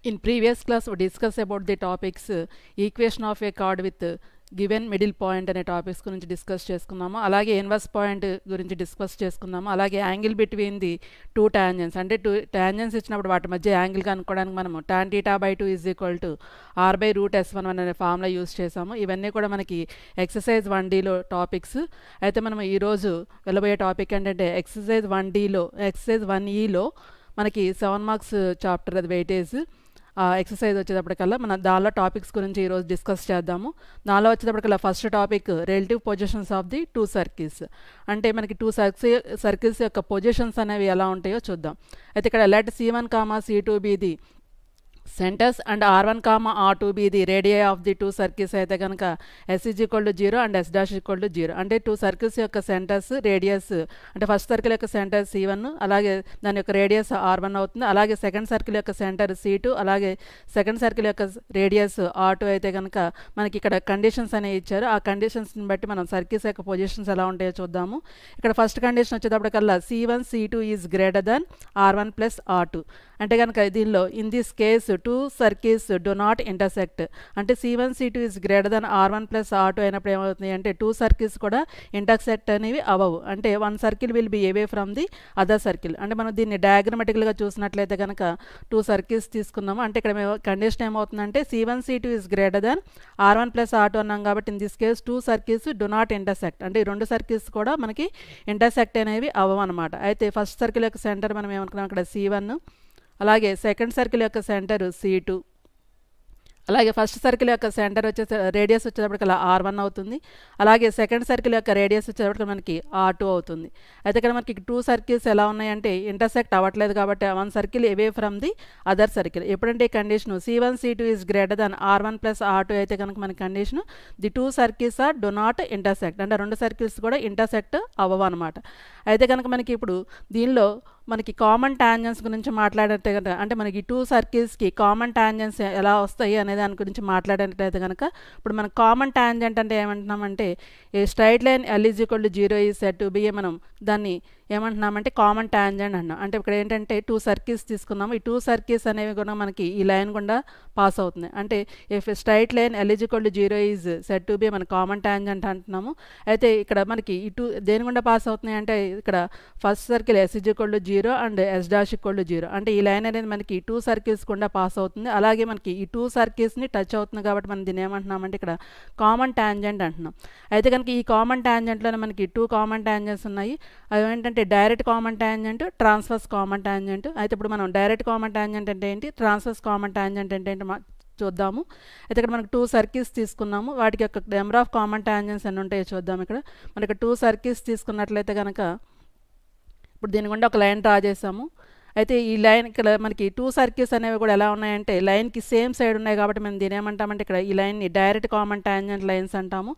In previous class, we discussed about the topics equation of a chord with given middle point అనే topics గురించి discuss చేసుకున్నాము. అలాగే inverse point గురించి discuss చేసుకున్నాము. అలాగే angle between the two tangents, అంటే two tangents ఇచ్చినప్పుడు వాటి మధ్య యాంగిల్ కనుక్కోవడానికి మనము tan θ by 2 = r/√s11 అనే ఫార్ములా యూస్ చేసాము. ఇవన్నీ కూడా మనకి ఎక్సర్సైజ్ 1Dలో టాపిక్స్. అయితే మనం ఈరోజు వెళ్ళబోయే టాపిక్ ఏంటంటే ఎక్సర్సైజ్ 1Dలో ఎక్సర్సైజ్ 1Eలో మనకి 7 మార్క్స్ చాప్టర్ అది వెయిటేజ్ ఎక్సర్సైజ్ వచ్చేటప్పటికల్లా మన దానిలో టాపిక్స్ గురించి ఈరోజు డిస్కస్ చేద్దాము. దానిలో వచ్చేటప్పటికల్లా first topic relative positions of the two circles, అంటే మనకి టూ సర్కిల్స్ యొక్క పొజిషన్స్ అనేవి ఎలా ఉంటాయో చూద్దాం. అయితే ఇక్కడ let C1, C2 be the centres and R1, R2 be the radii of the two circles అయితే కనుక S = 0 అండ్ S' = 0. అంటే టూ సర్కిల్స్ యొక్క సెంటర్స్ రేడియస్, అంటే ఫస్ట్ సర్కిల్ యొక్క సెంటర్ C1, అలాగే దాని యొక్క రేడియస్ R1 అవుతుంది. అలాగే సెకండ్ సర్కిల్ యొక్క సెంటర్ C2, అలాగే సెకండ్ సర్కిల్ యొక్క రేడియస్ R2 అయితే కనుక మనకి ఇక్కడ కండిషన్స్ అనేవి ఇచ్చారు. ఆ కండిషన్స్ని బట్టి మనం సర్కిల్స్ యొక్క పొజిషన్స్ ఎలా ఉంటాయో చూద్దాము. ఇక్కడ ఫస్ట్ కండిషన్ వచ్చేటప్పటికల్లా C1, C2 is greater than R1 + R2. అంటే కనుక దీనిలో in this case two circles do not intersect, అంటే C1, C2 is greater than R1 + R2 అయినప్పుడు ఏమవుతుంది అంటే టూ సర్కిల్స్ కూడా ఇంటర్సెక్ట్ అనేవి అవ్వవు. అంటే one circle will B away from the other circle. అంటే మనం దీన్ని డయాగ్రమాటికల్గా చూసినట్లయితే కనుక టూ సర్కిల్స్ తీసుకున్నాము. అంటే ఇక్కడ మేము కండిషన్ ఏమవుతుందంటే C1, C2 is greater than R1 + R2 అన్నాం కాబట్టి in this case two circles do not intersect, అంటే ఈ రెండు సర్కిల్స్ కూడా మనకి ఇంటర్సెక్ట్ అనేవి అవ్వవు అనమాట. అయితే ఫస్ట్ సర్కిల్ యొక్క సెంటర్ మనం ఏమనుకున్నాం అక్కడ C1, అలాగే సెకండ్ సర్కిల్ యొక్క సెంటర్ C2, అలాగే ఫస్ట్ సర్కిల్ యొక్క సెంటర్ రేడియస్ వచ్చేటప్పటికి R1 అవుతుంది. అలాగే సెకండ్ సర్కిల్ యొక్క రేడియస్ వచ్చేటప్పటికి మనకి R2 అవుతుంది. అయితే ఇక్కడ మనకి టూ సర్కిల్స్ ఎలా ఉన్నాయంటే ఇంటర్సెక్ట్ అవ్వట్లేదు కాబట్టి one circle away from the other circle. ఎప్పుడంటే ఈ condition C1, C2 is greater than R1 + R2 అయితే కనుక మన condition the two circles are do not intersect, అంటే రెండు సర్కిల్స్ కూడా ఇంటర్సెక్ట్ అవ్వవు అనమాట. అయితే కనుక మనకి ఇప్పుడు దీనిలో మనకి కామన్ టాంజెన్స్ గురించి మాట్లాడితే కనుక, అంటే మనకి టూ సర్కిల్స్కి కామన్ టాంజెన్స్ ఎలా వస్తాయి అనే దాని గురించి మాట్లాడినట్లయితే కనుక ఇప్పుడు మనం కామన్ టాంజెంట్ అంటే ఏమంటున్నామంటే a straight line L = 0 is said to be, మనం దాన్ని ఏమంటున్నామంటే కామన్ టాంజెంట్ అన్నాం. అంటే ఇక్కడ ఏంటంటే టూ సర్కిల్స్ తీసుకున్నాము. ఈ టూ సర్కిల్స్ అనేవి కూడా మనకి ఈ లైన్ గుండా పాస్ అవుతుంది. అంటే if straight line L = 0 is said to B మన కామన్ టాంజెంట్ అంటున్నాము. అయితే ఇక్కడ మనకి ఈ టూ దేని గుండా పాస్ అవుతున్నాయి అంటే ఇక్కడ first circle S = 0 and S' = 0, అంటే ఈ లైన్ అనేది మనకి టూ సర్కిల్స్ గుండా పాస్ అవుతుంది. అలాగే మనకి ఈ టూ సర్కిల్స్ని టచ్ అవుతుంది కాబట్టి మనం దీన్ని ఏమంటున్నామంటే ఇక్కడ కామన్ టాంజెంట్ అంటున్నాం. అయితే కనుక ఈ కామన్ టాంజెంట్లోనే మనకి టూ కామన్ టాంజెంట్స్ ఉన్నాయి. అవి ఏంటంటే direct common tangent, transverse common tangent. అయితే ఇప్పుడు మనం డైరెక్ట్ కామన్ టాంజెంట్ అంటే ఏంటి, ట్రాన్స్వర్స్ కామన్ టాంజెంట్ అంటే ఏంటి చూద్దాము. అయితే ఇక్కడ మనకు టూ సర్కిల్స్ తీసుకున్నాము. వాటికి యొక్క నెంబర్ ఆఫ్ కామన్ టాంజెంట్స్ ఎన్ని ఉంటాయో చూద్దాం. ఇక్కడ మనకి టూ సర్కిల్స్ తీసుకున్నట్లయితే కనుక ఇప్పుడు దీని గుండా ఒక లైన్ డ్రా చేసాము. అయితే ఈ లైన్ ఇక్కడ మనకి టూ సర్కిల్స్ అనేవి కూడా ఎలా ఉన్నాయంటే లైన్కి సేమ్ సైడ్ ఉన్నాయి కాబట్టి మనం దీని ఏమంటామంటే ఇక్కడ ఈ లైన్ని డైరెక్ట్ కామన్ టాంజెంట్ లైన్స్ అంటాము.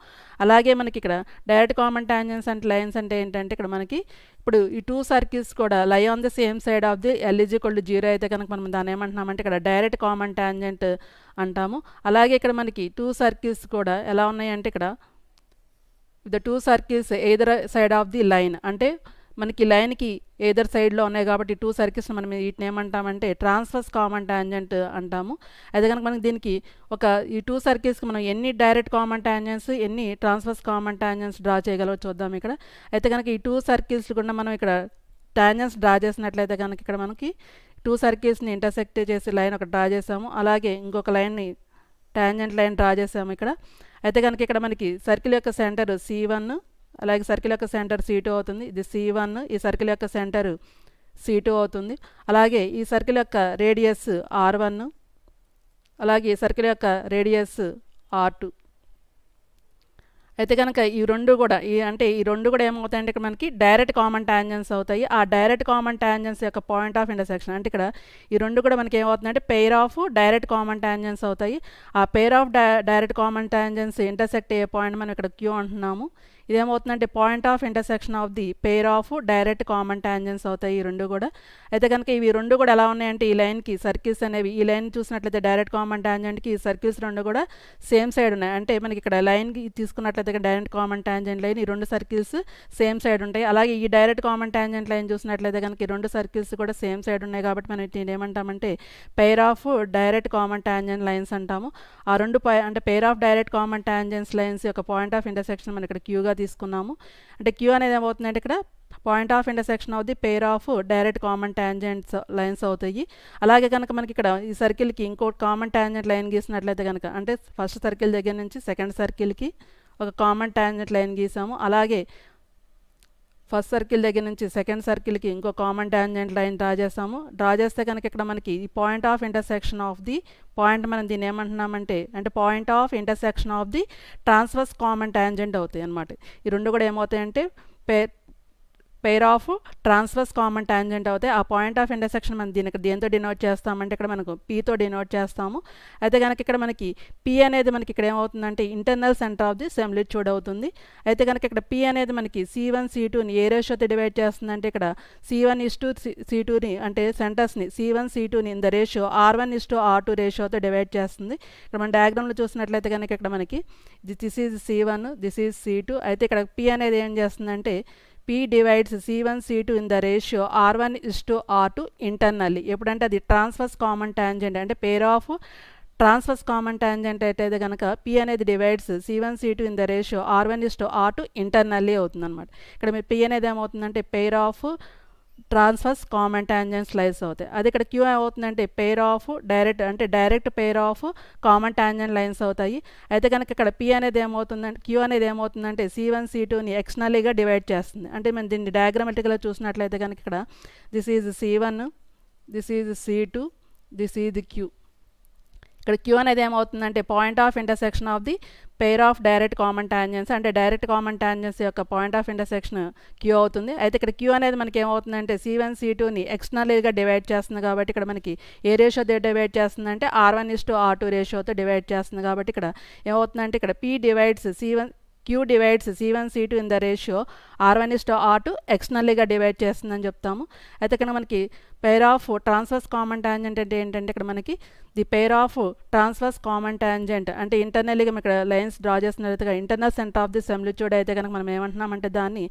అలాగే మనకి ఇక్కడ డైరెక్ట్ కామన్ టాంజెంట్స్ అంటే లైన్స్ అంటే ఏంటంటే ఇక్కడ మనకి ఇప్పుడు ఈ టూ సర్కిల్స్ కూడా lie on the same side of the L = 0 అయితే కనుక మనం దాన్ని ఏమంటున్నామంటే ఇక్కడ డైరెక్ట్ కామన్ టాంజెంట్ అంటాము. అలాగే ఇక్కడ మనకి టూ సర్కిల్స్ కూడా ఎలా ఉన్నాయంటే ఇక్కడ the two circles either side of the line, అంటే మనకి లైన్కి ఏదర్ సైడ్లో ఉన్నాయి కాబట్టి టూ సర్కిల్స్ మనం వీటిని ఏమంటామంటే ట్రాన్స్వర్స్ కామన్ టాంజెంట్ అంటాము. అయితే కనుక మనకి దీనికి ఈ టూ సర్కిల్స్కి మనం ఎన్ని డైరెక్ట్ కామన్ టాంజెంట్స్, ఎన్ని ట్రాన్స్వర్స్ కామన్ టాంజెంట్స్ డ్రా చేయగలవో చూద్దాం. ఇక్కడ అయితే కనుక ఈ టూ సర్కిల్స్ కూడా మనం ఇక్కడ టాంజెంట్స్ డ్రా చేసినట్లయితే కనుక ఇక్కడ మనకి టూ సర్కిల్స్ని ఇంటర్సెక్ట్ చేసి లైన్ ఒకటి డ్రా చేసాము. అలాగే ఇంకొక లైన్ని టాంజెంట్ లైన్ డ్రా చేసాము ఇక్కడ. అయితే కనుక ఇక్కడ మనకి సర్కిల్ యొక్క సెంటర్ C1, అలాగే సర్కిల్ యొక్క సెంటర్ C2 అవుతుంది. ఇది C1, ఈ సర్కిల్ యొక్క సెంటర్ C2 అవుతుంది. అలాగే ఈ సర్కిల్ యొక్క రేడియస్ R1, అలాగే ఈ సర్కిల్ యొక్క రేడియస్ R2. అయితే కనుక ఈ రెండు కూడా ఈ రెండు కూడా ఏమవుతాయంటే ఇక్కడ మనకి డైరెక్ట్ కామన్ టాంజెంట్స్ అవుతాయి. ఆ డైరెక్ట్ కామన్ టాంజెంట్స్ యొక్క పాయింట్ ఆఫ్ ఇంటర్సెక్షన్, అంటే ఇక్కడ ఈ రెండు కూడా మనకి ఏమవుతుందంటే pair of direct common tangents అవుతాయి. ఆ pair of direct common tangents intersect అయ్యే పాయింట్ మనం ఇక్కడ Q అంటున్నాము. ఇదేమవుతుందంటే point of intersection of the pair of direct common tangents అవుతాయి ఈ రెండు కూడా. అయితే కనుక ఇవి రెండు కూడా ఎలా ఉన్నాయంటే ఈ లైన్కి సర్కిల్స్ అనేవి, ఈ లైన్ చూసినట్లయితే డైరెక్ట్ కామన్ ట్యాంజెంట్కి ఈ సర్కిల్స్ రెండు కూడా సేమ్ సైడ్ ఉన్నాయి. అంటే మనకి ఇక్కడ లైన్కి తీసుకున్నట్లయితే డైరెక్ట్ కామన్ ట్యాంజెంట్ లైన్ ఈ రెండు సర్కిల్స్ సేమ్ సైడ్ ఉంటాయి. అలాగే ఈ డైరెక్ట్ కామన్ ట్యాంజెంట్ లైన్ చూసినట్లయితే కనుక ఈ రెండు సర్కిల్స్ కూడా సేమ్ సైడ్ ఉన్నాయి. కాబట్టి మనం దీన్ని ఏమంటామంటే pair of direct common tangent lines అంటాము. ఆ రెండు అంటే pair of direct common tangents lines యొక్క పాయింట్ ఆఫ్ ఇంటర్సెక్షన్ మనం ఇక్కడ క్యూగా తీసుకున్నాము. అంటే క్యూ అనేది ఏమవుతుందంటే ఇక్కడ point of intersection of the pair of direct common tangents lines అవుతాయి. అలాగే కనుక మనకి ఇక్కడ ఈ సర్కిల్కి ఇంకోటి కామన్ ట్యాంజెంట్ లైన్ గీసినట్లయితే కనుక అంటే ఫస్ట్ సర్కిల్ దగ్గర నుంచి సెకండ్ సర్కిల్కి ఒక కామన్ ట్యాంజెంట్ లైన్ గీసాము. అలాగే ఫస్ట్ సర్కిల్ దగ్గర నుంచి సెకండ్ సర్కిల్కి ఇంకో కామన్ ట్యాంజెంట్ లైన్ డ్రా చేస్తాము. డ్రా చేస్తే కనుక ఇక్కడ మనకి ఈ point of intersection of the point మనం దీన్ని ఏమంటున్నామంటే అంటే point of intersection of the transverse common tangent అవుతాయి అన్నమాట. ఈ రెండు కూడా ఏమవుతాయంటే pair of transverse common tangent అవుతాయి. ఆ పాయింట్ ఆఫ్ ఇంటర్సెక్షన్ మనం దీనికి దేంతో డినోట్ చేస్తామంటే ఇక్కడ మనకు పీతో డినోట్ చేస్తాము. అయితే కనుక ఇక్కడ మనకి పీ అనేది మనకి ఇక్కడ ఏమవుతుందంటే internal centre of the similitude అవుతుంది. అయితే కనుక ఇక్కడ పీ అనేది మనకి C1 C2ని ఏ రేషియోతో డివైడ్ చేస్తుందంటే ఇక్కడ C1:C2ని అంటే సెంటర్స్ని C1 C2ని ఇన్ ద రేషియో R1:R2 రేషియోతో డివైడ్ చేస్తుంది. ఇక్కడ మన డయాగ్రామ్లో చూసినట్లయితే కనుక ఇక్కడ మనకి this is C1, this is C2. అయితే ఇక్కడ పీ అనేది ఏం చేస్తుందంటే P divides C1 C2 in the ratio R1:R2 internally. ఎప్పుడంటే అది ట్రాన్స్వర్స్ కామన్ ట్యాంజెంట్ అంటే pair of transverse common tangent అయితే కనుక P అనేది divides C1 C2 in the ratio R1:R2 internally అవుతుంది అనమాట. ఇక్కడ మీరు P అనేది ఏమవుతుందంటే pair of transverse common tangents lines అవుతాయి. అది ఇక్కడ క్యూ ఏమవుతుందంటే pair of direct pair of common tangent lines అవుతాయి. అయితే కనుక ఇక్కడ పీ అనేది ఏమవుతుందంటే క్యూ అనేది ఏమవుతుందంటే C1 C2ని ఎక్స్టర్నల్లీగా డివైడ్ చేస్తుంది. అంటే మనం దీన్ని డయాగ్రామెటిక్గా చూసినట్లయితే కనుక ఇక్కడ this is C1, this is C2, this is Q. ఇక్కడ క్యూ అనేది ఏమవుతుందంటే point of intersection of the pair of direct common tangents అంటే డైరెక్ట్ కామన్ ట్యాంజెంట్స్ యొక్క పాయింట్ ఆఫ్ ఇంటర్సెక్షన్ క్యూ అవుతుంది. అయితే ఇక్కడ క్యూ అనేది మనకి ఏమవుతుందంటే C1 C2ని ఎక్స్టర్నల్గా డివైడ్ చేస్తుంది. కాబట్టి ఇక్కడ మనకి ఏ రేషియోతో డివైడ్ చేస్తుందంటే R1:R2 రేషియోతో డివైడ్ చేస్తుంది. కాబట్టి ఇక్కడ ఏమవుతుందంటే ఇక్కడ P divides Q divides C1 C2 in the ratio R1:R2 ఎక్స్టర్నల్గా డివైడ్ చేస్తుందని చెప్తాము. అయితే ఇక్కడ మనకి pair of transverse common tangent అంటే ఏంటంటే ఇక్కడ మనకి the pair of transverse common tangent అంటే ఇంటర్నల్గా ఇక్కడ లైన్స్ డ్రా చేసినట్లయితే internal centre of the similitude అయితే కనుక మనం ఏమంటున్నామంటే దాన్ని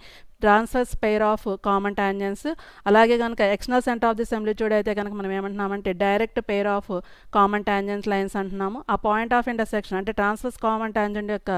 transverse pair of common tangents. అలాగే కనుక external centre of the similitude అయితే కనుక మనం ఏమంటున్నామంటే direct pair of common tangents lines అంటున్నాము. ఆ పాయింట్ ఆఫ్ ఇంటర్సెక్షన్ అంటే ట్రాన్స్వర్స్ కామన్ ట్యాంజెంట్ యొక్క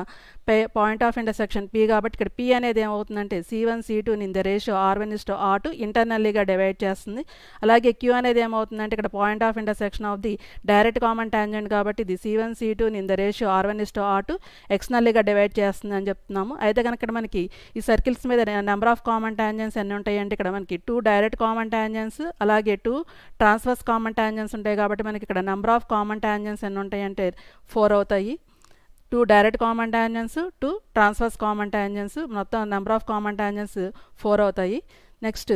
పాయింట్ ఆఫ్ ఇంటర్సెక్షన్ P. కాబట్టి ఇక్కడ P అనేది ఏమవుతుందంటే C1 C2 in the ratio R1:R2 ఇంటర్నల్లీగా డివైడ్ చేస్తుంది. అలాగే Q అనేది ఏమవుతుందంటే ఇక్కడ point of intersection of the direct common tangent కాబట్టి ఇది C1 C2 in the ratio R1:R2 ఎక్స్టర్నల్లీగా డివైడ్ చేస్తుంది అని చెప్తున్నాము. అయితే కనుక ఇక్కడ మనకి ఈ సర్కిల్స్ మీద నెంబర్ ఆఫ్ కామన్ ట్యాంజెంట్స్ ఎన్ని ఉంటాయి అంటే ఇక్కడ మనకి 2 డైరెక్ట్ కామన్ ట్యాంజెంట్స్ అలాగే 2 ట్రాన్స్వర్స్ కామన్ ట్యాంజెంట్స్ ఉంటాయి. కాబట్టి మనకి ఇక్కడ నెంబర్ ఆఫ్ కామన్ ట్యాంజెంట్స్ ఎన్ని ఉంటాయి అంటే 4 అవుతాయి. 2 direct common tangents, 2 transverse common tangents, మొత్తం నెంబర్ ఆఫ్ కామన్ ట్యాంజెంట్స్ 4 అవుతాయి. నెక్స్ట్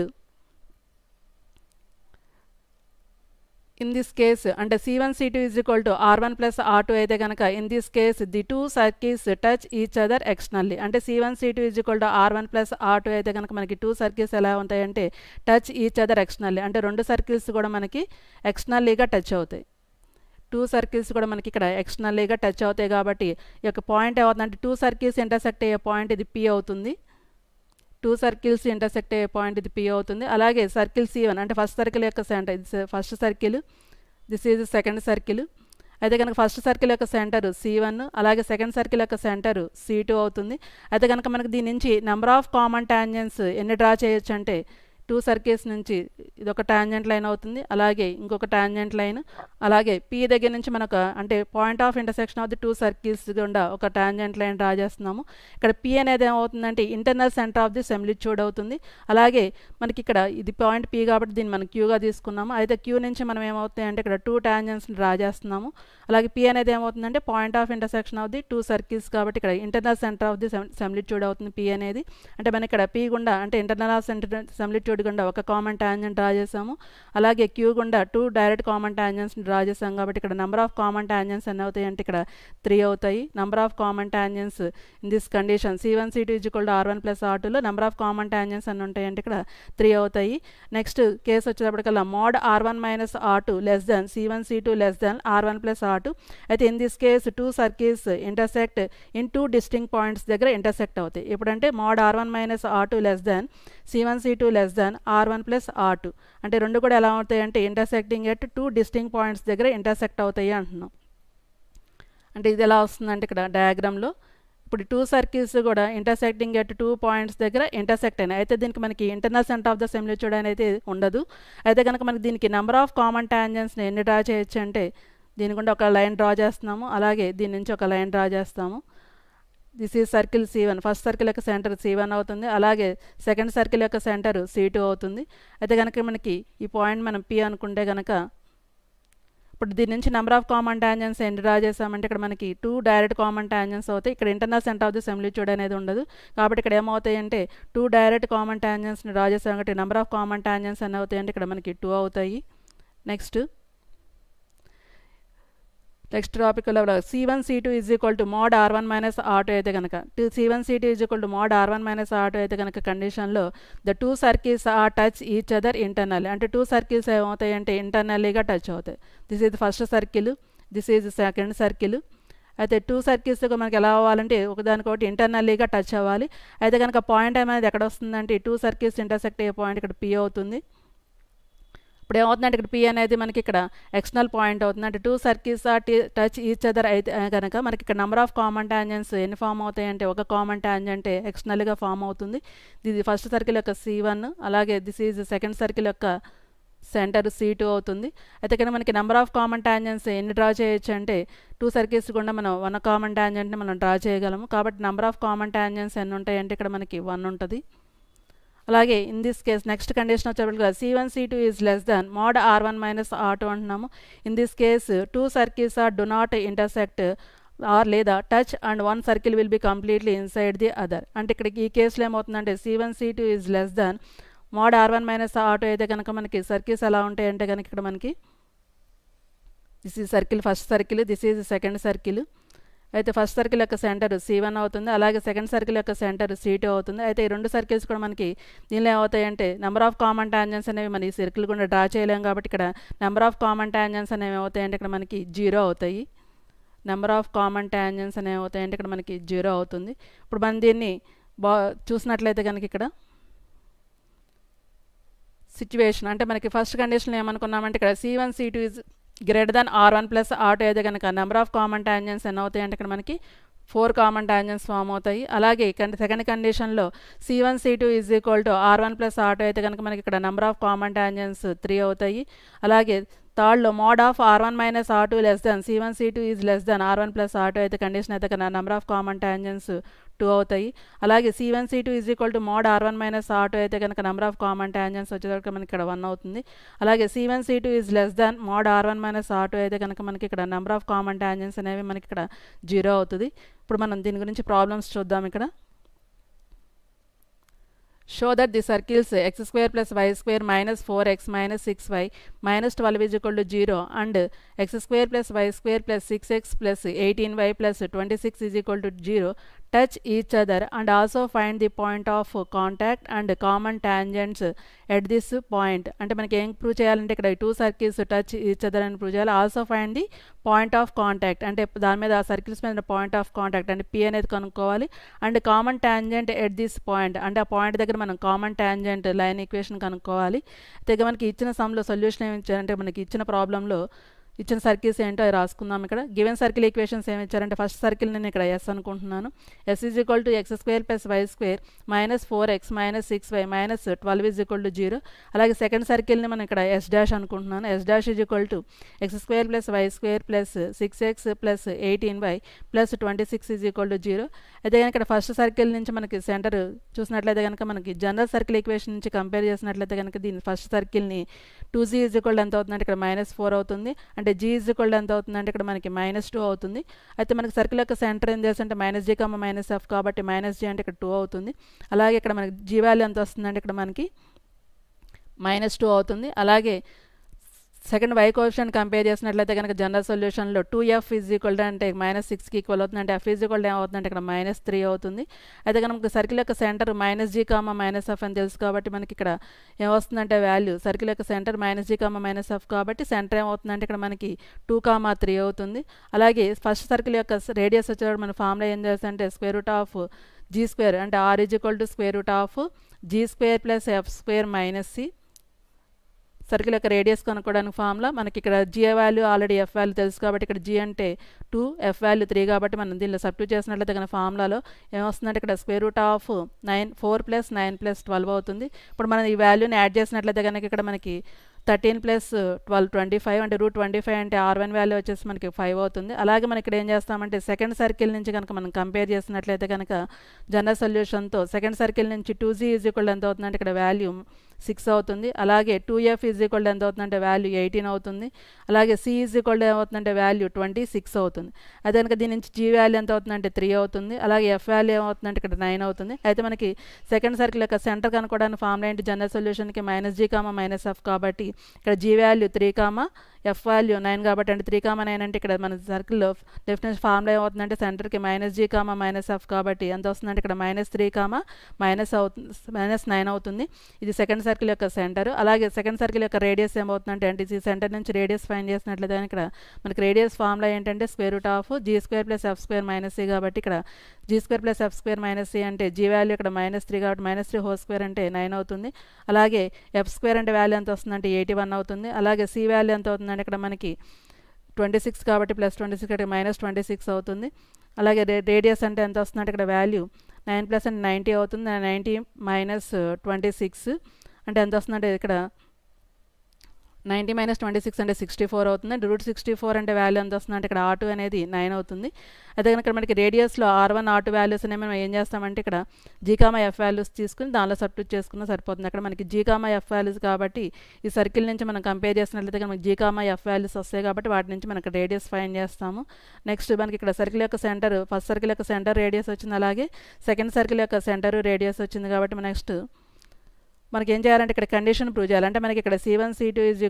ఇన్ దిస్ కేస్ అంటే C1 C2 is equal to R1 plus R2 అయితే కనుక in this case the two circles touch each other externally. అంటే C1 C2 is equal to R1 plus R2 అయితే కనుక మనకి 2 circles ఎలా ఉంటాయంటే touch each other externally. అంటే 2 circles కూడా మనకి ఎక్స్టర్నల్లీగా టచ్ అవుతాయి. 2 సర్కిల్స్ కూడా మనకి ఇక్కడ ఎక్స్టర్నల్లీగా టచ్ అవుతాయి. కాబట్టి ఈ యొక్క పాయింట్ ఏమవుతుందంటే 2 సర్కిల్స్ ఇంటర్సెక్ట్ అయ్యే పాయింట్ ఇది P అవుతుంది. 2 సర్కిల్స్ ఇంటర్సెక్ట్ అయ్యే పాయింట్ ఇది P అవుతుంది. అలాగే సర్కిల్ C1 అంటే ఫస్ట్ సర్కిల్ యొక్క సెంటర్, ఇది first circle, this is second circle. అయితే కనుక ఫస్ట్ సర్కిల్ యొక్క సెంటర్ C1 అలాగే సెకండ్ సర్కిల్ యొక్క సెంటర్ C2 అవుతుంది. అయితే కనుక మనకి దీని నుంచి నెంబర్ ఆఫ్ కామన్ ట్యాంజెంట్స్ ఎన్ని డ్రా చేయొచ్చు అంటే 2 సర్కిల్స్ నుంచి ఇది ఒక టాంజెంట్ లైన్ అవుతుంది, అలాగే ఇంకొక టాంజెంట్ లైన్, అలాగే P దగ్గర నుంచి మనకు అంటే point of intersection of the 2 circles గుండా ఒక టాంజెంట్ లైన్ డ్రా చేస్తున్నాము. ఇక్కడ P అనేది ఏమవుతుందంటే internal centre of the similitude అవుతుంది. అలాగే మనకి ఇక్కడ ఇది పాయింట్ P కాబట్టి దీన్ని మనం Qగా తీసుకున్నాము. అయితే Q నుంచి మనం ఏమవుతాయి అంటే ఇక్కడ 2 టాంజెంట్స్ని డ్రా చేస్తున్నాము. అలాగే P అనేది ఏమవుతుందంటే point of intersection of the 2 circles కాబట్టి ఇక్కడ internal centre of the similitude అవుతుంది P అనేది. అంటే మన ఇక్కడ P గుండా అంటే ఇంటర్నల్ ఆఫ్ సెమిలిట్యూడ్ పాయింట్ గుండా ఒక కామన్ ట్యాంజెంట్ డ్రా చేసాము. అలాగే క్యూ గుండా 2 డైరెక్ట్ కామన్ ట్యాంజెంట్స్ని డ్రా చేసాం కాబట్టి ఇక్కడ నెంబర్ ఆఫ్ కామన్ ట్యాంజెంట్స్ ఎన్ని అవుతాయి అంటే ఇక్కడ 3 అవుతాయి. Number of common tangents in this condition C1 C2 R1 + R2లో నెంబర్ ఆఫ్ కామన్ ట్యాంజెంట్స్ ఎన్ని ఉంటాయి అంటే ఇక్కడ 3 అవుతాయి. నెక్స్ట్ కేసు వచ్చేటప్పటికల్లా mod R1 - R2 less than C1 C2 less than R1 + R2. అయితే in this case 2 circles intersect in 2 distinct points దగ్గర intersect అవుతాయి. ఎప్పుడంటే mod R1 - R2 less than C1 C2 less than R1 + R2 అంటే రెండు కూడా ఎలా అవుతాయి అంటే ఇంటర్సెక్టింగ్ ఎట్ 2 డిస్టింక్ట్ పాయింట్స్ దగ్గర ఇంటర్సెక్ట్ అవుతాయి అంటున్నాం. అంటే ఇది ఎలా వస్తుందంటే ఇక్కడ డయాగ్రామ్లో ఇప్పుడు 2 సర్కిల్స్ కూడా ఇంటర్సెక్టింగ్ ఎట్ 2 పాయింట్స్ దగ్గర ఇంటర్సెక్ట్ అయినాయి. అయితే దీనికి మనకి internal centre of the similitude అనేది ఉండదు. అయితే కనుక మనకి దీనికి నెంబర్ ఆఫ్ కామన్ ట్యాంజెంట్స్ని ఎన్ని డ్రా చేయొచ్చు అంటే దీని గుండా ఒక లైన్ డ్రా చేస్తున్నాము. అలాగే దీని నుంచి ఒక లైన్ డ్రా చేస్తాము. This is circle C1. First circle యొక్క సెంటర్ C1 అవుతుంది. అలాగే సెకండ్ సర్కిల్ యొక్క సెంటర్ C2 అవుతుంది. అయితే కనుక మనకి ఈ పాయింట్ మనం P అనుకుంటే కనుక ఇప్పుడు దీని నుంచి నెంబర్ ఆఫ్ కామన్ ట్యాంజెంట్స్ ఎన్ని డ్రా చేసామంటే ఇక్కడ మనకి 2 డైరెక్ట్ కామన్ ట్యాంజెంట్స్ అవుతాయి. ఇక్కడ internal centre of the similitude అనేది ఉండదు. కాబట్టి ఇక్కడ ఏమవుతాయి అంటే 2 డైరెక్ట్ కామన్ ట్యాంజెంట్స్ని డ్రా చేసాం కాబట్టి నెంబర్ ఆఫ్ కామన్ ట్యాంజెంట్స్ ఎన్ని అవుతాయి అంటే ఇక్కడ మనకి 2 అవుతాయి. Next topic C1 C2 mod R1 - R2 అయితే కనుక C1 C2 mod R1 - R2 అయితే కనుక కండిషన్లో the 2 circles are touch each other internally. అంటే 2 సర్కిల్స్ ఏమవుతాయి అంటే ఇంటర్నల్లీగా టచ్ అవుతాయి. This is first circle, this is second circle. అయితే 2 సర్కిల్స్ మనకి ఎలా అవ్వాలంటే ఒకదానికొకటి ఇంటర్నల్లీగా టచ్ అవ్వాలి. అయితే కనుక పాయింట్ అనేది ఎక్కడ వస్తుందంటే ఈ 2 సర్కిల్స్ ఇంటర్సెక్ట్ అయ్యే పాయింట్ ఇక్కడ P అవుతుంది. ఇప్పుడు ఏమవుతుందంటే ఇక్కడ P అనేది మనకి ఇక్కడ ఎక్స్టర్నల్ పాయింట్ అవుతుంది. అంటే 2 circles are touch each other అయితే కనుక మనకి ఇక్కడ నెంబర్ ఆఫ్ కామన్ ట్యాంజెంట్స్ ఎన్ని ఫామ్ అవుతాయి అంటే ఒక కామన్ ట్యాంజెంట్ ఎక్స్టర్నల్గా ఫామ్ అవుతుంది. ఇది ఫస్ట్ సర్కిల్ యొక్క C1, అలాగే దిస్ ఈజ్ సెకండ్ సర్కిల్ యొక్క సెంటర్ C2 అవుతుంది. అయితే ఇక్కడ మనకి నెంబర్ ఆఫ్ కామన్ ట్యాంజెంట్స్ ఎన్ని డ్రా చేయొచ్చు అంటే 2 సర్కిల్స్ కూడా మనం 1 కామన్ ట్యాంజెంట్ని మనం డ్రా చేయగలము. కాబట్టి నెంబర్ ఆఫ్ కామన్ ట్యాంజెంట్స్ ఎన్ని ఉంటాయి అంటే ఇక్కడ మనకి 1 ఉంటుంది. అలాగే in this case next condition వచ్చేటప్పుడు C1 C2 is less than mod R1 - R2 అంటున్నాము. In this case 2 circles are do not intersect or లేదా touch and 1 circle will be completely inside the other. అంటే ఇక్కడ ఈ కేసులో ఏమవుతుందంటే C1 C2 is less than mod R1 - R2 అయితే కనుక మనకి సర్కిల్స్ ఎలా ఉంటాయి అంటే కనుక ఇక్కడ మనకి this is circle first circle, this is second circle. అయితే ఫస్ట్ సర్కిల్ యొక్క సెంటర్ C1 అవుతుంది. అలాగే సెకండ్ సర్కిల్ యొక్క సెంటర్ C2 అవుతుంది. అయితే ఈ 2 సర్కిల్స్ కూడా మనకి దీనిలో ఏమవుతాయంటే నెంబర్ ఆఫ్ కామన్ ట్యాంజెంట్స్ అనేవి మన ఈ సర్కిల్ కూడా డ్రా చేయలేము. కాబట్టి ఇక్కడ నెంబర్ ఆఫ్ కామన్ ట్యాంజెంట్స్ అనేవి ఏమవుతాయంటే ఇక్కడ మనకి 0 అవుతాయి. నెంబర్ ఆఫ్ కామన్ ట్యాంజెంట్స్ అనేవి ఏమవుతాయంటే ఇక్కడ మనకి 0 అవుతుంది. ఇప్పుడు మనం దీన్ని చూసినట్లయితే కనుక ఇక్కడ సిచ్యువేషన్ అంటే మనకి ఫస్ట్ కండిషన్ ఏమనుకున్నామంటే ఇక్కడ C1 C2 is greater than R1 + R2 అయితే కనుక నెంబర్ ఆఫ్ కామన్ ట్యాంజెంట్స్ ఎన్ని అవుతాయి అంటే ఇక్కడ మనకి 4 కామన్ ట్యాంజెంట్స్ ఫామ్ అవుతాయి. అలాగే సెకండ్ కండిషన్లో C1 C2 is R1 + R2 అయితే కనుక మనకి ఇక్కడ నెంబర్ ఆఫ్ కామన్ ట్యాంజెంట్స్ 3 అవుతాయి. అలాగే థర్డ్లో mod of R1 - R2 less than C1 C2 is less than R1 + R2 అయితే కండిషన్ అయితే కనుక నెంబర్ ఆఫ్ కామన్ ట్యాంజెంట్స్ 2 అవుతాయి. అలాగే C1 C2 is mod R1 - R2 అయితే కనుక నెంబర్ ఆఫ్ కామన్ ట్యాంజెంట్స్ వచ్చేసరికి మనకి ఇక్కడ 1 అవుతుంది. అలాగే C1 C2 is less than mod R1 - R2 అయితే కనుక మనకి ఇక్కడ నెంబర్ ఆఫ్ కామన్ ట్యాంజెంట్స్ అనేవి మనకి ఇక్కడ 0 అవుతుంది. ఇప్పుడు మనం దీని గురించి ప్రాబ్లమ్స్ చూద్దాం. ఇక్కడ show that the circles x square plus y square minus 4x minus 6y minus 12 is equal to 0 and x square plus y square plus 6x plus 18y plus 26 is equal to 0 touch each other and also find the point of contact and common tangents at this point. అంటే మనకి ఏం prove చేయాలంటే ఇక్కడ 2 circles touch each other అని prove చేయాలి. Also find the point of contact అంటే దాని మీద ఆ సర్కిల్స్ మీద పాయింట్ ఆఫ్ కాంటాక్ట్ అంటే P అనేది కనుక్కోవాలి. And common tangent at this point అంటే ఆ పాయింట్ దగ్గర మనం కామన్ ట్యాంజెంట్ లైన్ ఈక్వేషన్ కనుక్కోవాలి. అయితే మనకి ఇచ్చిన సమ్లో సొల్యూషన్ ఏమి ఇచ్చారంటే మనకి ఇచ్చిన ప్రాబ్లంలో ఇచ్చిన సర్కిల్స్ ఏంటో అవి రాసుకుందాం. ఇక్కడ గివెన్ సర్కిల్ ఈక్వేషన్స్ ఏమి ఇచ్చారంటే ఫస్ట్ సర్కిల్ నేను ఇక్కడ S అనుకుంటున్నాను. S is equal to x square plus y square minus 4x minus 6y minus 12 is equal to 0. అలాగే సెకండ్ సర్కిల్ని మనం ఇక్కడ S డాష్ అనుకుంటున్నాను. S dash is equal to x square plus y square plus 6x plus 18y plus 26 is equal to 0. అయితే కనుక ఇక్కడ first circle నుంచి మనకి సెంటర్ చూసినట్లయితే కనుక మనకి జనరల్ సర్కిల్ ఈక్వేషన్ నుంచి కంపేర్ చేసినట్లయితే కనుక దీని ఫస్ట్ సర్కిల్ని 2g ఈజ్ ఈక్వల్ ఎంత అవుతుందంటే ఇక్కడ -4 అవుతుంది. అంటే g ఈజ్ ఈక్వల్ ఎంత అవుతుందంటే ఇక్కడ మనకి -2 అవుతుంది. అయితే మనకి సర్కిల్ యొక్క సెంటర్ ఏం చేస్తుంటే -g, -f కాబట్టి -g అంటే ఇక్కడ 2 అవుతుంది. అలాగే ఇక్కడ మనకి g వాల్యూ ఎంత వస్తుందంటే ఇక్కడ మనకి -2 అవుతుంది. అలాగే సెకండ్ y కోఎఫిషియంట్ కంపేర్ చేసినట్లయితే కనుక జనరల్ సొల్యూషన్లో 2f అంటే -6కి ఈక్వల్ అవుతుంది. అంటే f ఏమవుతుందంటే ఇక్కడ -3 అవుతుంది. అయితే కనుక సర్కిల్ యొక్క సెంటర్ -g, -f అని తెలుసు కాబట్టి మనకి ఇక్కడ ఏమొస్తుందంటే వాల్యూ సర్కిల్ యొక్క సెంటర్ -g, -f కాబట్టి సెంటర్ ఏమవుతుందంటే ఇక్కడ మనకి 2, 3 అవుతుంది. అలాగే ఫస్ట్ సర్కిల్ యొక్క రేడియస్ వచ్చేటప్పుడు మన ఫార్ములా ఏం చేస్తుందంటే √g² అంటే r √g² + f² - c. Circle యొక్క రేడియస్ కనుక్కోవడానికి ఫార్ములా మనకి ఇక్కడ g value already f value తెలుసు కాబట్టి ఇక్కడ g అంటే 2, f వాల్యూ 3 కాబట్టి మనం దీనిలో సబ్స్టిట్యూట్ చేసినట్లయితే కనుక ఫార్ములాలో ఏమొస్తుందంటే ఇక్కడ √4 + 9 + 12 అవుతుంది. ఇప్పుడు మనం ఈ వాల్యూని యాడ్ చేసినట్లయితే కనుక ఇక్కడ మనకి 13 + 12 25 అంటే √25 అంటే r1 వాల్యూ వచ్చేసి మనకి 5 అవుతుంది. అలాగే మనం ఇక్కడ ఏం చేస్తామంటే సెకండ్ సర్కిల్ నుంచి కనుక మనం కంపేర్ చేసినట్లయితే కనుక జనరల్ సొల్యూషన్తో సెకండ్ సర్కిల్ నుంచి 2g ఎంత అవుతుందంటే ఇక్కడ వాల్యూ 6 అవుతుంది. అలాగే 2f ఎంత అవుతుందంటే వాల్యూ 18 అవుతుంది. అలాగే c ఏమవుతుందంటే వాల్యూ 26 అవుతుంది. అదే కనుక దీని నుంచి g వాల్యూ ఎంత అవుతుందంటే 3 అవుతుంది. అలాగే f వాల్యూ ఏమవుతుందంటే ఇక్కడ 9 అవుతుంది. అయితే మనకి సెకండ్ సర్కిల్ యొక్క సెంటర్ కనుక్కోవడానికి ఫార్ములా ఏంటి జనరల్ సొల్యూషన్కి -g, -f కాబట్టి ఇక్కడ g వాల్యూ 3, f వాల్యూ 9 కాబట్టి అంటే 3, 9 అంటే ఇక్కడ మన సర్కిల్లో డెఫినేషన్ ఫార్ములా ఏమవుతుందంటే సెంటర్కి -g, -f కాబట్టి ఎంత వస్తుందంటే ఇక్కడ -3, -9 అవుతుంది. ఇది సెకండ్ సర్కిల్ యొక్క సెంటర్. అలాగే సెకండ్ సర్కిల్ యొక్క రేడియస్ ఏమవుతుందంటే అంటే ఈ సెంటర్ నుంచి రేడియస్ ఫైండ్ చేసినట్లయితే ఇక్కడ మనకి రేడియస్ ఫార్ములా ఏంటంటే √g² + f² - c కాబట్టి ఇక్కడ g² + f² - c అంటే g వాల్యూ ఇక్కడ -3 కాబట్టి -3 హోల్ స్క్వేర్ అంటే 9 అవుతుంది. అలాగే f² అంటే వాల్యూ ఎంత వస్తుందంటే 81 అవుతుంది. అలాగే c వాల్యూ ఎంత అవుతుందంటే ఇక్కడ మనకి 26 కాబట్టి +26 అంటే -26 అవుతుంది. అలాగే రేడియస్ అంటే ఎంత వస్తుందంటే ఇక్కడ వాల్యూ 9 + అంటే 90 అవుతుంది. 90 - 26 అంటే ఎంత వస్తుందంటే ఇక్కడ 90 - 26 అంటే 64 అవుతుంది. √64 అంటే వాల్యూ ఎంత వస్తుందంటే ఇక్కడ r2 అనేది 9 అవుతుంది. అదే కనుక మనకి రేడియస్లో r1, r2 వాల్యూస్ అనేవి మనం ఏం చేస్తామంటే ఇక్కడ g, f వాల్యూస్ తీసుకుని దానిలో సబ్స్టిట్యూట్ చేసుకున్న సరిపోతుంది. అక్కడ మనకి g, f వాల్యూస్ కాబట్టి ఈ సర్కిల్ నుంచి మనం కంపేర్ చేసినట్లయితే మనకి g, f వాల్యూస్ వస్తాయి కాబట్టి వాటి నుంచి మనకి రేడియస్ ఫైండ్ చేస్తాము. నెక్స్ట్ మనకి ఇక్కడ సర్కిల్ యొక్క సెంటర్ ఫస్ట్ సర్కిల్ యొక్క సెంటర్ రేడియస్ వచ్చింది. అలాగే సెకండ్ సర్కిల్ యొక్క సెంటర్ రేడియస్ వచ్చింది కాబట్టి నెక్స్ట్ మనకి ఏం చేయాలంటే ఇక్కడ కండిషన్ ప్రూవ్ చేయాలి. అంటే మనకి ఇక్కడ C1, C2 =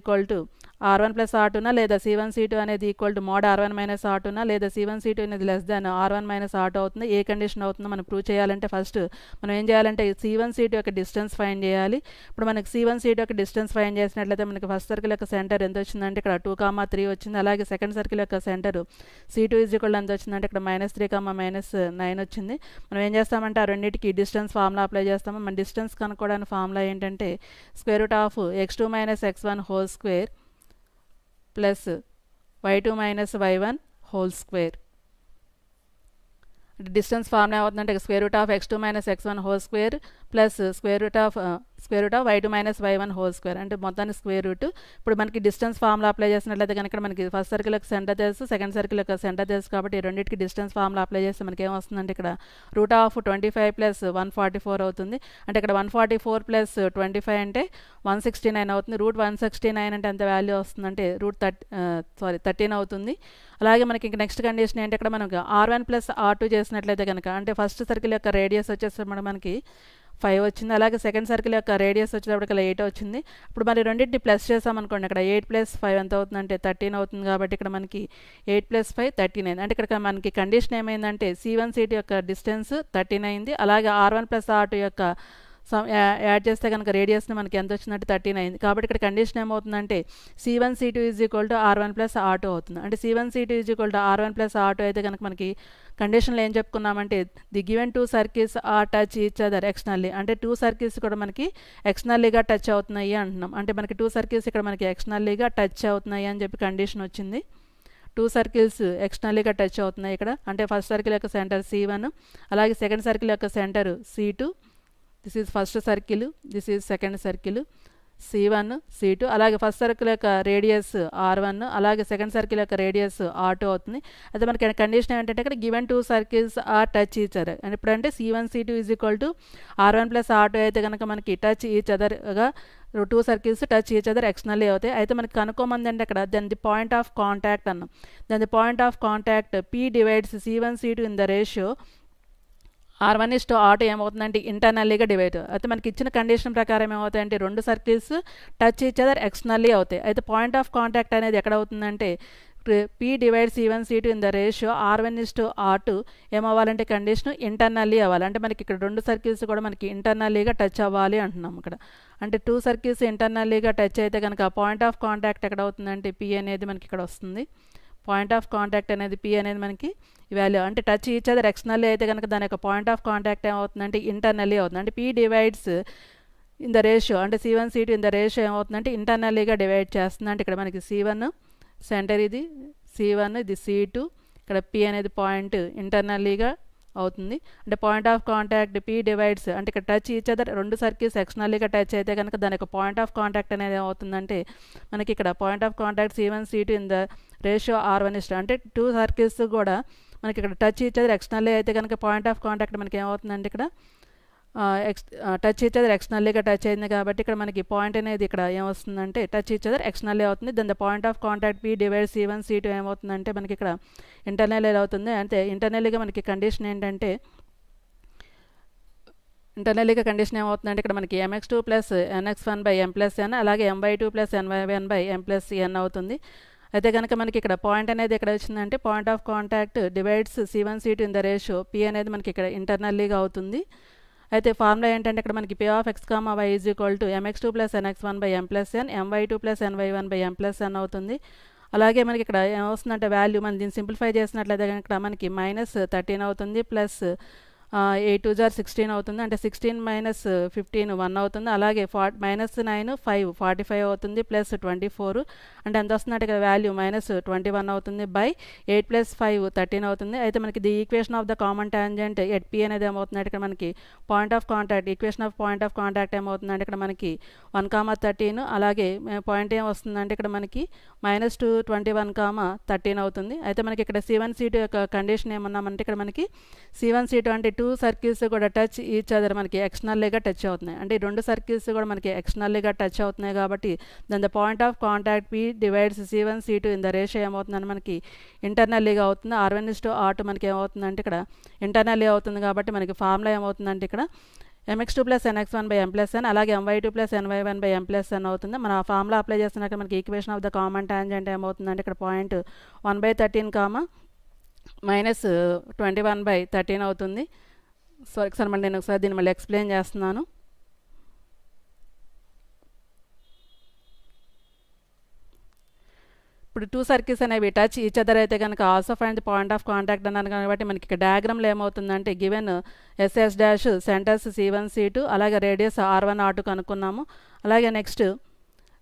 r1 + r2 లేదా C1, C2 అనేది mod r1 - r2 లేదా C1, C2 అనేది r1 - r2 అవుతుంది. ఏ కండిషన్ అవుతుందో మనం ప్రూవ్ చేయాలంటే ఫస్ట్ మనం ఏం చేయాలంటే C1, C2 యొక్క డిస్టెన్స్ ఫైండ్ చేయాలి. ఇప్పుడు మనకి C1, C2 యొక్క డిస్టెన్స్ ఫైండ్ చేసినట్లయితే మనకి ఫస్ట్ సర్కిల్ యొక్క సెంటర్ ఎంత వచ్చిందంటే ఇక్కడ 2, 3 వచ్చింది. అలాగే సెకండ్ సర్కిల్ యొక్క సెంటర్ C2 ఎంత వచ్చిందంటే ఇక్కడ -3, -9 వచ్చింది. మనం ఏం చేస్తామంటే ఆ రెండింటికి డిస్టెన్స్ ఫార్ములా అప్లై చేస్తాము. మన డిస్టెన్స్ కనుక్కోవడానికి ఫార్ములా ఏంటంటే √x2 - x1 whole square + y2 - y1 whole square. Distance formula ఏమవుతుందంటే √x2 - x1 whole square + √y2 - y1 whole square అంటే మొత్తాన్ని స్క్వేర్ రూట్. ఇప్పుడు మనకి డిస్టెన్స్ ఫార్ములా అప్లై చేసినట్లయితే కనుక మనకి ఫస్ట్ సర్కిల్ యొక్క సెంటర్ తెలుసు, సెకండ్ సర్కిల్ యొక్క సెంటర్ తెలుసు కాబట్టి రెండింటికి డిస్టెన్స్ ఫార్ములా అప్లై చేస్తే మనకి ఏమొస్తుందంటే ఇక్కడ √25 + 144 అవుతుంది. అంటే ఇక్కడ 144 + 25 అంటే 169 అవుతుంది. √169 అంటే ఎంత వాల్యూ వస్తుందంటే 13 అవుతుంది. అలాగే మనకి ఇంక నెక్స్ట్ కండిషన్ ఏంటి ఇక్కడ మనకి r1 + r2 చేసినట్లయితే కనుక అంటే ఫస్ట్ సర్కిల్ యొక్క రేడియస్ వచ్చేసరికి మనకి 5 వచ్చింది. అలాగే సెకండ్ సర్కిల్ యొక్క రేడియస్ వచ్చేటప్పటికి 8 వచ్చింది. ఇప్పుడు మరి రెండింటిని ప్లస్ చేసామనుకోండి అక్కడ 8 + 5 ఎంత అవుతుందంటే 13 అవుతుంది. కాబట్టి ఇక్కడ మనకి 8 + 5 13 అయింది. అంటే ఇక్కడ మనకి కండిషన్ ఏమైందంటే C1, C2 యొక్క డిస్టెన్స్ 13 అయింది. అలాగే r1 + r2 యొక్క యాడ్ చేస్తే కనుక రేడియస్ని మనకి ఎంత వచ్చిందంటే 13 అయింది. కాబట్టి ఇక్కడ కండిషన్ ఏమవుతుందంటే C1, C2 r1 + r2 అవుతుంది. అంటే C1, C2 r1 + r2 అయితే కనుక మనకి కండిషన్లో ఏం చెప్పుకున్నామంటే the given 2 circles are touch each other externally అంటే 2 సర్కిల్స్ కూడా మనకి ఎక్స్టర్నల్లీగా టచ్ అవుతున్నాయి అంటున్నాం. అంటే మనకి 2 సర్కిల్స్ ఇక్కడ మనకి ఎక్స్టర్నల్లీగా టచ్ అవుతున్నాయి అని చెప్పి కండిషన్ వచ్చింది. 2 సర్కిల్స్ ఎక్స్టర్నల్లీగా టచ్ అవుతున్నాయి ఇక్కడ. అంటే ఫస్ట్ సర్కిల్ యొక్క సెంటర్ C1 అలాగే సెకండ్ సర్కిల్ యొక్క centre C2. This is first circle, this is second circle C1, C2. అలాగే ఫస్ట్ సర్కిల్ యొక్క రేడియస్ r1 అలాగే సెకండ్ సర్కిల్ యొక్క రేడియస్ r2 అవుతుంది. అయితే మనకి కండిషన్ ఏంటంటే ఇక్కడ given 2 circles are touch each other అని ఇప్పుడంటే C1, C2 r1 + r2 అయితే కనుక మనకి టచ్ ఈచ్ అదర్గా 2 circles touch each other externally అవుతాయి. అయితే మనకి కనుక్కోమంది అంటే అక్కడ then the point of contact అన్నాం. Then the point of contact P divides C1, C2 in the ratio R1:R2 ఏమవుతుందంటే ఇంటర్నల్లీగా డివైడ్. అయితే మనకి ఇచ్చిన కండిషన్ ప్రకారం ఏమవుతాయంటే రెండు circles touch each other externally అవుతాయి. అయితే పాయింట్ ఆఫ్ కాంటాక్ట్ అనేది ఎక్కడ అవుతుందంటే P divides C1 C2 in the ratio R1:R2 ఏమవ్వాలంటే కండిషన్ ఇంటర్నల్లీ అవ్వాలి. అంటే మనకి ఇక్కడ రెండు సర్కిల్స్ కూడా మనకి ఇంటర్నల్లీగా టచ్ అవ్వాలి అంటున్నాం ఇక్కడ. అంటే టూ సర్కిల్స్ ఇంటర్నల్లీగా టచ్ అయితే కనుక పాయింట్ ఆఫ్ కాంటాక్ట్ ఎక్కడ అవుతుందంటే P అనేది మనకి ఇక్కడ వస్తుంది. పాయింట్ ఆఫ్ కాంటాక్ట్ అనేది P అనేది మనకి వాల్యూ. అంటే టచ్ ఈచ్ అదర్ ఎక్స్టర్నల్లీ అయితే కనుక దాని యొక్క పాయింట్ ఆఫ్ కాంటాక్ట్ ఏమవుతుందంటే ఇంటర్నల్లీ అవుతుంది. అంటే P divides in the ratio అంటే C1 C2 in the ratio ఏమవుతుందంటే ఇంటర్నల్లీగా డివైడ్ చేస్తుంది. అంటే ఇక్కడ మనకి C1 సెంటర్, ఇది C1, ఇది C2, ఇక్కడ P అనేది పాయింట్ ఇంటర్నల్లీగా అవుతుంది. అంటే point of contact P divides అంటే ఇక్కడ టచ్ ఈచ్ అదర్ రెండు సర్కిల్స్ ఎక్స్టర్నల్లీగా టచ్ అయితే కనుక దాని యొక్క పాయింట్ ఆఫ్ కాంటాక్ట్ అనేది ఏమవుతుందంటే మనకి ఇక్కడ point of contact C1 C2 in the ratio R1:. అంటే టూ సర్కిల్స్ కూడా మనకి ఇక్కడ టచ్ ఈచ్ అదర్ ఎక్స్టర్నల్లీ అయితే కనుక పాయింట్ ఆఫ్ కాంటాక్ట్ మనకి ఏమవుతుందంటే ఇక్కడ టచ్ ఈచ్ అదర్ ఎక్స్టర్నల్లీగా టచ్ అయింది కాబట్టి ఇక్కడ మనకి పాయింట్ అనేది ఇక్కడ ఏమొస్తుందంటే టచ్ ఈచ్ అదర్ ఎక్స్టర్నల్లీ అవుతుంది. Then the point of contact P divide C1 C2 ఏమవుతుందంటే మనకి ఇక్కడ ఇంటర్నల్లీ అవుతుంది. అంటే ఇంటర్నల్లీగా మనకి కండిషన్ ఏంటంటే ఇంటర్నల్లీగా కండిషన్ ఏమవుతుందంటే ఇక్కడ మనకి mx2 ప్లస్ nx1/m+n అలాగే m/2 ప్లస్ ny1/m+n అవుతుంది. అయితే కనుక మనకి ఇక్కడ పాయింట్ అనేది ఎక్కడ వచ్చిందంటే point of contact divides C1 C2 in the ratio P అనేది మనకి ఇక్కడ ఇంటర్నల్లీగా అవుతుంది. అయితే ఫార్ములా ఏంటంటే ఇక్కడ మనకి P of x, y is equal to mx2 plus nx1/m+n my2 plus ny1/m+n అవుతుంది. అలాగే మనకి ఇక్కడ ఏమవుతుందంటే వాల్యూ మనం దీన్ని సింప్లిఫై చేసినట్లయితే కనుక మనకి -13 అవుతుంది ప్లస్ 8 2 16 అవుతుంది. అంటే 16 మైనస్ 15 1 అవుతుంది. అలాగే -9 5 45 అవుతుంది ప్లస్ 24 అంటే ఎంత వస్తుందంటే ఇక్కడ వాల్యూ -21 అవుతుంది బై 8 ప్లస్ 5 13 అవుతుంది. అయితే మనకి the equation of the common tangent at P అనేది ఏమవుతుందంటే ఇక్కడ మనకి point of contact equation of point of contact ఏమవుతుందంటే ఇక్కడ మనకి 1, 13 అలాగే పాయింట్ ఏం వస్తుందంటే ఇక్కడ మనకి -2 21, 13 అవుతుంది. అయితే మనకి ఇక్కడ C1 C2 యొక్క కండిషన్ ఏమన్నామంటే ఇక్కడ మనకి C1 C2 అంటే టూ సర్కిల్స్ కూడా టచ్ ఈచ్ అదర్ మనకి ఎక్స్టర్నల్లీగా టచ్ అవుతున్నాయి. అంటే ఈ రెండు సర్కిల్స్ కూడా మనకి ఎక్స్టర్నల్లీగా టచ్ అవుతున్నాయి కాబట్టి దాని the point of contact P divides C1 C2 in the ratio ఏమవుతుందని మనకి ఇంటర్నల్లీగా అవుతుంది. R1:R2 మనకి ఏమవుతుందంటే ఇక్కడ ఇంటర్నల్లీ అవుతుంది కాబట్టి మనకి ఫార్ములా ఏమవుతుందంటే ఇక్కడ mx2 ప్లస్ nx1/m+n అలాగే my2 ప్లస్ ny1/m+n అవుతుంది. మన ఆ ఫార్ములా అప్లై చేస్తున్నట్టు మనకి equation of the common tangent ఏమవుతుందంటే ఇక్కడ పాయింట్ 1/13 -21/13 అవుతుంది. సో ఒకసారి మళ్ళీ నేను ఒకసారి దీన్ని మళ్ళీ ఎక్స్ప్లెయిన్ చేస్తున్నాను. ఇప్పుడు టూ సర్కిల్స్ అనేవి టచ్ ఈచ్ అదర్ అయితే కనుక also find the point of contact అన్నాను కాబట్టి మనకి ఇక్కడ డయాగ్రామ్లో ఏమవుతుందంటే given SS dash centres C1 C2 అలాగే రేడియస్ R1 R2 కనుక్కున్నాము. అలాగే నెక్స్ట్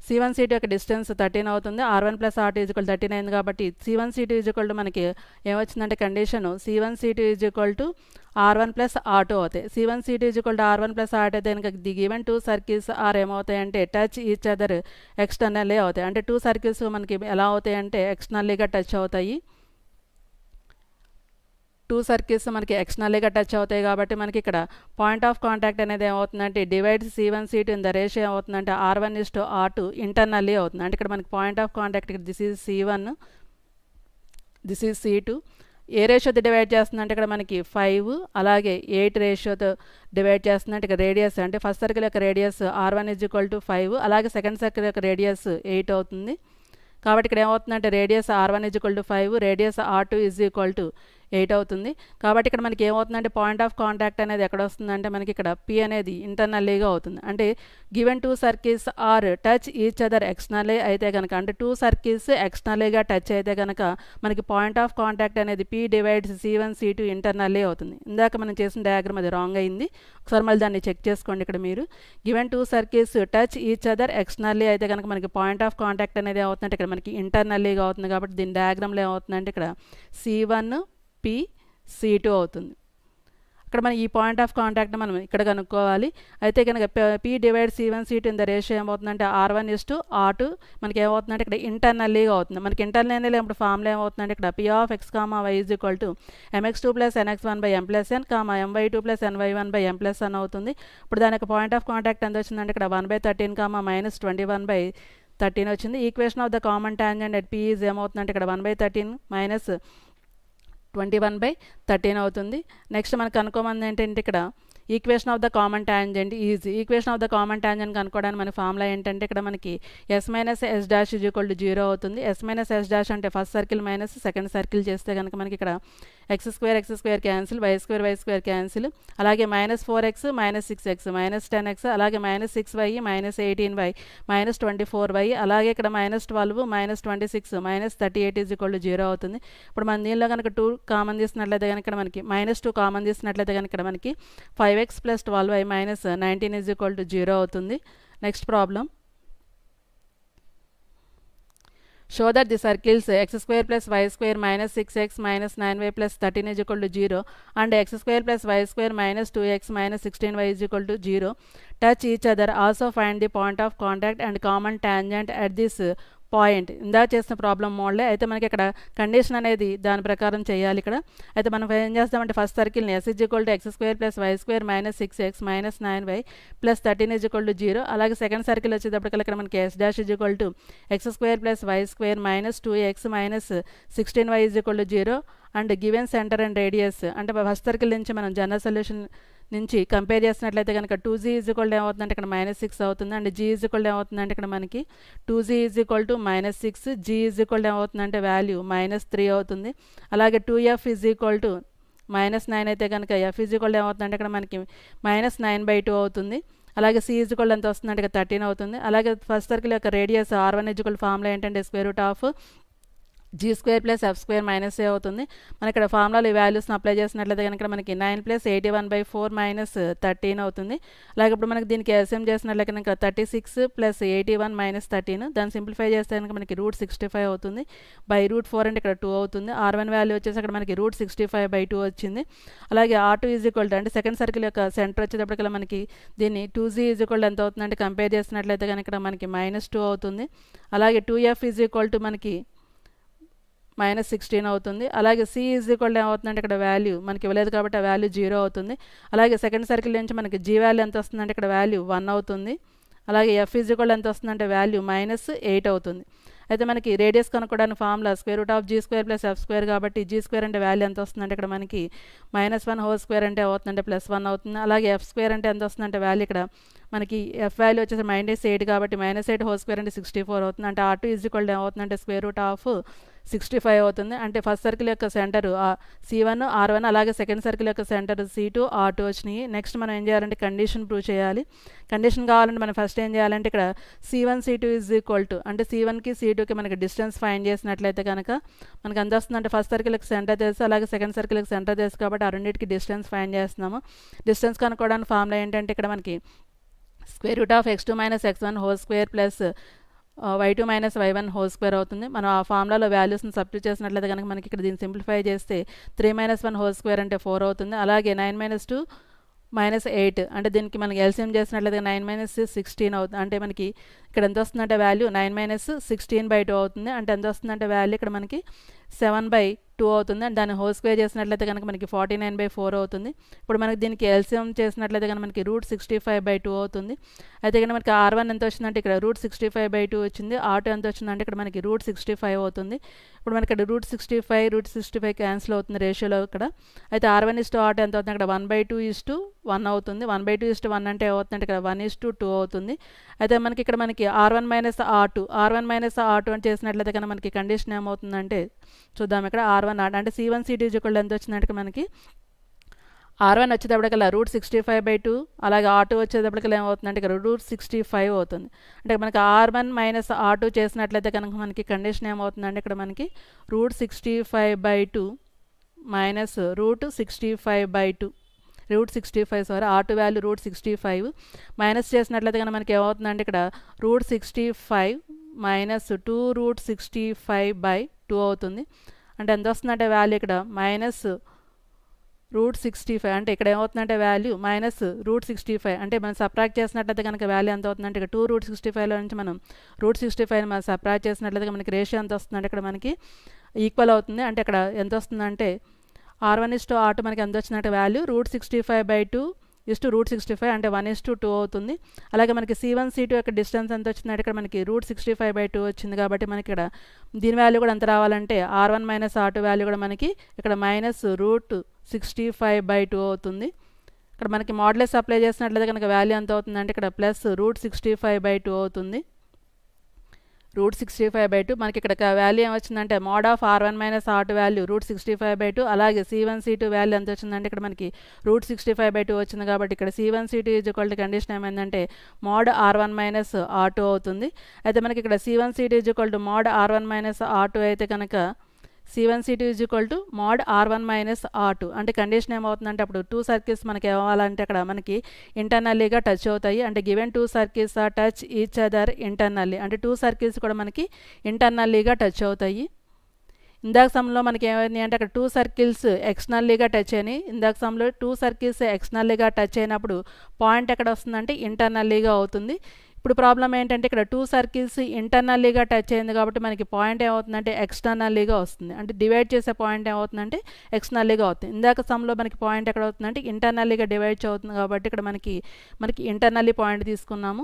C1 C2 యొక్క డిస్టెన్స్ 13 అవుతుంది. R1 plus R2 is equal 13 అయింది కాబట్టి C1 C2 is equal to మనకి ఏమొచ్చిందంటే condition C1 C2 is equal to R1 plus R2 అవుతాయి. C1 C2 is equal to R1 plus R2 అయితే కనుక the given two circles are ఏమవుతాయంటే touch each other externally అవుతాయి. అంటే two circles మనకి ఎలా అవుతాయంటే ఎక్స్టర్నల్లీగా టచ్ అవుతాయి. టూ సర్కిల్స్ మనకి ఎక్స్టర్నల్లీగా టచ్ అవుతాయి కాబట్టి మనకి ఇక్కడ పాయింట్ ఆఫ్ కాంటాక్ట్ అనేది ఏమవుతుందంటే divides C1 C2 in the ratio ఏమవుతుందంటే R1:R2 ఇంటర్నల్లీ అవుతుంది. అంటే ఇక్కడ మనకి point of contact this is C1, this is C2. ఏ రేషియోతో డివైడ్ చేస్తుందంటే ఇక్కడ మనకి 5 అలాగే 8 రేషియోతో డివైడ్ చేస్తుందంటే ఇక్కడ రేడియస్ అంటే ఫస్ట్ సర్కిల్ యొక్క రేడియస్ R1:5 అలాగే సెకండ్ సర్కిల్ యొక్క రేడియస్ 8 అవుతుంది. కాబట్టి ఇక్కడ ఏమవుతుందంటే రేడియస్ R1:5 రేడియస్ R2 8 అవుతుంది. కాబట్టి ఇక్కడ మనకి ఏమవుతుందంటే పాయింట్ ఆఫ్ కాంటాక్ట్ అనేది ఎక్కడ వస్తుందంటే మనకి ఇక్కడ P అనేది ఇంటర్నల్లీగా అవుతుంది. అంటే given two circles are touch each other externally అయితే కనుక అంటే టూ సర్కిల్స్ ఎక్స్టర్నల్లీగా టచ్ అయితే కనుక మనకి పాయింట్ ఆఫ్ కాంటాక్ట్ అనేది P divides C1 C2 internally అవుతుంది. ఇందాక మనం చేసిన డయాగ్రామ్ అది రాంగ్ అయింది. ఒకసారి మళ్ళీ దాన్ని చెక్ చేసుకోండి. ఇక్కడ మీరు given two circles touch each other externally అయితే కనుక మనకి పాయింట్ ఆఫ్ కాంటాక్ట్ అనేది ఏమవుతుందంటే ఇక్కడ మనకి ఇంటర్నల్లీగా అవుతుంది. కాబట్టి దీని డయాగ్రామ్లో ఏమవుతుందంటే ఇక్కడ C1 P C2 అవుతుంది. ఇక్కడ మనం ఈ పాయింట్ ఆఫ్ కాంటాక్ట్ మనం ఇక్కడ కనుక్కోవాలి. అయితే కనుక P divide C1 C2 in the ratio ఏమవుతుందంటే R1:R2 మనకి ఏమవుతుందంటే ఇక్కడ ఇంటర్నల్లీగా అవుతుంది. మనకి ఇంటర్నల్లీ ఇప్పుడు ఫార్ములా ఏమవుతుందంటే ఇక్కడ P of x, y is equal to mx2 plus nx1/m+n my2 plus ny1/m+n అవుతుంది. ఇప్పుడు దాని యొక్క పాయింట్ ఆఫ్ కాంటాక్ట్ ఎంత వచ్చిందంటే ఇక్కడ 1/13 -21/13 వచ్చింది. Equation of the common tangent at P is ఏమవుతుందంటే ఇక్కడ 1/13 మైనస్ 21/13 అవుతుంది. నెక్స్ట్ మనకు కనుక్కోమంది ఏంటంటే ఇక్కడ equation of the common tangent is equation of the common tangent కనుక్కోవడానికి మన ఫార్ములా ఏంటంటే ఇక్కడ మనకి S minus S dash is equal to 0 అవుతుంది. ఎస్ మైనస్ ఎస్ డాష్ అంటే first circle minus second circle చేస్తే కనుక మనకి ఇక్కడ x square cancel, y square cancel, అలాగే -4x -6x -10x, అలాగే -6y -18y -24y, అలాగే ఇక్కడ -12 -26 -38 ఈజ్ ఈక్వల్ టు 0 అవుతుంది. ఇప్పుడు మన దీనిలో కనుక 2 కామన్ తీసినట్లయితే కనుక ఇక్కడ మనకి -2 కామన్ తీసినట్లయితే కనుక ఇక్కడ మనకి 5x + 12y -19 is equal to 0 అవుతుంది. Next problem, show that the circles x² + y² -6x -9y + 13 is equal to 0 and x² + y² -2x -16y is equal to 0 touch each other. Also find the point of contact and common tangent at this point. ఇందా చేసిన problem మోడలే అయితే మనకి ఇక్కడ condition అనేది దాని ప్రకారం చేయాలి. ఇక్కడ అయితే మనం ఏం చేస్తామంటే ఫస్ట్ సర్కిల్ని s = x² + y² -6x -9y + 13 is equal to 0, అలాగే సెకండ్ సర్కిల్ వచ్చేటప్పటికల్లా ఇక్కడ మనకి s dash is equal to x² + y² -2x -16y is equal to 0 and given centre and radius. అంటే ఫస్ట్ సర్కిల్ నుంచి మనం జనరల్ సొల్యూషన్ నుంచి compare చేసినట్లయితే కనుక 2z ఈజ్ ఏమవుతుందంటే ఇక్కడ -6 అవుతుంది అండ్ g ఈజ్ ఏమవుతుందంటే ఇక్కడ మనకి 2z ఈజ్ -6, g ఈజ్ ఏమవుతుందంటే వాల్యూ -3 అవుతుంది. అలాగే 2f ఈజ్ -9 అయితే కనుక f ఈజ్ ఏమవుతుందంటే ఇక్కడ మనకి -9/2 అవుతుంది. అలాగే c ఈజ్ ఎంత వస్తుందంటే ఇక్కడ 13 అవుతుంది. అలాగే ఫస్ట్ సర్కిల్ యొక్క రేడియస్ r1 ఈజ్ ఫార్ములా ఏంటంటే √g² + f² - a అవుతుంది. మన ఇక్కడ ఫార్ములాలో ఈ వాల్యూస్ని అప్లై చేసినట్లయితే కనుక మనకి 9 + 81/4 - 13 అవుతుంది. అలాగే ఇప్పుడు మనకి దీనికి ఎస్ఎం చేసినట్లయితే కనుక 36 + 81 - 13, దాన్ని సింప్లిఫై చేస్తే కనుక మనకి √65 అవుతుంది. /√4 అంటే ఇక్కడ 2 అవుతుంది. r1 వాల్యూ వచ్చేసి అక్కడ మనకి √65/2 వచ్చింది. అలాగే r2 ఈజ్ అంటే సెకండ్ సర్కిల్ యొక్క సెంటర్ వచ్చేటప్పటికల్లా మనకి దీన్ని 2z ఈజ్ ఎంత అవుతుందంటే కంపేర్ చేసినట్లయితే కనుక ఇక్కడ మనకి -2 అవుతుంది. అలాగే 2f ఈజ్ మనకి -16 అవుతుంది. అలాగే c ఈజ్ ఏమవుతుందంటే ఇక్కడ వాల్యూ మనకి ఇవ్వలేదు కాబట్టి ఆ వాల్యూ 0 అవుతుంది. అలాగే సెకండ్ సర్కిల్ నుంచి మనకి g వాల్యూ ఎంత వస్తుందంటే ఇక్కడ వాల్యూ 1 అవుతుంది. అలాగే f ఈజ్ ఎంత వస్తుందంటే వాల్యూ -8 అవుతుంది. అయితే మనకి రేడియస్ కనుక్కోవడానికి ఫార్ములా √g² + f² కాబట్టి g² అంటే వాల్యూ ఎంత వస్తుందంటే ఇక్కడ మనకి -1² అంటే అవుతుందంటే +1 అవుతుంది. అలాగే f² అంటే ఎంత వస్తుందంటే వాల్యూ ఇక్కడ మనకి f వాల్యూ వచ్చేసి -8 కాబట్టి -8² అంటే 64 అవుతుంది. అంటే r2 ఈజ్ ఏమవుతుందంటే √65 అవుతుంది. అంటే ఫస్ట్ సర్కిల్ యొక్క సెంటర్ C1 R1, అలాగే సెకండ్ సర్కిల్ యొక్క సెంటర్ C2 R2 వచ్చినాయి. నెక్స్ట్ మనం ఏం చేయాలంటే కండిషన్ ప్రూవ్ చేయాలి. కండిషన్ కావాలంటే మనం ఫస్ట్ ఏం చేయాలంటే ఇక్కడ C1 C2 ఈజ్ అంటే C1కి C2కి మనకి డిస్టెన్స్ ఫైండ్ చేసినట్లయితే కనుక మనకి ఎంత వస్తుందంటే ఫస్ట్ సర్కిల్కి సెంటర్ తెలుసు, అలాగే సెకండ్ సర్కిల్కి సెంటర్ తెలుసు కాబట్టి ఆ రెండింటికి డిస్టెన్స్ ఫైండ్ చేస్తున్నాము. డిస్టెన్స్ కనుక్కోవడానికి ఫార్ములా ఏంటంటే ఇక్కడ మనకి √(x2 - x1) + y2 - y1² అవుతుంది. మనం ఆ ఫార్ములాలో వాల్యూస్ని సబ్స్టిట్యూట్ చేసినట్లయితే కనుక మనకి ఇక్కడ దీన్ని సింప్లిఫై చేస్తే 3 - 1² అంటే 4 అవుతుంది. అలాగే 9 - 2 -8 అంటే దీనికి మనకి ఎల్సిఎం చేసినట్లయితే 9 - 16 అవుతుంది. అంటే మనకి ఇక్కడ ఎంత వస్తుందంటే వాల్యూ 9 - 16/2 అవుతుంది. అంటే ఎంత వస్తుందంటే వాల్యూ ఇక్కడ మనకి 7/2 అవుతుంది. అండ్ దాన్ని హోల్² చేసినట్లయితే కనుక మనకి 49/4 అవుతుంది. ఇప్పుడు మనకి దీనికి ఎల్సిఎం చేసినట్లయితే కనుక మనకి √65/2 అవుతుంది. అయితే ఇక్కడ మనకి r1 ఎంత వచ్చిందంటే ఇక్కడ √65/2 వచ్చింది. r2 ఎంత వచ్చిందంటే ఇక్కడ మనకి √65 అవుతుంది. ఇప్పుడు మనకి ఇక్కడ √65 క్యాన్సిల్ అవుతుంది రేషియోలో ఇక్కడ. అయితే r1 r2 ఎంత అవుతుంది ఇక్కడ 1/2 అవుతుంది. 1/2 అంటే ఏమవుతుందంటే ఇక్కడ 1:2 అవుతుంది. అయితే మనకి ఇక్కడ మనకి r1 - r2 అని చేసినట్లయితే కనుక మనకి కండిషన్ ఏమవుతుందంటే చూద్దాం. ఇక్కడ r1 అంటే C1 C2 ఎంత వచ్చిందంటే మనకి r1 వచ్చేటప్పటికల్లా √65/2, అలాగే r2 వచ్చేటప్పటికల్లా ఏమవుతుందంటే ఇక్కడ √65 అవుతుంది. అంటే మనకి r1 - r2 చేసినట్లయితే కనుక మనకి కండిషన్ ఏమవుతుందంటే ఇక్కడ మనకి √65/2 -√65/2 r2 వాల్యూ √65 మైనస్ చేసినట్లయితే కనుక మనకి ఏమవుతుందంటే ఇక్కడ √65 - 2√65/2 అవుతుంది. అంటే ఎంత వస్తుందంటే వాల్యూ ఇక్కడ -√65 అంటే ఇక్కడ ఏమవుతుందంటే వాల్యూ -√65 అంటే మనం సబ్ట్రాక్ట్ చేసినట్లయితే కనుక వాల్యూ ఎంత అవుతుందంటే ఇక్కడ 2√65లో నుంచి మనం √65 మనం సబ్ట్రాక్ట్ చేసినట్లయితే మనకి రేషియో ఎంత వస్తుందంటే ఇక్కడ మనకి ఈక్వల్ అవుతుంది. అంటే ఇక్కడ ఎంత వస్తుందంటే r1 r2 మనకి ఎంత వచ్చినట్టు వాల్యూ √65/2 1/√65 అంటే 1:2 అవుతుంది. అలాగే మనకి C1 C2 యొక్క డిస్టెన్స్ ఎంత వచ్చిందంటే ఇక్కడ మనకి √65/2 వచ్చింది కాబట్టి మనకి ఇక్కడ దీని వాల్యూ కూడా ఎంత రావాలంటే R1 మైనస్ R2 వాల్యూ కూడా మనకి ఇక్కడ -√65/2 అవుతుంది. ఇక్కడ మనకి మాడ్యులస్ అప్లై చేసినట్లయితే కనుక వాల్యూ ఎంత అవుతుందంటే ఇక్కడ +√65/2 అవుతుంది. √65/2 మనకి ఇక్కడ వాల్యూ ఏమొచ్చిందంటే mod of R1 minus R2 value √65/2 అలాగే C1 C2 వాల్యూ ఎంత వచ్చిందంటే ఇక్కడ మనకి √65/2 వచ్చింది కాబట్టి ఇక్కడ C1 C2 కండిషన్ ఏమైందంటే mod R1 మైనస్ R2 అవుతుంది. అయితే మనకి ఇక్కడ C1 C2 mod R1 minus R2 అయితే కనుక C1 C2 mod R1 minus R2 అంటే కండిషన్ ఏమవుతుందంటే అప్పుడు 2 సర్కిల్స్ మనకి ఏమవ్వాలంటే అక్కడ మనకి ఇంటర్నల్లీగా టచ్ అవుతాయి. అంటే given 2 circles are touch each other internally అంటే 2 సర్కిల్స్ కూడా మనకి ఇంటర్నల్లీగా టచ్ అవుతాయి. ఇందాక సమ్లో మనకి ఏమైంది అంటే అక్కడ 2 సర్కిల్స్ ఎక్స్టర్నల్లీగా టచ్ అయినాయి. ఇందాక సమ్లో 2 సర్కిల్స్ ఎక్స్టర్నల్లీగా టచ్ అయినప్పుడు పాయింట్ ఎక్కడ వస్తుందంటే ఇంటర్నల్లీగా అవుతుంది. ఇప్పుడు ప్రాబ్లం ఏంటంటే ఇక్కడ 2 సర్కిల్స్ ఇంటర్నల్లీగా టచ్ అయింది కాబట్టి మనకి పాయింట్ ఏమవుతుందంటే ఎక్స్టర్నల్లీగా వస్తుంది. అంటే డివైడ్ చేసే పాయింట్ ఏమవుతుందంటే ఎక్స్టర్నల్లీగా అవుతుంది. ఇందాక సమ్లో మనకి పాయింట్ ఎక్కడ అవుతుందంటే ఇంటర్నల్లీగా డివైడ్ అవుతుంది కాబట్టి ఇక్కడ మనకి ఇంటర్నల్లీ పాయింట్ తీసుకున్నాము.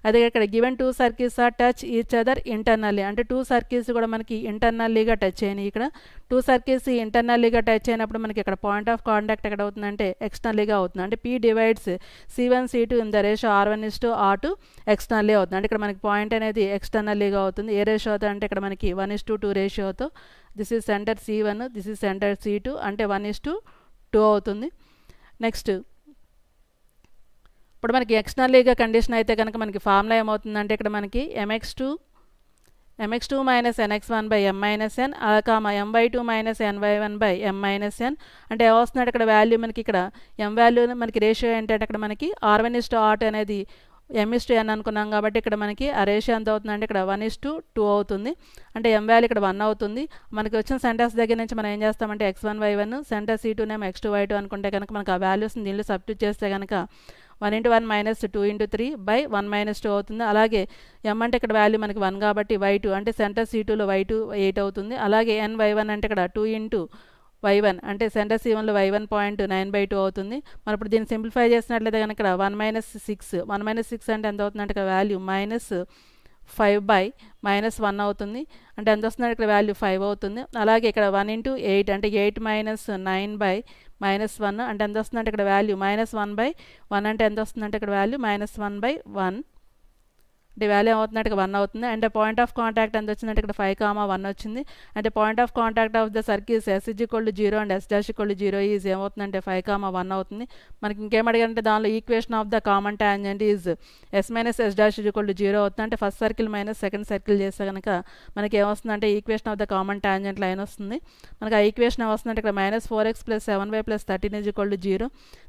అదే ఇక్కడ given 2 circles are touch each other internally అంటే 2 సర్కిల్స్ కూడా మనకి ఇంటర్నల్లీగా టచ్ అయినాయి. ఇక్కడ 2 సర్కిల్స్ ఇంటర్నల్లీగా టచ్ అయినప్పుడు మనకి ఇక్కడ పాయింట్ ఆఫ్ కాంటాక్ట్ ఎక్కడ అవుతుందంటే ఎక్స్టర్నల్లీగా అవుతుంది. అంటే P divides C1 C2 in the ratio R1:R2 externally అవుతుంది. అంటే ఇక్కడ మనకి పాయింట్ అనేది ఎక్స్టర్నల్లీగా అవుతుంది. ఏ రేషియోతో అంటే ఇక్కడ మనకి 1:2 రేషియోతో this is centre C1 this is centre C2 అంటే 1:2 అవుతుంది. నెక్స్ట్ ఇప్పుడు మనకి ఎక్స్టర్నల్లీగా కండిషన్ అయితే కనుక మనకి ఫార్ములా ఏమవుతుందంటే ఇక్కడ మనకి mx2 minus nx1/m minus n m/2 minus ny1/m minus n అంటే ఏమవుతుందంటే ఇక్కడ వాల్యూ మనకి ఇక్కడ m వాల్యూ మనకి రేషియో ఏంటంటే అక్కడ మనకి R1:R2 అనేది m:n అనుకున్నాం కాబట్టి ఇక్కడ మనకి ఆ రేషియో ఎంత అవుతుందంటే ఇక్కడ 1:2 అవుతుంది. అంటే m వాల్యూ ఇక్కడ 1 అవుతుంది. మనకి వచ్చిన సెంటర్స్ దగ్గర నుంచి మనం ఏం చేస్తామంటే x1 y1 సెంటర్ C2 నేమో x2 y2 అనుకుంటే కనుక మనకు ఆ వాల్యూస్ని దీనిలో సబ్స్టిట్యూట్ చేస్తే కనుక 1 × 1 - 2 × 3/1 - 2 అవుతుంది. అలాగే m అంటే ఇక్కడ వాల్యూ మనకి 1 కాబట్టి y2 అంటే సెంటర్ C2లో y2 8 అవుతుంది. అలాగే ny1 అంటే ఇక్కడ 2 × y1 అంటే సెంటర్ C1లో y1 0.9/2 అవుతుంది. మనం ఇప్పుడు దీన్ని సింప్లిఫై చేసినట్లయితే కనుక 1 - 6 అంటే ఎంత అవుతుందంటే ఇక్కడ వాల్యూ -5/-1 అవుతుంది. అంటే ఎంత వస్తుందంటే ఇక్కడ వాల్యూ 5 అవుతుంది. అలాగే ఇక్కడ 1 × 8 అంటే 8 - 9/-1 అంటే ఎంత వస్తుందంటే ఇక్కడ వాల్యూ -1/1 అంటే ఎంత వస్తుందంటే ఇక్కడ వాల్యూ -1/1 అంటే వాల్యూ ఏమవుతుందంటే 1 అవుతుంది. అంటే పాయింట్ ఆఫ్ కాంటాక్ట్ ఎంత వచ్చిందంటే ఇక్కడ 5,1 వచ్చింది. అంటే point of contact of the circles S = 0 and S' = 0 is ఏమవుతుందంటే 5,1 అవుతుంది. మనకి ఇంకేం అడిగారంటే దానిలో equation of the common tangent is S - S' = 0 అవుతుంది. అంటే first circle minus second circle చేస్తే కనుక మనకి ఏమొస్తుందంటే equation of the common tangent line వస్తుంది. మనకి ఆ ఈక్వేషన్ ఏమొస్తుందంటే ఇక్కడ -4x + 7y + 13 = 0.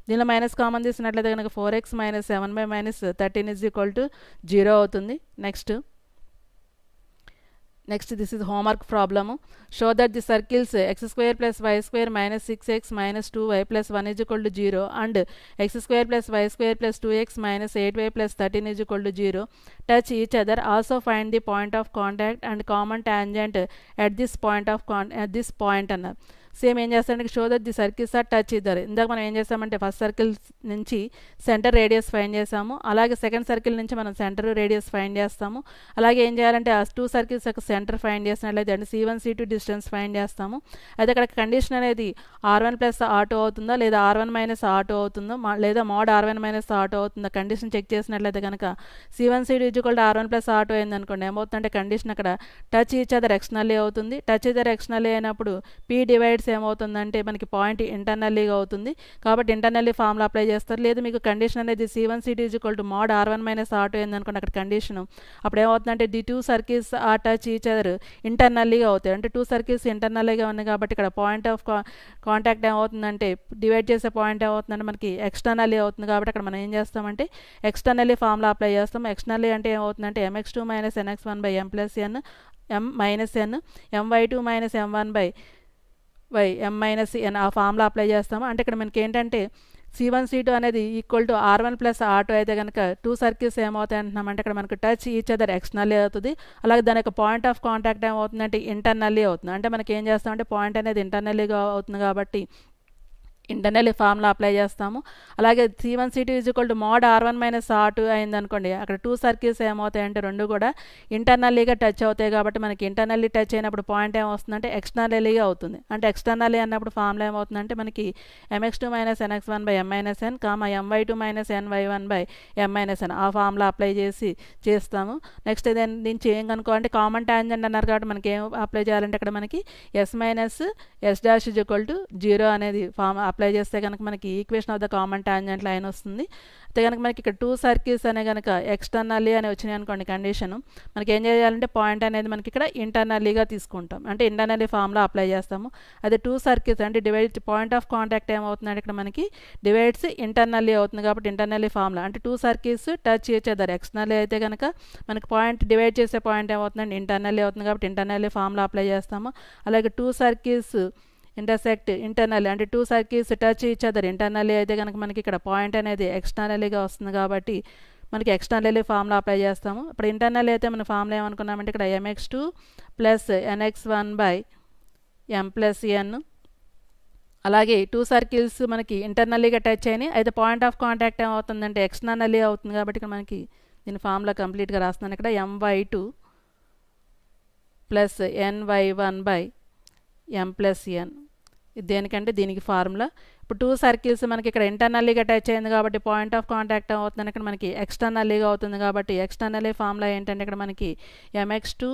దీనిలో మైనస్ కామన్ తీసినట్లయితే కనుక 4x - 7y - 13 = 0 అవుతుంది. Next this is homework problem. Show that the circles x² + y² - 6x - 2y + 1 = 0 and x² + y² + 2x - 8y + 13 = 0 touch each other. Also find the point of contact and common tangent at this point అన్నారు. Same ఏం చేస్తామంటే show that the circles are touch ఇద్దరు. ఇందాక మనం ఏం చేస్తామంటే first circle నుంచి centre radius find చేస్తాము. అలాగే సెకండ్ సర్కిల్ నుంచి మనం సెంటర్ రేడియస్ ఫైండ్ చేస్తాము. అలాగే ఏం చేయాలంటే ఆ 2 సర్కిల్స్ యొక్క సెంటర్ ఫైండ్ చేసినట్లయితే అంటే C1 C2 డిస్టెన్స్ ఫైండ్ చేస్తాము. అయితే అక్కడ కండిషన్ అనేది R1 + R2 అవుతుందా లేదా R1 - R2 అవుతుందో లేదా mod R1 - R2 అవుతుందా కండిషన్ చెక్ చేసినట్లయితే కనుక C1 C2 = R1 + R2 అయింది అనుకోండి. ఏమవుతుందంటే కండిషన్ అక్కడ టచ్ ఈచ్ అదర్ ఎక్స్టర్నల్లీ అవుతుంది. టచ్ ఈచ్ అదర్ ఎక్స్టర్నల్లీ అయినప్పుడు P డివైడ్స్ ఏమవుతుందంటే మనకి పాయింట్ ఇంటర్నల్లీగా అవుతుంది కాబట్టి ఇంటర్నల్లీ ఫార్ములా అప్లై చేస్తారు. లేదు మీకు కండిషన్ అనేది C1 C2 = mod R1 - R2 ఏందనుకోండి అక్కడ కండిషన్ అప్పుడు ఏమవుతుందంటే the 2 circles are touch each other ఇంటర్నల్లీగా అవుతాయి. అంటే 2 సర్కిల్స్ ఇంటర్నల్లీగా ఉన్నాయి కాబట్టి ఇక్కడ పాయింట్ ఆఫ్ కాంటాక్ట్ ఏమవుతుందంటే డివైడ్ చేసే పాయింట్ ఏమవుతుందంటే మనకి ఎక్స్టర్నల్లీ అవుతుంది. కాబట్టి అక్కడ మనం ఏం చేస్తామంటే ఎక్స్టర్నల్లీ ఫార్ములా అప్లై చేస్తాం. ఎక్స్టర్నల్లీ అంటే ఏమవుతుందంటే mx2 - nx1/m + n m - n my2 - m1/m - n ఆ ఫార్ములా అప్లై చేస్తాము. అంటే ఇక్కడ మనకి ఏంటంటే C1 C2 అనేది ఈక్వల్ టు R1 + R2 అయితే కనుక 2 సర్కిల్స్ ఏమవుతాయి అంటున్నామంటే ఇక్కడ మనకు టచ్ ఈచ్ అదర్ ఎక్స్టర్నల్లీ అవుతుంది. అలాగే దాని యొక్క పాయింట్ ఆఫ్ కాంటాక్ట్ ఏమవుతుందంటే ఇంటర్నల్లీ అవుతుంది. అంటే మనకి ఏం చేస్తామంటే పాయింట్ అనేది ఇంటర్నల్లీగా అవుతుంది కాబట్టి ఇంటర్నల్లీ ఫార్ములా అప్లై చేస్తాము. అలాగే C1 C2 is mode R1 minus R2 అయిందనుకోండి, అక్కడ 2 సర్కిల్స్ ఏమవుతాయంటే రెండు కూడా ఇంటర్నల్లీగా టచ్ అవుతాయి. కాబట్టి మనకి ఇంటర్నల్లీ టచ్ అయినప్పుడు పాయింట్ ఏమవుతుందంటే ఎక్స్టర్నల్లీగా అవుతుంది. అంటే ఎక్స్టర్నల్లీ అన్నప్పుడు ఫార్ములా ఏమవుతుందంటే మనకి mx2 minus nx1 by m minus n my2 minus ny1 by m minus n ఆ ఫార్ములా అప్లై చేస్తాము. నెక్స్ట్ దీని నుంచి ఏం కనుక్కోవాలంటే కామన్ టాంజెంట్ అన్నారు కాబట్టి మనకి ఏం అప్లై చేయాలంటే అక్కడ మనకి s minus s dash is equal to 0 అనేది ఫార్మ్ అప్లై చేస్తే కనుక మనకి equation of the common tangent line వస్తుంది. అయితే కనుక మనకి ఇక్కడ 2 సర్కిల్స్ అనే కనుక ఎక్స్టర్నల్లీ అని వచ్చినాయి అనుకోండి కండిషన్, మనకి ఏం చేయాలంటే పాయింట్ అనేది మనకి ఇక్కడ ఇంటర్నల్లీగా తీసుకుంటాం. అంటే ఇంటర్నల్లీ ఫార్ములా అప్లై చేస్తాము. అదే 2 సర్కిల్స్ అంటే డివైడ్ పాయింట్ ఆఫ్ కాంటాక్ట్ ఏమవుతుందంటే ఇక్కడ మనకి డివైడ్స్ ఇంటర్నల్లీ అవుతుంది. కాబట్టి ఇంటర్నల్లీ ఫార్ములా అంటే 2 circles touch each other externally అయితే కనుక మనకి పాయింట్ డివైడ్ చేసే పాయింట్ ఏమవుతుందంటే ఇంటర్నల్లీ అవుతుంది. కాబట్టి ఇంటర్నల్లీ ఫార్ములా అప్లై చేస్తాము. అలాగే 2 సర్కిల్స్ ఇంటర్సెక్ట్ ఇంటర్నల్లీ అంటే 2 circles touch each other internally అయితే కనుక మనకి ఇక్కడ పాయింట్ అనేది ఎక్స్టర్నల్లీగా వస్తుంది. కాబట్టి మనకి ఎక్స్టర్నల్లీ ఫార్ములా అప్లై చేస్తాము. ఇప్పుడు ఇంటర్నల్లీ అయితే మన ఫార్ములా ఏమనుకున్నామంటే ఇక్కడ mx2 plus nx1 by m plus n. అలాగే 2 సర్కిల్స్ మనకి ఇంటర్నల్లీగా టచ్ అయినాయి. అయితే పాయింట్ ఆఫ్ కాంటాక్ట్ ఏమవుతుందంటే ఎక్స్టర్నల్లీ అవుతుంది. కాబట్టి ఇక్కడ మనకి దీని ఫార్ములా కంప్లీట్గా రాస్తున్నాను. ఇక్కడ my2 plus ny1 by m plus n. ఇది దేనికంటే దీనికి ఫార్ములా. ఇప్పుడు 2 సర్కిల్స్ మనకి ఇక్కడ ఇంటర్నల్లీగా టచ్ అయింది కాబట్టి పాయింట్ ఆఫ్ కాంటాక్ట్ అవుతుంది ఇక్కడ మనకి ఎక్స్టర్నల్లీగా అవుతుంది. కాబట్టి ఎక్స్టర్నల్లీ ఫార్ములా ఏంటంటే ఇక్కడ మనకి mx2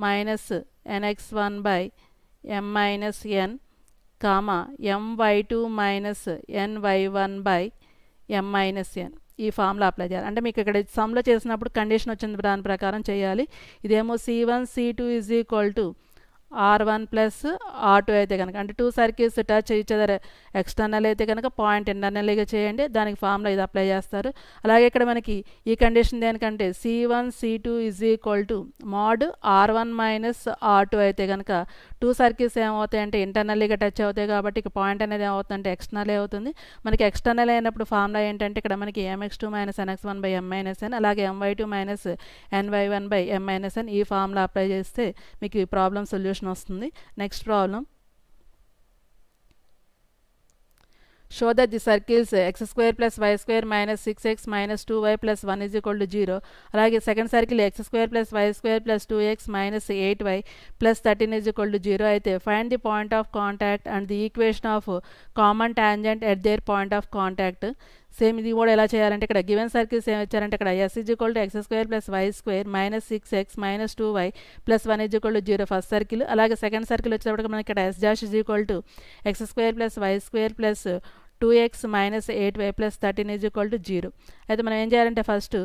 minus nx1 by m minus n my2 minus ny1 by m minus n. ఈ ఫార్ములా అప్లై చేయాలి. అంటే మీకు ఇక్కడ సమ్లో చేసినప్పుడు కండిషన్ వచ్చింది దాని ప్రకారం చేయాలి. ఇదేమో C1 C2 is equal to R1 plus R2 అయితే కనుక అంటే 2 circles touch each other external అయితే కనుక పాయింట్ ఇంటర్నల్లీగా చేయండి. దానికి ఫార్ములా ఇది అప్లై చేస్తారు. అలాగే ఇక్కడ మనకి ఈ కండిషన్ దేనికంటే C1 C2 is equal to mode R1 minus R2 అయితే కనుక 2 సర్కిల్స్ ఏమవుతాయంటే ఇంటర్నల్లీగా టచ్ అవుతాయి. కాబట్టి ఇక పాయింట్ అనేది ఏమవుతుందంటే ఎక్స్టర్నల్ అవుతుంది. మనకి ఎక్స్టర్నల్ అయినప్పుడు ఫార్ములా ఏంటంటే ఇక్కడ మనకి mx2 minus nx1 by m minus n అలాగే my2 minus ny1 by m minus n. ఈ ఫార్ములా అప్లై చేస్తే మీకు ఈ ప్రాబ్లం సొల్యూషన్ వస్తుంది. Next problem, show that the circles x square plus y square minus 6x minus 2y plus 1 is equal to 0. అలాగే second circle x square plus y square plus 2x minus 8y plus 13 is equal to 0 అయితే find the point of contact and the equation of common tangent at their point of contact. Same ఇది కూడా ఎలా చేయాలంటే ఇక్కడ given circles ఏమి ఇచ్చారంటే ఇక్కడ s is equal to x square plus y square minus 6x minus 2y plus 1 is equal to 0 first circle. అలాగే second circle వచ్చేటప్పటికి మనకి ఇక్కడ s dash is equal to x square plus y square plus 2x minus 8y plus 13 is equal to 0. అయితే మనం ఏం చేయాలంటే first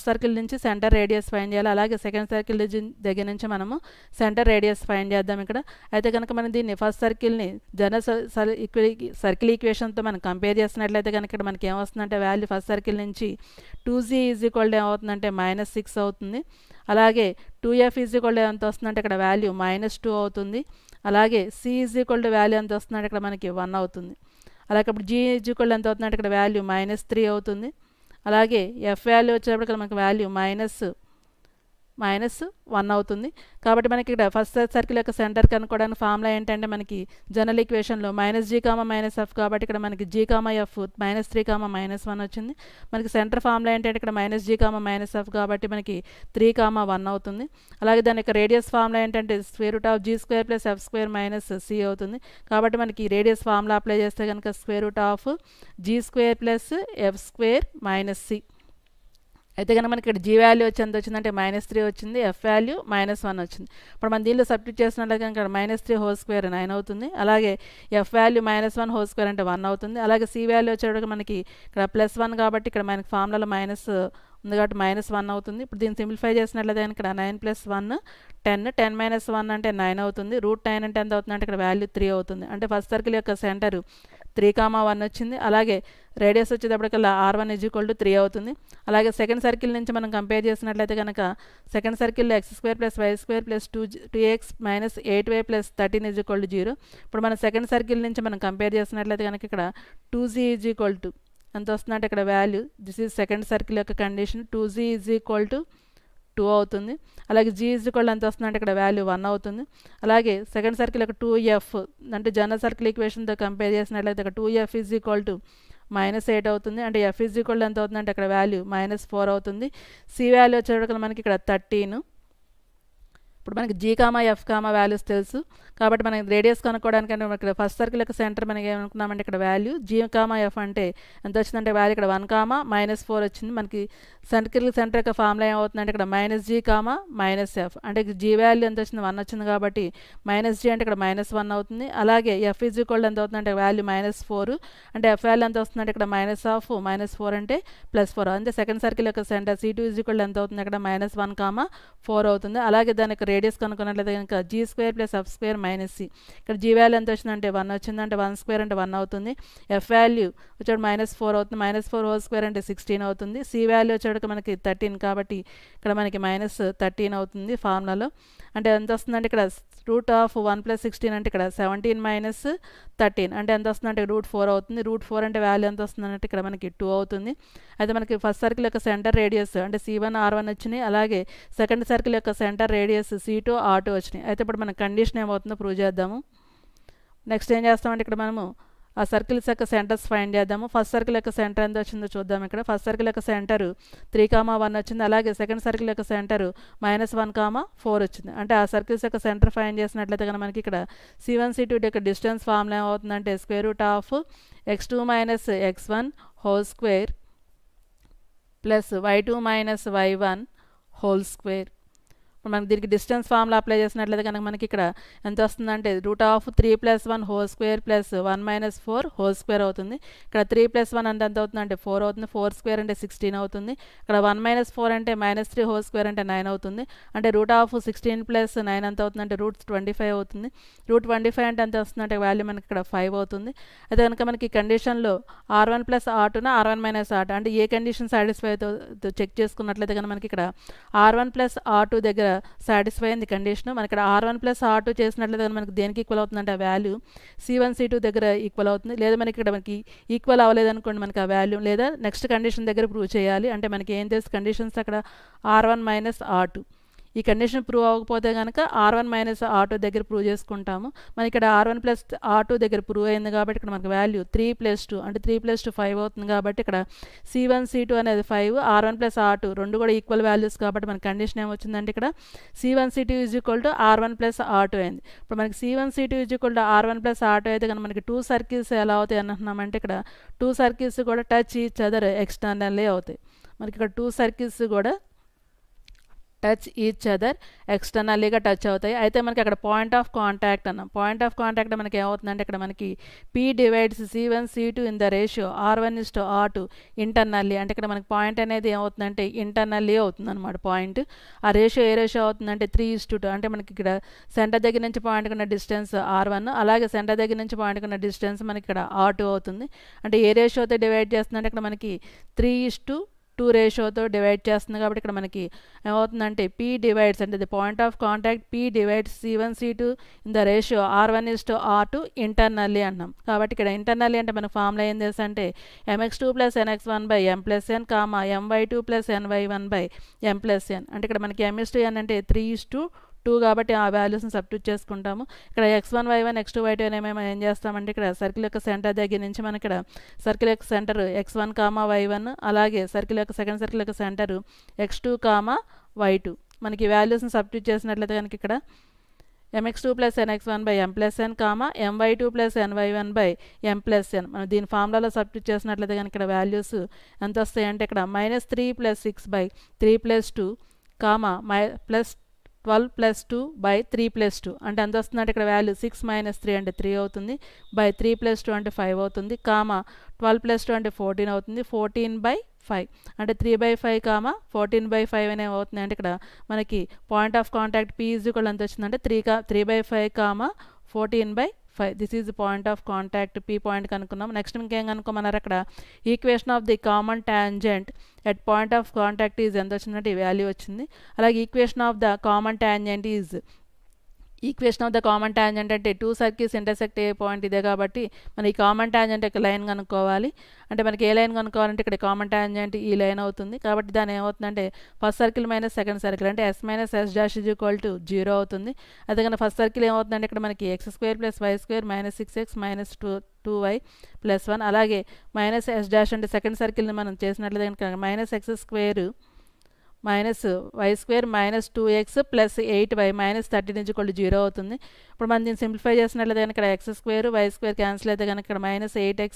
circle నుంచి centre radius find చేయాలి. అలాగే సెకండ్ సర్కిల్ దగ్గర నుంచి మనము సెంటర్ రేడియస్ ఫైండ్ చేద్దాం ఇక్కడ. అయితే కనుక మనం దీన్ని ఫస్ట్ సర్కిల్ని జనరల్ సర్కిల్ ఈక్వేషన్తో మనం కంపేర్ చేసినట్లయితే కనుక ఇక్కడ మనకి ఏమవుతుందంటే వాల్యూ ఫస్ట్ సర్కిల్ నుంచి 2z ఈజ్ ఈక్వల్ టు ఏమవుతుందంటే మైనస్ 6 అవుతుంది. అలాగే 2f ఈజ్ ఈక్వల్ టు ఎంత వస్తుందంటే ఇక్కడ వాల్యూ మైనస్ 2 అవుతుంది. అలాగే c is equal to value ఎంత వస్తుందంటే ఇక్కడ మనకి 1 అవుతుంది. అలాగే అప్పుడు g ఈజ్ ఈక్వల్ ఎంత అవుతుందంటే ఇక్కడ వాల్యూ మైనస్ 3 అవుతుంది. అలాగే f వాల్యూ వచ్చేటప్పుడు మనకి వాల్యూ మైనస్ 1 అవుతుంది. కాబట్టి మనకి ఇక్కడ ఫస్ట్ సర్కిల్ యొక్క సెంటర్ కనుక్కోవడానికి ఫార్ములా ఏంటంటే మనకి జనరల్ ఈక్వేషన్లో మైనస్ g మైనస్ f కాబట్టి ఇక్కడ మనకి g f మైనస్ 3 మైనస్ 1 వచ్చింది. మనకి సెంటర్ ఫార్ములా ఏంటంటే ఇక్కడ మైనస్ g మైనస్ f కాబట్టి మనకి 3 1 అవుతుంది. అలాగే దాని యొక్క రేడియస్ ఫార్ములా ఏంటంటే square root of g square plus f square minus c అవుతుంది. కాబట్టి మనకి రేడియస్ ఫార్ములా అప్లై చేస్తే కనుక square root of g square plus f square minus c. అయితే కనుక మనకి ఇక్కడ g వాల్యూ వచ్చి ఎంత వచ్చిందంటే మైనస్ 3 వచ్చింది, f వాల్యూ మైనస్ 1 వచ్చింది. ఇప్పుడు మనం దీనిలో సబ్స్టిట్యూట్ చేసినట్లయితే ఇక్కడ మైనస్ 3 హోల్ స్క్వేర్ 9 అవుతుంది. అలాగే f value minus 1 whole square అంటే 1 అవుతుంది. అలాగే c వాల్యూ వచ్చేటప్పుడు మనకి ఇక్కడ ప్లస్ 1 కాబట్టి ఇక్కడ మనకి ఫార్ములాలో మైనస్ ఉంది కాబట్టి మైనస్ 1 అవుతుంది. ఇప్పుడు దీన్ని సింప్లిఫై చేసినట్లయితే ఇక్కడ 9 ప్లస్ 1 10 మైనస్ 1 అంటే 9 అవుతుంది. రూట్ 9 అంటే ఎంత అవుతుంది అంటే ఇక్కడ వాల్యూ 3 అవుతుంది. అంటే ఫస్ట్ సర్కిల్ యొక్క సెంటర్ 3 1 వచ్చింది. అలాగే రేడియస్ వచ్చేటప్పటికల్లా r1 ఈజ్ ఈక్వల్ టు 3 అవుతుంది. అలాగే సెకండ్ సర్కిల్ నుంచి మనం కంపేర్ చేసినట్లయితే కనుక సెకండ్ సర్కిల్లో x square plus y square plus 2x minus 8y plus 13 is equal to 0. ఇప్పుడు మన సెకండ్ సర్కిల్ నుంచి మనం కంపేర్ చేసినట్లయితే కనుక ఇక్కడ 2z ఈజ్ ఈక్వల్ టు ఎంత వస్తుందంటే ఇక్కడ value this is second circle యొక్క condition 2z is equal to 2 అవుతుంది. అలాగే G ఈక్వల్ ఎంత వస్తుందంటే ఇక్కడ వాల్యూ 1 అవుతుంది. అలాగే సెకండ్ సర్కిల్ యొక్క 2F అంటే జనరల్ సర్కిల్ ఈక్వేషన్తో కంపేర్ చేసినట్లయితే ఇక్కడ 2F ఈజ్ ఈక్వల్ టు -8 అవుతుంది. అంటే F ఈజ్ ఈక్వల్ ఎంత అవుతుందంటే అక్కడ వాల్యూ -4 అవుతుంది. C వాల్యూ వచ్చేటప్పుడు మనకి ఇక్కడ 13. ఇప్పుడు మనకి G, F వాల్యూస్ తెలుసు కాబట్టి మనం రేడియస్ కనుక్కోవడానికి అంటే ఇక్కడ ఫస్ట్ సర్కిల్ యొక్క సెంటర్ మనకి ఏమనుకున్నామంటే ఇక్కడ వాల్యూ G, F అంటే ఎంత వచ్చిందంటే వాల్యూ ఇక్కడ 1, -4 వచ్చింది. మనకి సర్కిల్ సెంటర్ యొక్క ఫార్ములా ఏమవుతుందంటే ఇక్కడ -G, -F అంటే G వాల్యూ ఎంత వచ్చింది 1 వచ్చింది కాబట్టి -G అంటే ఇక్కడ -1 అవుతుంది. అలాగే F ఈజ్ ఈక్వల్ ఎంత అవుతుందంటే వాల్యూ -4 అంటే F వాల్యూ ఎంత వస్తుందంటే ఇక్కడ -4 అంటే +4 అంటే సెకండ్ సర్కిల్ యొక్క సెంటర్ C2 ఈజ్ ఈక్వల్ ఎంత అవుతుంది అక్కడ -1, 4 అవుతుంది. అలాగే దాని యొక్క రేడియస్ కనుక్కున్నట్లయితే కనుక G² + F² - C ఇక్కడ G వాల్యూ ఎంత వచ్చిందంటే 1 వచ్చిందంటే 1² అంటే 1 అవుతుంది. F వాల్యూ వచ్చాడు -4 అవుతుంది. -4² అంటే 16 అవుతుంది. C వాల్యూ వచ్చేటికి మనకి 13 కాబట్టి ఇక్కడ మనకి -13 అవుతుంది ఫార్ములాలో. అంటే ఎంత వస్తుందంటే ఇక్కడ √1 + 16 అంటే ఇక్కడ 17 - 13 అంటే ఎంత వస్తుందంటే √4 అవుతుంది. √4 అంటే వాల్యూ ఎంత వస్తుందంటే ఇక్కడ మనకి 2 అవుతుంది. అయితే మనకి ఫస్ట్ సర్కిల్ యొక్క సెంటర్ రేడియస్ అంటే C1, R1 వచ్చినాయి. అలాగే సెకండ్ సర్కిల్ యొక్క సెంటర్ రేడియస్ C2, R2 వచ్చినాయి. అయితే ఇప్పుడు మన కండిషన్ ఏమవుతుందో ప్రూవ్ చేద్దాము. నెక్స్ట్ ఏం చేస్తామంటే ఇక్కడ మనము ఆ సర్కిల్స్ యొక్క సెంటర్స్ ఫైండ్ చేద్దాము. ఫస్ట్ సర్కిల్ యొక్క సెంటర్ ఎంత వచ్చిందో చూద్దాం. ఇక్కడ ఫస్ట్ సర్కిల్ యొక్క సెంటర్ 3, 1 వచ్చింది. అలాగే సెకండ్ సర్కిల్ యొక్క సెంటర్ -1, 4 వచ్చింది. అంటే ఆ సర్కిల్స్ యొక్క సెంటర్ ఫైండ్ చేసినట్లయితే కనుక మనకి ఇక్కడ C1, C2 యొక్క డిస్టెన్స్ ఫార్ములా ఏమవుతుందంటే √(x2 - x1) హోల్² plus y2 - y1 హోల్². మనకి దీనికి డిస్టెన్స్ ఫార్ములా అప్లై చేసినట్లయితే కనుక మనకి ఇక్కడ ఎంత వస్తుందంటే √3 + 1 హోల్² ప్లస్ 1 - 4 హోల్² అవుతుంది. ఇక్కడ 3 + 1 అంటే ఎంత అవుతుంది అంటే 4 అవుతుంది. 4² అంటే 16 అవుతుంది. ఇక్కడ 1 - 4 అంటే -3 హోల్² అంటే 9 అవుతుంది. అంటే √16 + 9 ఎంత అవుతుంది అంటే √25 అవుతుంది. √25 అంటే ఎంత వస్తుందంటే వాల్యూ మనకి ఇక్కడ 5 అవుతుంది. అయితే కనుక మనకి కండిషన్లో R1 + R2 R1 - R2 అంటే ఏ కండిషన్ సాటిస్ఫై అవుతుందో చెక్ చేసుకున్నట్లయితే కనుక మనకి ఇక్కడ R1 + R2 దగ్గర సాటిస్ఫై అయింది కండిషన్. మనకి ఇక్కడ R1 + R2 చేసినట్లయితే మనకి దేనికి ఈక్వల్ అవుతుందంటే ఆ వాల్యూ C1, C2 దగ్గర ఈక్వల్ అవుతుంది. లేదా మనకి ఇక్కడ మనకి ఈక్వల్ అవ్వలేదు అనుకోండి మనకి ఆ వాల్యూ లేదా నెక్స్ట్ కండిషన్ దగ్గర ప్రూవ్ చేయాలి. అంటే మనకి ఏం తెలుసు కండిషన్స్ అక్కడ R1 - R2 ఈ కండిషన్ ప్రూవ్ అవ్వకపోతే కనుక R1 - R2 దగ్గర ప్రూవ్ చేసుకుంటాము. మనకి ఇక్కడ R1 + R2 దగ్గర ప్రూవ్ అయింది కాబట్టి ఇక్కడ మనకి వాల్యూ 3 + 2 అంటే 3 + 2 5 అవుతుంది. కాబట్టి ఇక్కడ C1, C2 అనేది 5 R1 + R2 రెండు కూడా ఈక్వల్ వాల్యూస్ కాబట్టి మన కండిషన్ ఏమొచ్చిందంటే ఇక్కడ C1, C2 = R1 + R2 అయింది. ఇప్పుడు మనకి C1, C2 = R1 + R2 అయితే కనుక మనకి 2 సర్కిల్స్ ఎలా అవుతాయి అంటున్నామంటే ఇక్కడ 2 సర్కిల్స్ కూడా టచ్ ఈచ్ అదర్ ఎక్స్టర్నల్లీ అవుతాయి. మనకి ఇక్కడ 2 సర్కిల్స్ కూడా టచ్ ఈచ్ అదర్ ఎక్స్టర్నల్లీగా టచ్ అవుతాయి. అయితే మనకి అక్కడ పాయింట్ ఆఫ్ కాంటాక్ట్ అన్నాం. పాయింట్ ఆఫ్ కాంటాక్ట్ మనకి ఏమవుతుందంటే ఇక్కడ మనకి P divides C1, C2 in the ratio R1 is to R2 internally అంటే ఇక్కడ మనకి పాయింట్ అనేది ఏమవుతుందంటే ఇంటర్నల్లీ అవుతుంది అనమాట. పాయింట్ ఆ రేషియో ఏ రేషియో అవుతుందంటే 3:2 అంటే మనకి ఇక్కడ సెంటర్ దగ్గర నుంచి పాయింట్ ఉన్న డిస్టెన్స్ R1 అలాగే సెంటర్ దగ్గర నుంచి పాయింట్ ఉన్న డిస్టెన్స్ మనకి ఇక్కడ R2 అవుతుంది. అంటే ఏ రేషియోతో డివైడ్ చేస్తుందంటే ఇక్కడ మనకి 3:2 రేషియోతో డివైడ్ చేస్తుంది. కాబట్టి ఇక్కడ మనకి ఏమవుతుందంటే P డివైడ్స్ అంటే the point of contact P divides C1, C2 in the ratio R1 is to R2 internally అన్నాం. కాబట్టి ఇక్కడ ఇంటర్నల్లీ అంటే మన ఫార్ములా ఏం తెలుసు అంటే mx2 + nx1 / m + n my2 + ny1 / m + n అంటే ఇక్కడ మనకి m/n అంటే 3:2 కాబట్టి ఆ వాల్యూస్ని సబ్స్టిట్యూట్ చేసుకుంటాము. ఇక్కడ x1, y1, x2, y2 అనేమేమో ఏం చేస్తామంటే ఇక్కడ సర్కిల్ యొక్క సెంటర్ దగ్గర నుంచి మనకి ఇక్కడ సర్కిల్ యొక్క సెంటర్ x1, y1 అలాగే సర్కిల్ యొక్క సెకండ్ సర్కిల్ యొక్క సెంటర్ x2, y2 మనకి వాల్యూస్ని సబ్స్టిట్యూట్ చేసినట్లయితే కనుక ఇక్కడ mx2 + nx1 / m + n my2 + ny1 / m + n మనం దీని ఫార్ములాలో సబ్స్టిట్యూట్ చేసినట్లయితే కనుక ఇక్కడ వాల్యూస్ ఎంత వస్తాయి అంటే ఇక్కడ -3 + 6 / 3 + 2 ప్లస్ 12 + 2 / 3 + 2 అంటే ఎంత వస్తుందంటే ఇక్కడ వాల్యూ 6 - 3 అంటే 3 అవుతుంది. 3 + 2 అంటే 5 అవుతుంది. 12 + 2 అంటే 14 అవుతుంది. 14/5 అంటే 3/5 14/5 అనేవి అవుతుంది. అంటే ఇక్కడ మనకి పాయింట్ ఆఫ్ కాంటాక్ట్ P = ఎంత వచ్చిందంటే 3/5 14/5 this is point of contact P point కనుక్కున్నాం. నెక్స్ట్ ఇంకేం కనుక్కోమన్నారు అక్కడ equation of the common tangent at point of contact is ఎంత వచ్చిందంటే ఈ వాల్యూ వచ్చింది. అలాగే equation of the common tangent is equation of the common tangent అంటే టూ సర్కిల్స్ ఇంటర్సెక్ట్ అయ్యే పాయింట్ ఇదే కాబట్టి మన ఈ కామన్ ట్యాంజెంట్ యొక్క లైన్ కనుక్కోవాలి. అంటే మనకి ఏ లైన్ కనుక్కోవాలంటే ఇక్కడ కామన్ ట్యాంజెంట్ ఈ లైన్ అవుతుంది కాబట్టి దాని ఏమవుతుందంటే first circle minus second circle అంటే S minus S dash is equal to 0 అవుతుంది. అదే కానీ ఫస్ట్ సర్కిల్ ఏమవుతుందంటే ఇక్కడ మనకి x square plus y square minus 6x minus 2y plus 1 అలాగే మైనస్ ఎస్ డాష్ అంటే సెకండ్ సర్కిల్ని మనం చేసినట్లయితే కనుక minus x square minus y square minus 2x plus 8y minus 13 0 అవుతుంది. ఇప్పుడు మనం దీన్ని సింప్లిఫై చేసినట్లయితే కనుక ఇక్కడ x square y square cancel అయితే కనుక ఇక్కడ మైనస్ 8x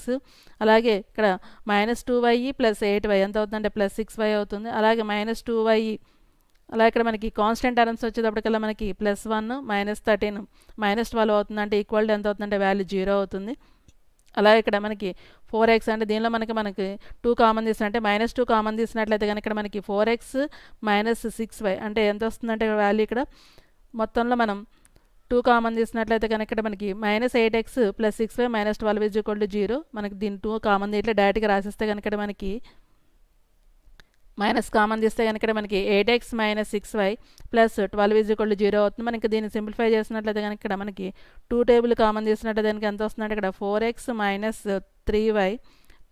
అలాగే ఇక్కడ మైనస్ 2y ప్లస్ 8y ఎంత అవుతుందంటే ప్లస్ 6y అవుతుంది. అలాగే మైనస్ 2y అలా ఇక్కడ మనకి కాన్స్టెంట్ టర్మ్స్ వచ్చేటప్పటికల్లా మనకి ప్లస్ 1 మైనస్ 13 మైనస్ 12 అవుతుంది. అంటే ఈక్వల్ టు ఎంత అవుతుందంటే వాల్యూ 0 అవుతుంది. అలాగే ఇక్కడ మనకి 4x అంటే దీనిలో మనకి 2 కామన్ తీసినట్టే మైనస్ 2 కామన్ తీసినట్లయితే కనుక ఇక్కడ మనకి 4x మైనస్ 6y అంటే ఎంత వస్తుందంటే వాల్యూ ఇక్కడ మొత్తంలో మనం 2 కామన్ తీసినట్లయితే కనుక ఇక్కడ మనకి minus 8x plus 6y minus 12 is equal to 0. మనకి దీన్ని 2 కామన్ ఇట్లా డైరెక్ట్గా రాసిస్తే కనుక ఇక్కడ మనకి మైనస్ కామన్ తీస్తే కనుక ఇక్కడ మనకి 8x minus 6y plus 12 is equal to 0 అవుతుంది. మనకి దీన్ని సింప్లిఫై చేసినట్లయితే కనుక ఇక్కడ మనకి 2 టేబుల్ కామన్ తీసినట్లయితే దానికి ఎంత వస్తుందంటే ఇక్కడ 4x minus 3y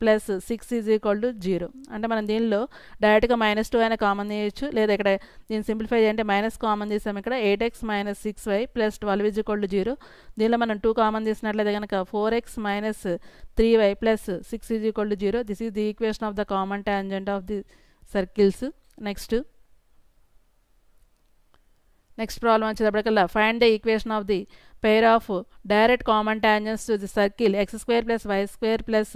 plus 6 is equal to 0. అంటే మనం దీనిలో డైరెక్ట్గా మైనస్ 2 అయినా కామన్ తీయచ్చు, లేదా ఇక్కడ దీన్ని సింప్లిఫై చేయంటే మైనస్ కామన్ తీసాం ఇక్కడ 8x minus 6y plus 12 is equal to 0. దీనిలో మనం 2 కామన్ తీసినట్లయితే కనుక 4x minus 3y plus 6 is equal to 0. This is the equation of the common tangent of the circles. Next problem వచ్చేటప్పటికల్లా find the equation of the pair of direct common tangents to the circle x square plus y square plus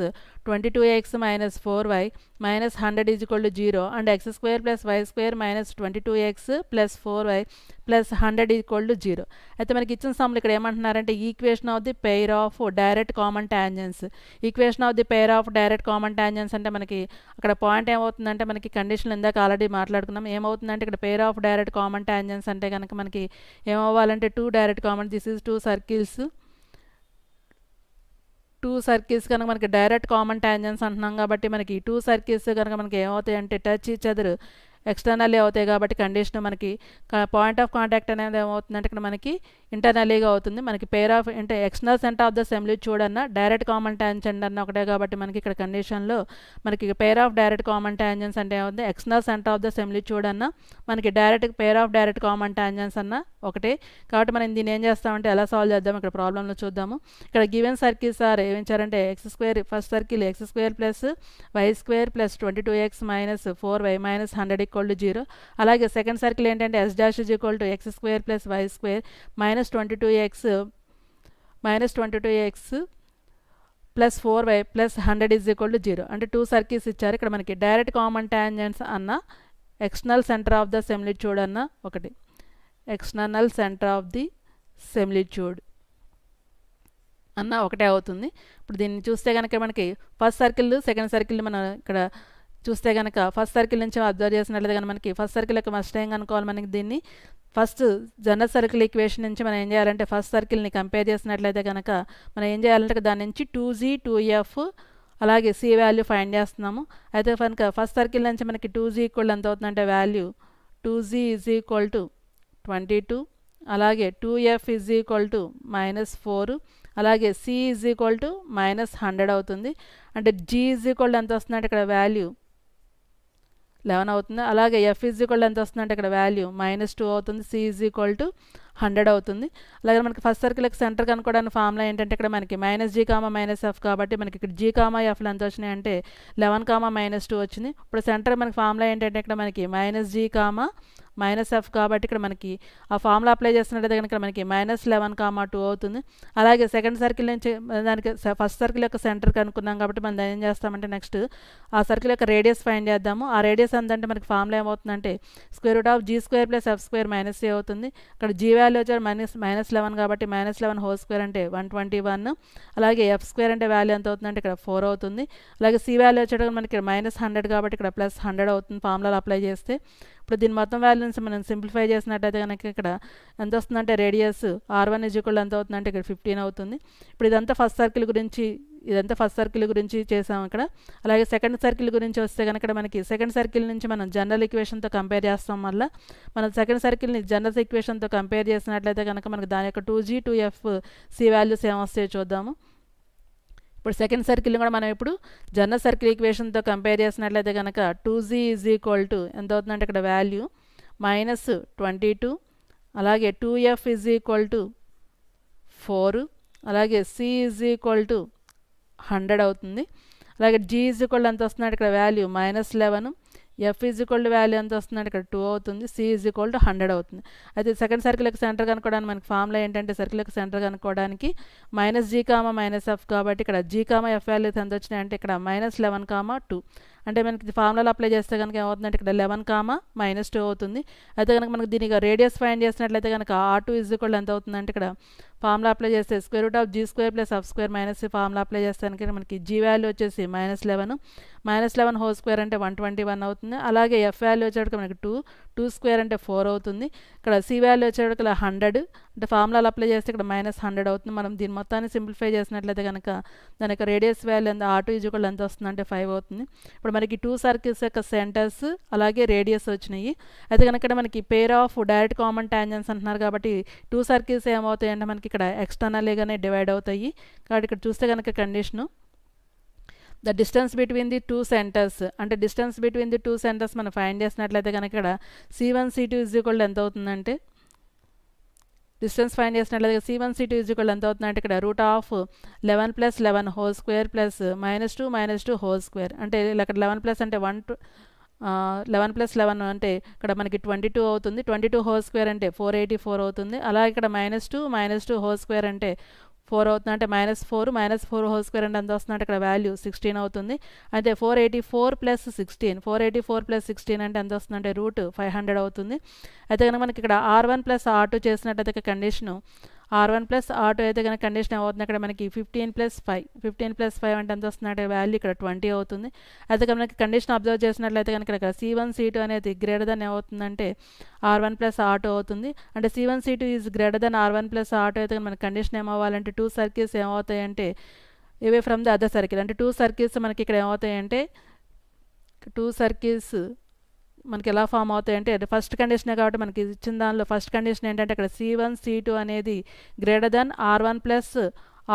22x minus 4y minus 100 is equal to 0 and x square plus y square minus 22x plus 4y plus 100 is equal to 0. అయితే మనకి ఇచ్చిన సమ్లు ఇక్కడ ఏమంటున్నారంటే equation of the pair of direct common tangents. Equation of the pair of direct common tangents అంటే మనకి అక్కడ point ఏమవుతుందంటే మనకి కండిషన్ ఇందాక ఆల్రెడీ మాట్లాడుకున్నాం. ఏమవుతుందంటే ఇక్కడ pair of direct common tangents అంటే కనుక మనకి ఏమవ్వాలంటే 2 direct common this is 2 circles కనుక మనకి డైరెక్ట్ కామన్ టాంజెంట్స్ అంటున్నాం కాబట్టి మనకి 2 సర్కిల్స్ కనుక మనకి ఏమవుతాయి అంటే టచ్ ఈచ్ అదర్ ఎక్స్టర్నల్లీ అవుతాయి కాబట్టి కండిషన్ మనకి పాయింట్ ఆఫ్ కాంటాక్ట్ అనేది ఏమవుతుందంటే ఇక్కడ మనకి ఇంటర్నల్లీగా అవుతుంది. మనకి పెయిర్ ఆఫ్ అంటే ఎక్స్టర్నల్ సెంటర్ ఆఫ్ ద సెమ్లీ చూడన్నా డైరెక్ట్ కామన్ టాంజెంట్ అన్న ఒకటే కాబట్టి మనకి ఇక్కడ కండిషన్లో మనకి pair of direct common tangents అంటే ఏమవుతుంది ఎక్స్టర్నల్ సెంటర్ ఆఫ్ ద సెమ్లీ చూడన్నా మనకి direct pair of direct common tangents అన్న ఒకటే కాబట్టి మనం దీన్ని ఏం చేస్తామంటే ఎలా సాల్వ్ చేద్దాం ఇక్కడ ప్రాబ్లంలో చూద్దాము. ఇక్కడ గివెన్ సర్కిల్స్ ఆర్ ఏమించారంటే x square first circle x square plus y square plus 22x minus 4y minus 100 equal to 0. అలాగే సెకండ్ సర్కిల్ ఏంటంటే S dash is equal to x square plus y square minus 22x plus 4y plus 100 is equal to 0. అంటే 2 circles ఇచ్చారు. ఇక్కడ మనకి direct common tangents అన్న external centre of the similitude అన్న ఒకటి external centre of the సెమ్లిట్యూడ్ అన్న ఒకటే అవుతుంది. ఇప్పుడు దీన్ని చూస్తే కనుక మనకి ఫస్ట్ సర్కిల్ సెకండ్ సర్కిల్ మనం ఇక్కడ చూస్తే కనుక ఫస్ట్ సర్కిల్ నుంచి అబ్జర్వ్ చేసినట్లయితే కనుక మనకి ఫస్ట్ సర్కిల్ యొక్క మస్ట్ ఏం కనుక్కోవాలి మనకి దీన్ని ఫస్ట్ జనరల్ సర్కిల్ ఈక్వేషన్ నుంచి మనం ఏం చేయాలంటే ఫస్ట్ సర్కిల్ని కంపేర్ చేసినట్లయితే కనుక మనం ఏం చేయాలంటే దాని నుంచి 2z 2f అలాగే సి వాల్యూ ఫైండ్ చేస్తున్నాము. అయితే కనుక ఫస్ట్ సర్కిల్ నుంచి మనకి 2z ఈక్వల్ ఎంత అవుతుందంటే value 2z is equal to 22 అలాగే 2f ఈజ్ ఈక్వల్ టు -4 అలాగే సి ఈజ్ ఈక్వల్ టు -100 అవుతుంది. అంటే g ఈజ్ ఈక్వల్ ఎంత వస్తుందంటే ఇక్కడ వాల్యూ 11 అవుతుంది. అలాగే ఎఫ్ ఈజ్ ఈక్వల్ ఎంత వస్తుందంటే ఇక్కడ వాల్యూ -2 అవుతుంది. సి ఈజ్ ఈక్వల్ టు 100 అవుతుంది. అలాగే మనకి ఫస్ట్ సర్కిల్కి సెంటర్ కనుక్కోవడానికి ఫార్ములా ఏంటంటే ఇక్కడ మనకి -g, -f కాబట్టి మనకి ఇక్కడ g, fలు ఎంత వచ్చినాయి అంటే 11, -2 వచ్చింది. ఇప్పుడు సెంటర్ మనకి ఫార్ములా ఏంటంటే ఇక్కడ మనకి -g, -f కాబట్టి ఇక్కడ మనకి ఆ ఫార్ములా అప్లై చేస్తున్నట్లయితే కనుక మనకి -11, 2 అవుతుంది. అలాగే సెకండ్ సర్కిల్ నుంచి దానికి ఫస్ట్ సర్కిల్ యొక్క సెంటర్ కనుక్కున్నాం కాబట్టి మనం దాన్ని ఏం చేస్తామంటే నెక్స్ట్ ఆ సర్కిల్ యొక్క రేడియస్ ఫైండ్ చేద్దాము. ఆ రేడియస్ ఎంతంటే మనకి ఫార్ములా ఏమవుతుందంటే √g² + f² - a అవుతుంది. ఇక్కడ g వాల్యూ వచ్చారు -11 కాబట్టి -11² అంటే 121. అలాగే f² అంటే వాల్యూ ఎంత అవుతుందంటే ఇక్కడ 4 అవుతుంది. అలాగే c వాల్యూ వచ్చేటప్పుడు మనకి -100 కాబట్టి ఇక్కడ +100 అవుతుంది ఫార్ములాలో అప్లై చేస్తే. ఇప్పుడు దీని మొత్తం వాల్యూన్స్ మనం సింప్లిఫై చేసినట్టయితే కనుక ఇక్కడ ఎంత వస్తుందంటే రేడియస్ r1 ఈజ్ ఈక్వల్ ఎంత అవుతుందంటే ఇక్కడ 15 అవుతుంది. ఇప్పుడు ఇదంతా ఫస్ట్ సర్కిల్ గురించి ఇదంతా ఫస్ట్ సర్కిల్ గురించి చేసాం ఇక్కడ. అలాగే సెకండ్ సర్కిల్ గురించి వస్తే కనుక మనకి సెకండ్ సర్కిల్ నుంచి మనం జనరల్ ఈక్వేషన్తో కంపేర్ చేస్తాం. మళ్ళీ మనం సెకండ్ సర్కిల్ని జనరల్ ఈక్వేషన్తో కంపేర్ చేసినట్లయితే కనుక మనకి దాని యొక్క 2g 2f c వాల్యూస్ ఏమొస్తాయో చూద్దాము. ఇప్పుడు సెకండ్ సర్కిల్ కూడా మనం ఇప్పుడు జనరల్ సర్కిల్ ఈక్వేషన్తో కంపేర్ చేసినట్లయితే కనుక 2g ఈజ్ ఈక్వల్ టు ఎంత అవుతుందంటే ఇక్కడ వాల్యూ -22, అలాగే 2f ఈజ్ ఈక్వల్ టు 4, అలాగే c ఈజ్ ఈక్వల్ టు 100 అవుతుంది. అలాగే g ఈజ్ ఈక్వల్ ఎంత వస్తుందంటే ఇక్కడ value -11, f is equal to value ఎంత వస్తుందంటే ఇక్కడ 2 అవుతుంది, c ఈజ్ ఈక్వల్ టు 100 అవుతుంది. అయితే సెకండ్ సర్కిల్ యొక్క సెంటర్ కనుక్కోవడానికి మనకి ఫార్ములా ఏంటంటే సర్కిల్ యొక్క సెంటర్ కనుక్కోవడానికి -g, -f కాబట్టి ఇక్కడ g, f వాల్యూస్ ఎంత వచ్చినాయంటే ఇక్కడ -11, 2. అంటే మనకి ఫార్ములాలో అప్లై చేస్తే కనుక ఏమవుతుందంటే ఇక్కడ 11, -2 అవుతుంది. అయితే కనుక మనకి దీనికి రేడియస్ ఫైండ్ చేసినట్లయితే కనుక r2 ఈజ్ ఈక్వల్ ఎంత అవుతుందంటే ఇక్కడ ఫార్ములా అప్లై చేస్తే √g² + f² - ఫార్ములా అప్లై చేస్తే కనుక మనకి g వాల్యూ వచ్చేసి -11, -11 హోల్ స్క్వేర్ అంటే 121 అవుతుంది. అలాగే f వాల్యూ వచ్చేటికి మనకి 2 అంటే 4 అవుతుంది. ఇక్కడ c వాల్యూ వచ్చేటికి 100 అంటే ఫార్ములాలు అప్లై చేస్తే ఇక్కడ -100 అవుతుంది. మనం దీని మొత్తాన్ని సింప్లిఫై చేసినట్లయితే కనుక దాని యొక్క రేడియస్ వాల్యూ ఎంత r2 ఈజ్ ఈక్వల్ ఎంత వస్తుందంటే 5 అవుతుంది. ఇప్పుడు మనకి 2 సర్కిల్స్ యొక్క సెంటర్స్ అలాగే రేడియస్ వచ్చినాయి. అయితే కనుక ఇక్కడ మనకి pair of direct common tangents అంటున్నారు కాబట్టి 2 సర్కిల్స్ ఏమవుతాయి అంటే మనకి ఇక్కడ ఎక్స్టర్నల్గానే డివైడ్ అవుతాయి. కాబట్టి ఇక్కడ చూస్తే కనుక condition the distance between the 2 centres అంటే డిస్టెన్స్ బిట్వీన్ ది 2 సెంటర్స్ మనం ఫైండ్ చేసినట్లయితే కనుక ఇక్కడ c1 c2 ఈజ్ ఈక్వల్ ఎంత అవుతుందంటే డిస్టెన్స్ ఫైండ్ చేసినట్లయితే c1 c2 ఈజ్ ఈక్వల్ ఎంత అవుతుందంటే ఇక్కడ √11 + 11 whole square plus -2 whole square అంటే ఇక్కడ 11 అంటే 11 + 11 అంటే ఇక్కడ మనకి 22 అవుతుంది. 22 హోల్ స్క్వేర్ అంటే 484 అవుతుంది. అలాగే ఇక్కడ -2 హోల్ స్క్వేర్ అంటే 4 అవుతుంది. అంటే -4 హోల్ స్క్వేర్ అంటే ఎంత వస్తుందంటే ఇక్కడ వాల్యూ 16 అవుతుంది. అయితే 484 + 16 అంటే ఎంత వస్తుందంటే √500 అవుతుంది. అయితే కనుక మనకి ఇక్కడ r1 + r2 చేసినట్లయితే కండిషను r1 + r2 అయితే కనుక కండిషన్ ఏమవుతుంది అక్కడ మనకి 15 + 5 అంటే ఎంత వస్తుందంటే వాల్యూ ఇక్కడ 20 అవుతుంది. అయితే కనుక మనకి కండిషన్ అబ్జర్వ్ చేసినట్లయితే కనుక ఇక్కడ c1 c2 అనేది గ్రేటర్ దెన్ ఏమవుతుందంటే r1 + r2 అవుతుంది. అంటే c1 c2 is greater than r1 + r2 అయితే మనకి కండిషన్ ఏమవ్వాలంటే 2 సర్కిల్స్ ఏమవుతాయంటే అవే ఫ్రమ్ ది అదర్ సర్కిల్ అంటే 2 సర్కిల్స్ మనకి ఇక్కడ ఏమవుతాయంటే 2 సర్కిల్స్ మనకి ఎలా ఫామ్ అవుతాయంటే ఫస్ట్ కండిషనే కాబట్టి మనకి ఇచ్చిన దానిలో ఫస్ట్ కండిషన్ ఏంటంటే ఇక్కడ c1 c2 అనేది గ్రేటర్ దెన్ r1 +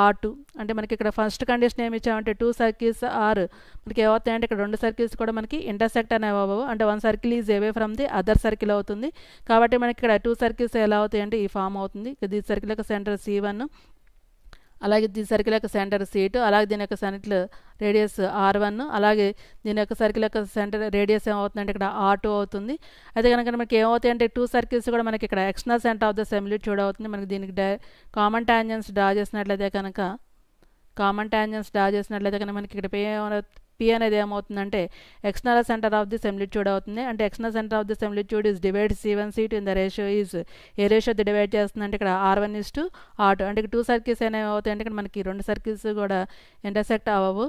r2 అంటే మనకి ఇక్కడ ఫస్ట్ కండిషన్ ఏమి ఇచ్చామంటే 2 సర్కిల్స్ ఆర్ మనకి ఏమవుతాయంటే ఇక్కడ 2 సర్కిల్స్ కూడా మనకి ఇంటర్సెక్ట్ అనేవి అవ్వవు. అంటే 1 circle is away from the other circle అవుతుంది. కాబట్టి మనకి ఇక్కడ 2 సర్కిల్స్ ఎలా అవుతాయి అంటే ఈ ఫామ్ అవుతుంది. ఈ సర్కిల్ యొక్క సెంటర్ c1 అలాగే దీని సర్కిల్ యొక్క సెంటర్ c2 అలాగే దీని యొక్క సెంటర్ రేడియస్ r1 అలాగే దీని యొక్క సర్కిల్ యొక్క సెంటర్ రేడియస్ ఏమవుతుందంటే ఇక్కడ r2 అవుతుంది. అయితే కనుక మనకి ఏమవుతాయి అంటే 2 సర్కిల్స్ కూడా మనకి ఇక్కడ ఎక్స్టర్నల్ సెంటర్ ఆఫ్ ద సెమిలిట్యూడ్ అవుతుంది. మనకి దీనికి కామన్ టాంజెంట్స్ డ్రా చేసినట్లయితే కనుక మనకి ఇక్కడ P అనేది ఏమవుతుందంటే external centre of the similitude అవుతుంది. అంటే external centre of the similitude is divide c1 c2 in the ratio is ఏ రేషియో డివైడ్ చేస్తుందంటే ఇక్కడ r1 = r2 అంటే 2 సర్కిల్స్ అనేవి అవుతాయి అంటే ఇక్కడ మనకి 2 సర్కిల్స్ కూడా ఇంటర్సెక్ట్ అవ్వవు.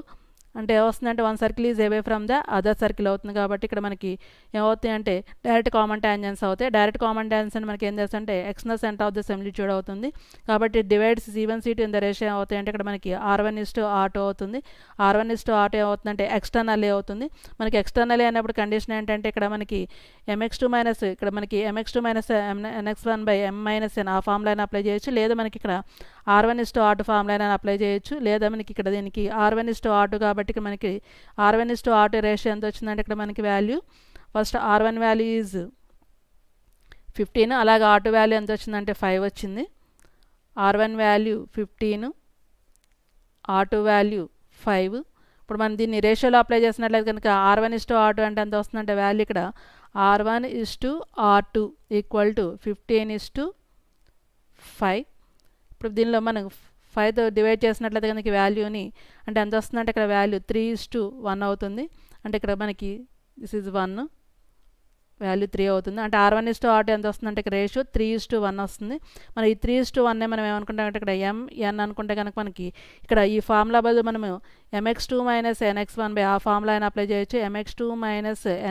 అంటే ఏమొస్తుందంటే 1 circle is away from the other circle అవుతుంది. కాబట్టి ఇక్కడ మనకి ఏమవుతాయి అంటే డైరెక్ట్ కామన్ టాంజెంట్స్ అవుతాయి. డైరెక్ట్ కామన్ టాంజెంట్స్ అంటే మనకి ఏం చేస్తుంటే ఎక్స్టర్నల్ సెంటర్ ఆఫ్ ద సెమిలిట్యూడ్ అవుతుంది. కాబట్టి divides c1 c2 in the ratio అవుతాయి అంటే ఇక్కడ మనకి r1 = r2 అవుతుంది. r1 = r2 ఏమవుతుందంటే ఎక్స్టర్నల్ అవుతుంది. మనకి ఎక్స్టర్నల్ అయినప్పుడు కండిషన్ ఏంటంటే ఇక్కడ మనకి mx2 nx1/m-n ఆ ఫార్ములాని అప్లై చేయొచ్చు. లేదా మనకి ఇక్కడ r1 = r2 ఫార్ములాని అప్లై చేయొచ్చు. లేదా మనకి ఇక్కడ దీనికి r1 = r2 కాబట్టి మనకి r1 = r2 రేషియో ఎంత వచ్చిందంటే ఇక్కడ మనకి value first r1 value is 15 అలాగే r2 వాల్యూ ఎంత వచ్చిందంటే 5 వచ్చింది. r1 value 15 r2 value 5. ఇప్పుడు మనం దీన్ని రేషియోలో అప్లై చేసినట్లయితే కనుక r1 = r2 అంటే ఎంత వస్తుందంటే వాల్యూ ఇక్కడ r1 = r2 = 15:5. ఇప్పుడు దీనిలో మనం 5తో డివైడ్ చేసినట్లయితే కనుక వాల్యూని అంటే ఎంత వస్తుందంటే ఇక్కడ వాల్యూ 3:1 అవుతుంది. అంటే ఇక్కడ మనకి దిస్ ఈజ్ 1 వాల్యూ 3 అవుతుంది. అంటే r1 = r2 ఎంత వస్తుందంటే ఇక్కడ రేషియో 3:1 వస్తుంది. మనం ఈ 3:1 మనం ఏమనుకుంటామంటే ఇక్కడ mn అనుకుంటే కనుక మనకి ఇక్కడ ఈ ఫార్ములా బదులు మనము mx2 - nx1 ఆ ఫార్ములా అయినా అప్లై చేయొచ్చు. mx2 -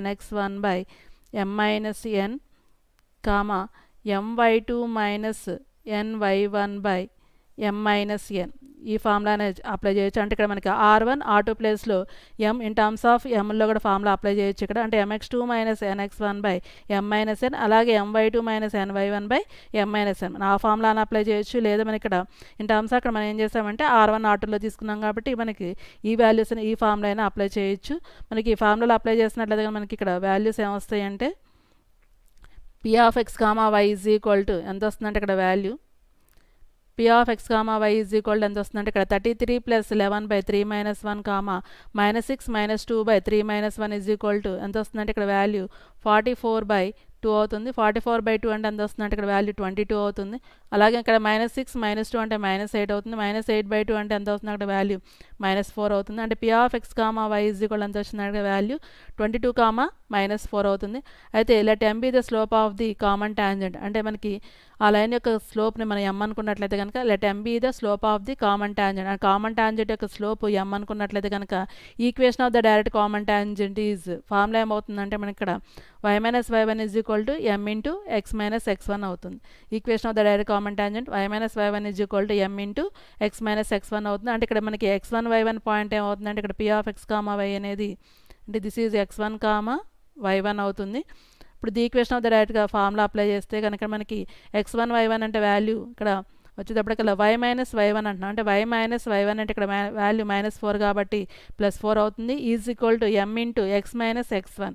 nx1/m - n my2 - ny1/m m minus n ఈ ఫార్ములానే అప్లై చేయొచ్చు. అంటే ఇక్కడ మనకి r1 r2 ప్లేస్లో m ఇన్ టర్మ్స్ ఆఫ్ mలో కూడా ఫార్ములా అప్లై చేయొచ్చు ఇక్కడ. అంటే mx2 minus nx1 by m minus n, అలాగే my2 minus ny1 by m minus n ఆ ఫార్ములాని అప్లై చేయొచ్చు. లేదా మనం ఇక్కడ ఇన్ టర్మ్స్ అక్కడ మనం ఏం చేస్తామంటే r1 r2లో తీసుకున్నాం కాబట్టి మనకి ఈ వాల్యూస్ ఈ ఫార్ములా అయినా అప్లై చేయొచ్చు. మనకి ఈ ఫార్ములాలో అప్లై చేసినట్లయితే మనకి ఇక్కడ వాల్యూస్ ఏమొస్తాయంటే p of x comma y is equal to ఎంత వస్తుందంటే ఇక్కడ value p of x comma y is equal to ఎంత వస్తుందంటే ఇక్కడ 33 plus 11 by 3 minus 1 comma minus 6 minus 2 by 3 minus 1 is equal to ఎంత వస్తుందంటే ఇక్కడ వాల్యూ 44 బై 2 అవుతుంది. 44 బై 2 అంటే ఎంత వస్తుందంటే ఇక్కడ వాల్యూ 22 అవుతుంది. అలాగే ఇక్కడ మైనస్ 6 మైనస్ 2 అంటే మైనస్ 8 అవుతుంది. మైనస్ 8 బై 2 అంటే ఎంత అవుతుంది అక్కడ వాల్యూ మైనస్ 4 అవుతుంది. అంటే p of x comma y is equal ఎంత వచ్చిందంటే వాల్యూ 22 కామా మైనస్ 4 అవుతుంది. అయితే let m be the slope of the common tangent, అంటే మనకి ఆ లైన్ యొక్క స్లోప్ని మనం m అనుకున్నట్లయితే కనుక let m be the slope of the common tangent, ఆ కామన్ టాంజెంట్ యొక్క స్లోప్ m అనుకున్నట్లయితే కనుక equation of the direct common tangent is formula ఏమవుతుందంటే మనకి ఇక్కడ y minus y1 is equal to m into x minus x1 అవుతుంది. Equation of the direct common tangent y minus y1 is equal to m into x minus x1 అవుతుంది. అంటే ఇక్కడ మనకి x1 y1 point ఏమవుతుందంటే ఇక్కడ p of x comma y అనేది అంటే this is x1 comma y1 అవుతుంది. ఇప్పుడు ది ఈక్వేషన్ ఆఫ్ ద డైరెక్ట్గా ఫార్ములా అప్లై చేస్తే కనుక మనకి x1 y1 అంటే వాల్యూ ఇక్కడ వచ్చేటప్పటికల్లా y మైనస్ y1 అంటున్నాం. అంటే y మైనస్ y1 అంటే ఇక్కడ వాల్యూ మైనస్ 4 కాబట్టి ప్లస్ 4 అవుతుంది. Is equal to m into x minus x1.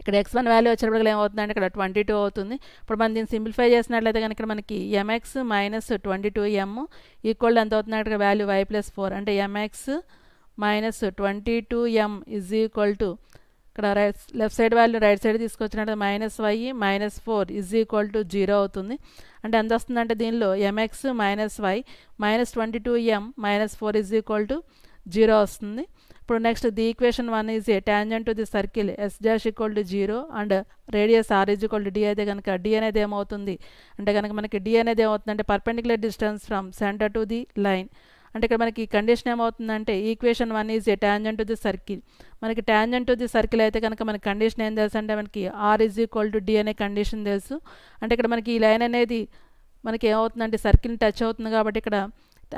ఇక్కడ x1 వాల్యూ వచ్చేటప్పుడు ఏమవుతుందంటే ఇక్కడ 22 అవుతుంది. ఇప్పుడు మనం దీన్ని సింప్లిఫై చేసినట్లయితే కనుక మనకి mx మైనస్ 22m ఈక్వల్ ఎంత అవుతుంది ఇక్కడ వాల్యూ y ప్లస్ 4. అంటే mx minus 22m is equal to ఇక్కడ left side value right side తీసుకొచ్చినట్టు minus y minus 4 is equal to 0 అవుతుంది. అంటే ఎంత వస్తుందంటే దీనిలో mx minus y minus 22m minus 4 is equal to 0 వస్తుంది. ఇప్పుడు next the equation 1 is a tangent to the circle S dash equal to 0 and radius r is equal to d అయితే కనుక d అనేది ఏమవుతుంది అంటే కనుక మనకి d అనేది ఏమవుతుందంటే perpendicular distance from centre to the line. అంటే ఇక్కడ మనకి కండిషన్ ఏమవుతుందంటే equation 1 is a tangent to the circle. మనకి టాంజెంట్ టు ది సర్కిల్ అయితే కనుక మనకి కండిషన్ ఏం తెలుసు అంటే మనకి r is equal to d అనే కండిషన్ తెలుసు. అంటే ఇక్కడ మనకి ఈ లైన్ అనేది మనకి ఏమవుతుందంటే సర్కిల్ని టచ్ అవుతుంది కాబట్టి ఇక్కడ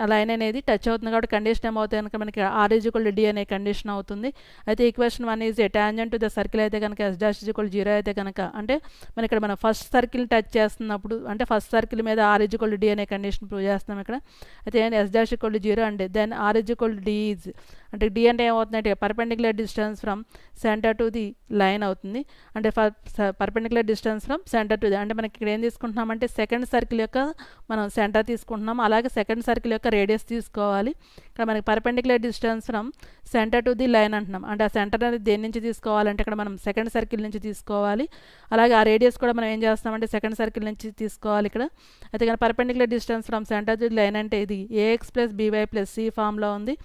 ఆ లైన్ అనేది టచ్ అవుతుంది కాబట్టి కండిషన్ ఏమవుతుంది కనుక మనకి r is equal to d అనే కండిషన్ అవుతుంది. అయితే equation 1 is a tangent to the circle అయితే కనుక s dash is equal to 0 అయితే కనుక అంటే మన ఇక్కడ మనం ఫస్ట్ సర్కిల్ టచ్ చేస్తున్నప్పుడు అంటే ఫస్ట్ సర్కిల్ మీద r is equal to d అనే కండిషన్ ప్రూవ్ చేస్తున్నాం ఇక్కడ. అయితే s డాష్ ఈక్వల్ టు 0 అంటే then r is equal to d is అంటే d అంటే ఏమవుతుందంటే perpendicular distance from centre to the line అవుతుంది. అంటే perpendicular distance from centre to the అంటే మనకి ఇక్కడ ఏం తీసుకుంటున్నామంటే సెకండ్ సర్కిల్ యొక్క మనం సెంటర్ తీసుకుంటున్నాం. అలాగే సెకండ్ సర్కిల్ యొక్క రేడియస్ తీసుకోవాలి. ఇక్కడ మనకి perpendicular distance from centre to the line అంటున్నాం. అంటే ఆ సెంటర్ అనేది దేని నుంచి తీసుకోవాలంటే ఇక్కడ మనం సెకండ్ సర్కిల్ నుంచి తీసుకోవాలి. అలాగే ఆ రేడియస్ కూడా మనం ఏం చేస్తామంటే సెకండ్ సర్కిల్ నుంచి తీసుకోవాలి ఇక్కడ. అయితే కానీ perpendicular distance from centre to the line అంటే ఇది ax plus by plus c ఫామ్లో ఉంది.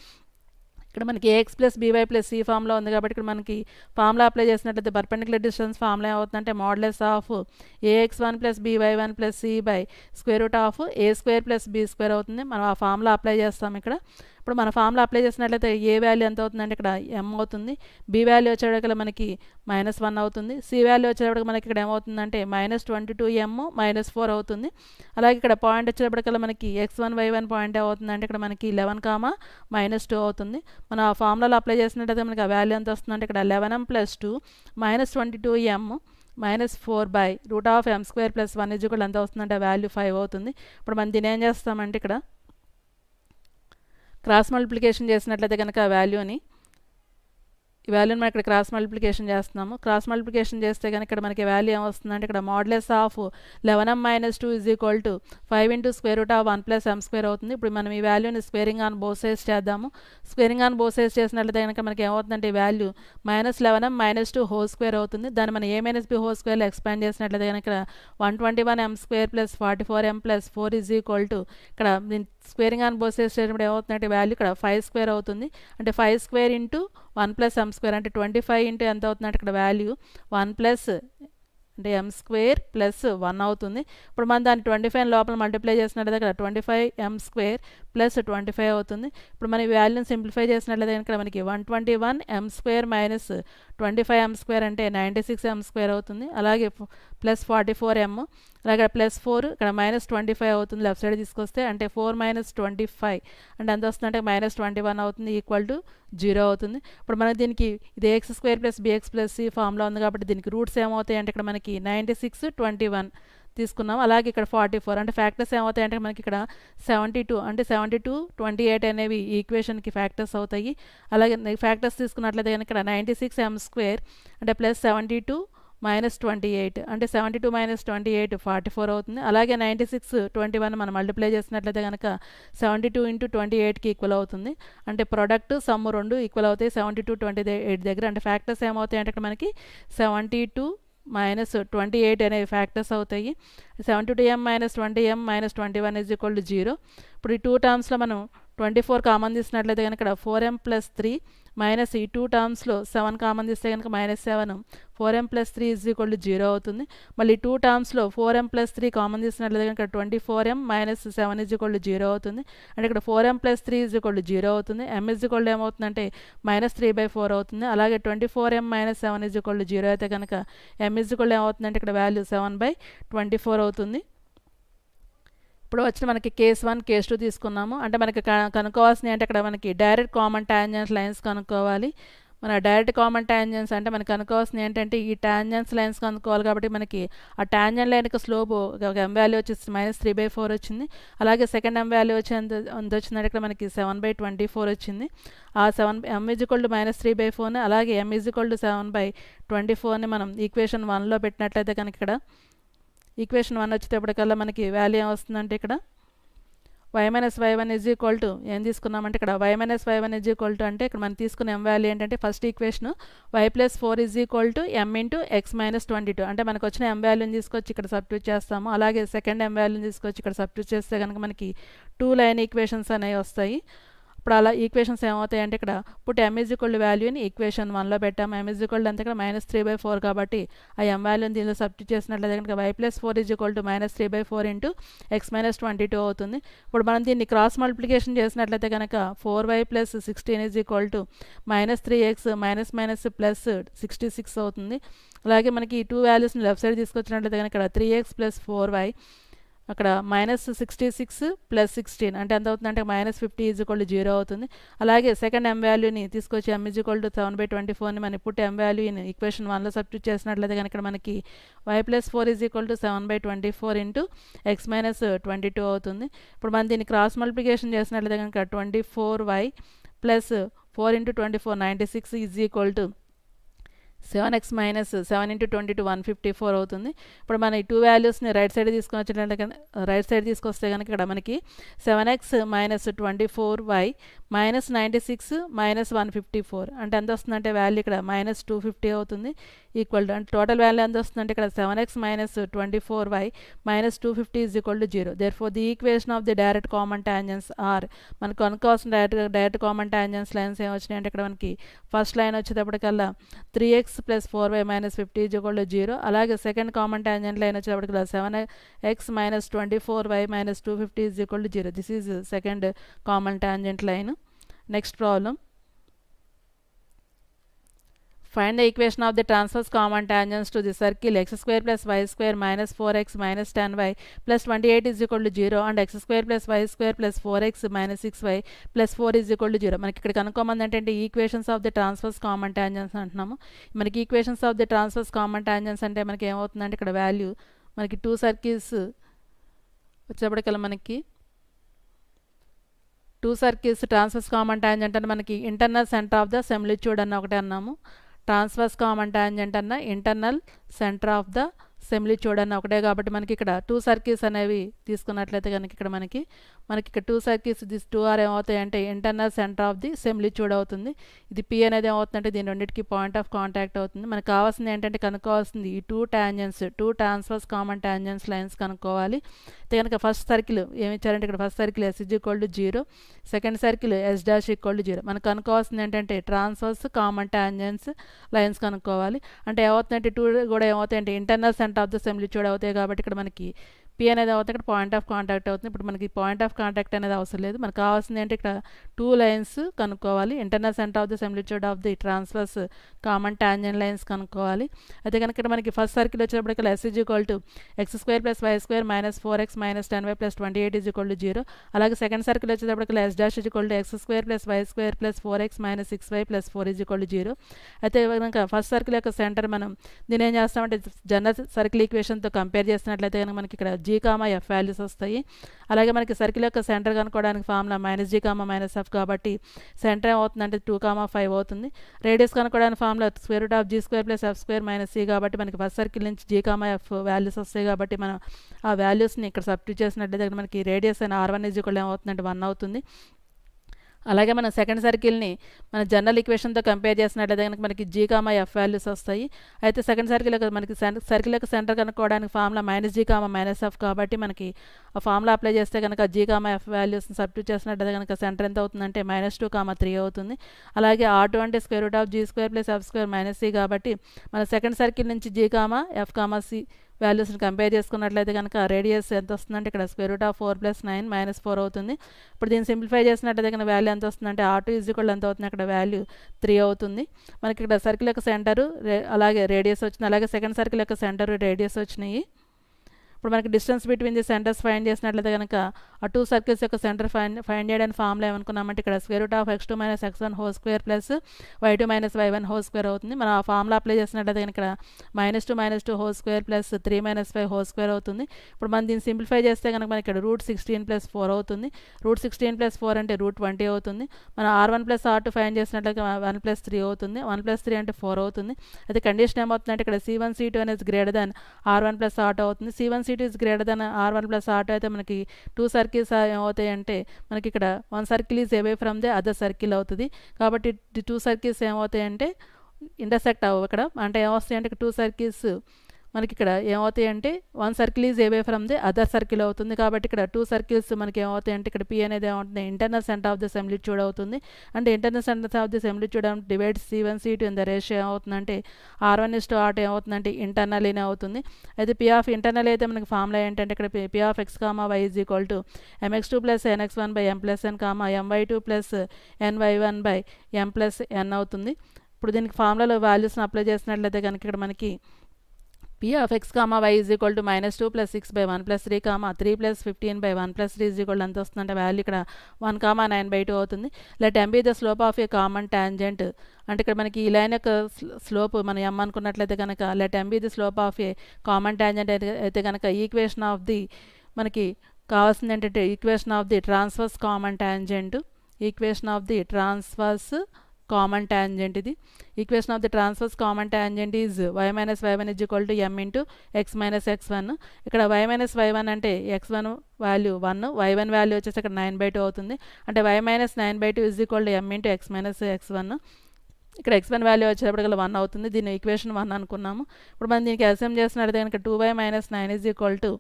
ఇక్కడ మనకి ax plus by plus c ఫామ్లో ఉంది కాబట్టి ఇక్కడ మనకి ఫామ్లో అప్లై చేసినట్లయితే పర్పెండిక్యులర్ డిస్టెన్స్ ఫామ్లో ఏమవుతుందంటే modulus of ax1 plus by1 plus c by square root of a square plus b square అవుతుంది. మనం ఆ ఫామ్లో అప్లై చేస్తాం ఇక్కడ. ఇప్పుడు మన ఫామ్లో అప్లై చేసినట్లయితే ఏ వాల్యూ ఎంత అవుతుందంటే ఇక్కడ m అవుతుంది. బి వాల్యూ వచ్చేటప్పుడు మనకి -1 అవుతుంది. సి వాల్యూ వచ్చేటప్పటికి మనకి ఇక్కడ ఏమవుతుందంటే -22m -4 అవుతుంది. అలాగే ఇక్కడ పాయింట్ వచ్చేటప్పటికల్లా మనకి x1 y1 పాయింట్ ఏమవుతుందంటే ఇక్కడ మనకి 11, -2 అవుతుంది. మనం ఆ ఫార్ములాలో అప్లై చేసినట్లయితే మనకి ఆ వాల్యూ ఎంత వస్తుందంటే ఇక్కడ 11m + 2 -22m -4 by root of m square plus 1 is equal ఎంత వస్తుందంటే వాల్యూ 5 అవుతుంది. ఇప్పుడు మనం దీన్ని ఏం చేస్తామంటే ఇక్కడ క్రాస్ మల్టిప్లికేషన్ చేసినట్లయితే కనుక ఆ వాల్యూని ఈ వాల్యూని మనం ఇక్కడ క్రాస్ మల్టిప్లికేషన్ చేస్తున్నాము. క్రాస్ మల్టిప్లికేషన్ చేస్తే కనుక ఇక్కడ మనకి వాల్యూ ఏమొస్తుందంటే ఇక్కడ modulus of 11m - 2 is equal to 5 × square root of 1 + m square అవుతుంది. ఇప్పుడు మనం ఈ వాల్యూని స్క్వేరింగ్ ఆన్ బోత్ సైడ్స్ చేద్దాము. స్క్వేరింగ్ ఆన్ బోత్ సైడ్స్ చేసినట్లయితే కనుక మనకి ఏమవుతుందంటే ఈ వాల్యూ -11m - 2 హోల్ స్క్వేర్ అవుతుంది. దాన్ని మనం a - b హోల్ స్క్వేర్లో ఎక్స్పాండ్ చేసినట్లయితే కనుక 121m square + 44m + 4 is equal to ఇక్కడ స్క్వేరింగ్ ఆన్ బోత్ సైడ్స్ చేసినప్పుడు ఏమవుతుందంటే వాల్యూ ఇక్కడ 5 స్క్వేర్ అవుతుంది. అంటే 5 స్క్వేర్ ఇంటూ 1 + m స్క్వేర్ అంటే 25 ఇంటూ ఎంత అవుతుందంటే ఇక్కడ వాల్యూ 1 అంటే m స్క్వేర్ + 1 అవుతుంది. ఇప్పుడు మనం దాన్ని 25 లోపల మల్టిప్లై చేసినట్లయితే ఇక్కడ 25m² ప్లస్ 25 అవుతుంది. ఇప్పుడు మనం ఈ వాల్యూని సింప్లిఫై చేసినట్లయితే ఇక్కడ మనకి 121 m square minus 25 m square అంటే 96 m స్క్వేర్ అవుతుంది. అలాగే ప్లస్ 44 m, అలాగే ప్లస్ 4 ఇక్కడ మైనస్ 25 అవుతుంది లెఫ్ట్ సైడ్ తీసుకొస్తే, అంటే 4 మైనస్ 25 అంటే ఎంత వస్తుంది అంటే మైనస్ 21 అవుతుంది, ఈక్వల్ టు 0 అవుతుంది. ఇప్పుడు మనం దీనికి ఇది x square plus bx plus c formula ఉంది కాబట్టి దీనికి రూట్స్ ఏమవుతాయి అంటే ఇక్కడ మనకి 96 21 తీసుకున్నాం. అలాగే ఇక్కడ 44 అంటే ఫ్యాక్టర్స్ ఏమవుతాయి అంటే మనకి ఇక్కడ 72 అంటే 72 28 అనేవి ఈ ఈక్వేషన్కి ఫ్యాక్టర్స్ అవుతాయి. అలాగే ఫ్యాక్టర్స్ తీసుకున్నట్లయితే కనుక ఇక్కడ 96 m స్క్వేర్ అంటే ప్లస్ 72 మైనస్ 28 అంటే 72 మైనస్ 28 44 అవుతుంది. అలాగే 96 21 మనం మల్టిప్లై చేసినట్లయితే కనుక 72 ఇంటూ 28కి ఈక్వల్ అవుతుంది. అంటే ప్రొడక్ట్ సమ్ రెండు ఈక్వల్ అవుతాయి 72 28 దగ్గర. అంటే ఫ్యాక్టర్స్ ఏమవుతాయి అంటే ఇక్కడ మనకి 72 మైనస్ 28 అనేవి ఫ్యాక్టర్స్ అవుతాయి. 72m minus 20m minus 21 is equal to 0. ఇప్పుడు ఈ టూ టర్మ్స్లో మనం 24 కామన్ తీసినట్లయితే కనుక ఇక్కడ 4m ప్లస్ 3 మైనస్ ఈ టూ టర్మ్స్లో 7 కామన్ తీస్తే కనుక minus 7 4m plus 3 is equal to 0 అవుతుంది. మళ్ళీ టూ టర్మ్స్లో 4m ప్లస్ 3 కామన్ తీసినట్లయితే కనుక 24m minus 7 is equal to 0 అవుతుంది. అంటే ఇక్కడ 4m plus 3 is equal to 0 అవుతుంది. m ఈజ్ ఈక్వల్ టు ఏమవుతుందంటే మైనస్ 3/4 అవుతుంది. అలాగే 24m minus 7 is equal to 0 అయితే కనుక m ఈజ్ ఈక్వల్ టు ఏమవుతుందంటే ఇక్కడ వాల్యూ 7/24 అవుతుంది. ఇప్పుడు వచ్చిన మనకి కేస్ 1 కేస్ 2 తీసుకున్నాము. అంటే మనకి కనుక్కోవాల్సింది అంటే అక్కడ మనకి డైరెక్ట్ కామన్ టాంజెన్స్ లైన్స్ కనుక్కోవాలి. మన డైరెక్ట్ కామన్ టాంజెన్స్ అంటే మనకు కనుక్కోవాల్సింది ఏంటంటే ఈ టాంజెన్స్ లైన్స్ కనుక్కోవాలి కాబట్టి మనకి ఆ టాంజెంట్ లైన్కి స్లోప్ ఒక m వాల్యూ వచ్చేసి మైనస్ 3/4 వచ్చింది. అలాగే సెకండ్ m వాల్యూ వచ్చి ఎంత వచ్చిందంటే ఇక్కడ మనకి 7/24 వచ్చింది. ఆ m is equal to minus 3/4ని అలాగే m ఈజ్ ఈక్వల్ టు 7/24ని మనం ఈక్వేషన్ 1లో పెట్టినట్లయితే కనుక ఇక్కడ ఈక్వేషన్ 1 వచ్చేటప్పటికల్లా మనకి వాల్యూ ఏమొస్తుందంటే ఇక్కడ y minus y1 is equal to ఏం తీసుకున్నామంటే ఇక్కడ y minus y1 is equal to అంటే ఇక్కడ మనం తీసుకున్న m వాల్యూ ఏంటంటే first equation y plus 4 is equal to m into x minus 22 అంటే మనకు వచ్చిన m వాల్యూని తీసుకొచ్చి ఇక్కడ సబ్స్టిట్యూట్ చేస్తాము. అలాగే సెకండ్ m వాల్యూని తీసుకొచ్చి ఇక్కడ సబ్స్టిట్యూట్ చేస్తే కనుక మనకి 2 లైన్ ఈక్వేషన్స్ అనేవి వస్తాయి. ఇప్పుడు అలా ఈక్వేషన్స్ ఏమవుతాయి అంటే ఇక్కడ put m is equal to వాల్యూని ఈక్వేషన్ 1లో పెట్టాము. m ఈజ్ ఈక్వల్ టు అంతే ఇక్కడ మైనస్ 3/4 కాబట్టి ఆ m వాల్యూని దీనిలో సబ్స్టిట్యూట్ చేసినట్లయితే కనుక y plus 4 is equal to minus 3/4 into x minus 22 అవుతుంది. ఇప్పుడు మనం దీన్ని క్రాస్ మల్టిప్లికేషన్ చేసినట్లయితే కనుక 4y plus 16 is equal to minus 3x minus minus plus 66 అవుతుంది. అలాగే మనకి ఈ టూ వాల్యూస్ని లెఫ్ట్ సైడ్ తీసుకొచ్చినట్లయితే కనుక ఇక్కడ 3x ప్లస్ 4y అక్కడ మైనస్ 66 ప్లస్ 16 అంటే ఎంత అవుతుంది అంటే మైనస్ 50 ఈజ్ ఈక్వల్ టు 0 అవుతుంది. అలాగే సెకండ్ m వాల్యూని తీసుకొచ్చి m ఈజ్ ఈక్వల్ టు 7/24ని మనం ఇప్పుడు m వాల్యూని ఈక్వేషన్ 1లో సబ్స్టిట్యూట్ చేసినట్లయితే కనుక మనకి y plus 4 is equal to 7/24 into x minus 22 అవుతుంది. ఇప్పుడు మనం దీన్ని క్రాస్ మల్టిప్లికేషన్ చేసినట్లయితే కనుక 24y plus 4 into 24 96 is equal to 7x minus 7 into 22 154 అవుతుంది. ఇప్పుడు మన ఈ టూ వాల్యూస్ని రైట్ సైడ్ తీసుకొని వచ్చినట్లయితే రైట్ సైడ్ తీసుకొస్తే కనుక ఇక్కడ మనకి 7x minus 24y minus 96 minus 154 అంటే ఎంత వస్తుందంటే వాల్యూ ఇక్కడ మైనస్ 250 అవుతుంది. ఈక్వల్ టు అంటే టోటల్ వాల్యూ ఎంత వస్తుందంటే ఇక్కడ 7x minus 24y minus 250 is equal to 0. Therefore the equation of the direct common tangents are మనకు కనుక్కోవాల్సిన డైరెక్ట్ కామన్ టాంజెన్స్ లైన్స్ ఏమి వచ్చినాయి అంటే ఇక్కడ మనకి ఫస్ట్ లైన్ వచ్చేటప్పటికల్లా 3x plus 4y minus 50 is equal to 0. అలాగే సెకండ్ కామన్ టాంజెంట్ లైన్ వచ్చేటప్పటికల్లా 7x minus 24y minus 250 is equal to 0. This is second common tangent line. Next problem, find the equation of the transverse common tangents to the circle x square plus y square minus 4x minus 10y plus 28 is equal to 0 and x square plus y square plus 4x minus 6y plus 4 is equal to 0. మనకి ఇక్కడ కనుక్కోమంది అంటే equations of the transverse common tangents అంటున్నాము. మనకి equations of the transverse common tangents అంటే మనకి ఏమవుతుందంటే ఇక్కడ value మనకి టూ సర్కిల్స్ వచ్చేప్పటికల్లా మనకి two circles transverse common tangent అని మనకి ఇంటర్నల్ సెంటర్ ఆఫ్ ద సెమిలిట్యూడ్ అన్న ఒకటే అన్నాము. ట్రాన్స్వర్స్ కామన్ టాంజెంట్ అన్న ఇంటర్నల్ సెంటర్ ఆఫ్ ద సెమిలిట్యూడ్ అన్న ఒకటే కాబట్టి మనకి ఇక్కడ టూ సర్కిల్స్ అనేవి తీసుకున్నట్లయితే కనుక ఇక్కడ మనకి ఇక్కడ టూ సర్కిల్స్ దిస్ 2r ఏమవుతాయి అంటే internal centre of the similitude అవుతుంది. ఇది P అనేది ఏమవుతుందంటే దీని రెండింటికి పాయింట్ ఆఫ్ కాంటాక్ట్ అవుతుంది. మనకు కావాల్సింది ఏంటంటే కనుక్కోవాల్సింది ఈ two transverse common tangents lines కనుక్కోవాలి. అయితే కనుక ఫస్ట్ సర్కిల్ ఏమి ఇచ్చారంటే ఇక్కడ first circle s is equal to 0, second circle s dash equal to 0. మనకు కనుక్కోవాల్సింది ఏంటంటే ట్రాన్స్వర్స్ కామన్ టాంజెంట్స్ లైన్స్ కనుక్కోవాలి. అంటే ఏమవుతుందంటే టూ కూడా ఏమవుతాయంటే ఇంటర్నల్ సెంటర్ ఆఫ్ ద సెమిలిట్యూడ్ అవుతాయి కాబట్టి ఇక్కడ మనకి పి అనేది అవుతుంది ఇక్కడ పాయింట్ ఆఫ్ కాంటాక్ట్ అవుతుంది. ఇప్పుడు మనకి పాయింట్ ఆఫ్ కాంటాక్ట్ అనేది అవసరం లేదు, మనకు కావాల్సింది ఏంటి ఇక్కడ 2 లైన్స్ కనుక్కోవాలి. Internal centre of the similitude of the transverse common tangent lines కనుక్కోవాలి. అయితే కనుక ఇక్కడ మనకి ఫస్ట్ సర్కిల్ వచ్చేటప్పటికి S is equal to x square plus y square minus 4x minus 10y plus 28 is equal to 0. అలాగే second circle వచ్చేటప్పటికి S dash is equal to x square plus y square plus 4x minus 6y plus 4 is equal to 0. అయితే కనుక first circle యొక్క centre మనం దీని ఏం చేస్తామంటే general circle ఈక్వేషన్తో compare చేసినట్లయితే కనుక మనకి ఇక్కడ g, f వాల్యూస్ వస్తాయి. అలాగే మనకి సర్కిల్ యొక్క సెంటర్ కనుక్కోవడానికి ఫార్ములా -g, -f కాబట్టి సెంటర్ ఏమవుతుందంటే 2, 5 అవుతుంది. రేడియస్ కనుక్కోవడానికి formula square root of g square plus f square minus c కాబట్టి మనకి ఫస్ట్ సర్కిల్ నుంచి g, f వాల్యూస్ వస్తాయి కాబట్టి మనం ఆ వాల్యూస్ని ఇక్కడ సబ్స్టిట్యూట్ చేసినట్లయితే మనకి రేడియస్ అయిన r1 ఏమవుతుందంటే 1 అవుతుంది. అలాగే మనం సెకండ్ సర్కిల్ని మన జనరల్ ఈక్వేషన్తో కంపేర్ చేసినట్లయితే కనుక మనకి g, f వాల్యూస్ వస్తాయి. అయితే సెకండ్ సర్కిల్ యొక్క మనకి సర్కిల్ యొక్క సెంటర్ కనుక్కోవడానికి ఫార్ములా -g, -f కాబట్టి మనకి ఆ ఫార్ములా అప్లై చేస్తే కనుక g, f వాల్యూస్ని సబ్స్టిట్యూట్ చేసినట్లయితే కనుక సెంటర్ ఎంత అవుతుందంటే -2, 3 అవుతుంది. అలాగే r2 అంటే square root of g square plus f square minus c కాబట్టి మన సెకండ్ సర్కిల్ నుంచి g, f, c వాల్యూస్ని కంపేర్ చేసుకున్నట్లయితే కనుక రేడియస్ ఎంత వస్తుందంటే ఇక్కడ స్క్వేర్ రూట్ ఆఫ్ 4 + 9 -4 అవుతుంది. ఇప్పుడు దీన్ని సింప్లిఫై చేసినట్లయితే కనుక వాల్యూ ఎంత వస్తుందంటే r2 ఎంత అవుతుంది అక్కడ వాల్యూ 3 అవుతుంది. మనకి ఇక్కడ సర్కిల్ యొక్క సెంటరు అలాగే రేడియస్ వచ్చింది, అలాగే సెకండ్ సర్కిల్ యొక్క సెంటరు రేడియస్ వచ్చినాయి. ఇప్పుడు మనకి distance between the centres find చేసినట్లయితే కనుక ఆ 2 సర్కిల్స్ యొక్క సెంటర్ ఫైండ్ చేయడానికి ఫార్ములా ఏమనుకున్నామంటే ఇక్కడ square root of x2 - x1 whole square plus y2 - y1 whole square అవుతుంది. మనం ఆ ఫార్ములా అప్లై చేసినట్లయితే కనుక ఇక్కడ -2 - 2 whole square plus 3 - 5 whole square అవుతుంది. ఇప్పుడు మనం దీన్ని సింప్లిఫై చేస్తే కనుక మనకి ఇక్కడ √16 + 4 అవుతుంది. √16 + 4 అంటే √20 అవుతుంది. మనం r1 + r2 ఫైండ్ చేసినట్లయితే 1 + 3 అవుతుంది. 1 + 3 అంటే 4 అవుతుంది. అయితే కండిషన్ ఏమవుతుందంటే ఇక్కడ c1, c2 అనేది గ్రేటర్ దాన్ r1 + r2 అవుతుంది. c1, c2 is greater than r1 + r2 అయితే మనకి 2 సర్కిల్స్ ఏమవుతాయి అంటే మనకి ఇక్కడ 1 circle is away from the other circle అవుతుంది. కాబట్టి 2 సర్కిల్స్ ఏమవుతాయి అంటే ఇంటర్సెక్ట్ అవ్వవు ఇక్కడ. అంటే ఏమొస్తాయి అంటే 2 సర్కిల్స్ మనకి ఇక్కడ ఏమవుతాయి అంటే 1 circle is away from the other circle అవుతుంది. కాబట్టి ఇక్కడ 2 సర్కిల్స్ మనకి ఏమవుతాయి అంటే ఇక్కడ p అనేది ఏమవుతుంది internal centre of the similitude అవుతుంది. అంటే internal centre of the similitude divides c1, c2 in the ratio ఏమవుతుందంటే r1:r2 ఏమవుతుందంటే ఇంటర్నల్నే అవుతుంది. అయితే p ఆఫ్ ఇంటర్నల్ అయితే మనకి ఫార్ములా ఏంటంటే ఇక్కడ p of x, y is equal to mx2 + nx1/m + n, my2 + ny1/m + n అవుతుంది. ఇప్పుడు దీనికి ఫార్ములాలో వాల్యూస్ని అప్లై చేసినట్లయితే కనుక ఇక్కడ మనకి p of x, y is equal to -2 + 6/1 + 3, 3 + 15/1 + 3 is equal ఎంత వస్తుందంటే వాల్యూ ఇక్కడ 1, 9/2 అవుతుంది. Let m be the slope of a common tangent అంటే ఇక్కడ మనకి ఈ లైన్ యొక్క స్లోప్ మనం m అనుకున్నట్లయితే కనుక let m be the slope of a common tangent అయితే కనుక ఈక్వేషన్ ఆఫ్ ది మనకి కావాల్సింది ఏంటంటే equation of the transverse common tangent, equation of the transverse common tangent. ఇది equation of the transverse common tangent is y - y1 is equal to m × x - x1. ఇక్కడ y - y1 అంటే x1 value 1, y1 value వచ్చేసి ఇక్కడ 9/2 అవుతుంది. అంటే y - 9/2 is equal to m × x - x1. ఇక్కడ x1 value వచ్చేటప్పటికల్లా 1 అవుతుంది. దీన్ని ఈక్వేషన్ 1 అనుకున్నాము. ఇప్పుడు మనం దీనికి ఎల్సిఎం చేసినట్లయితే కనుక 2y - 9 ఈజ్ ఈక్వల్ టు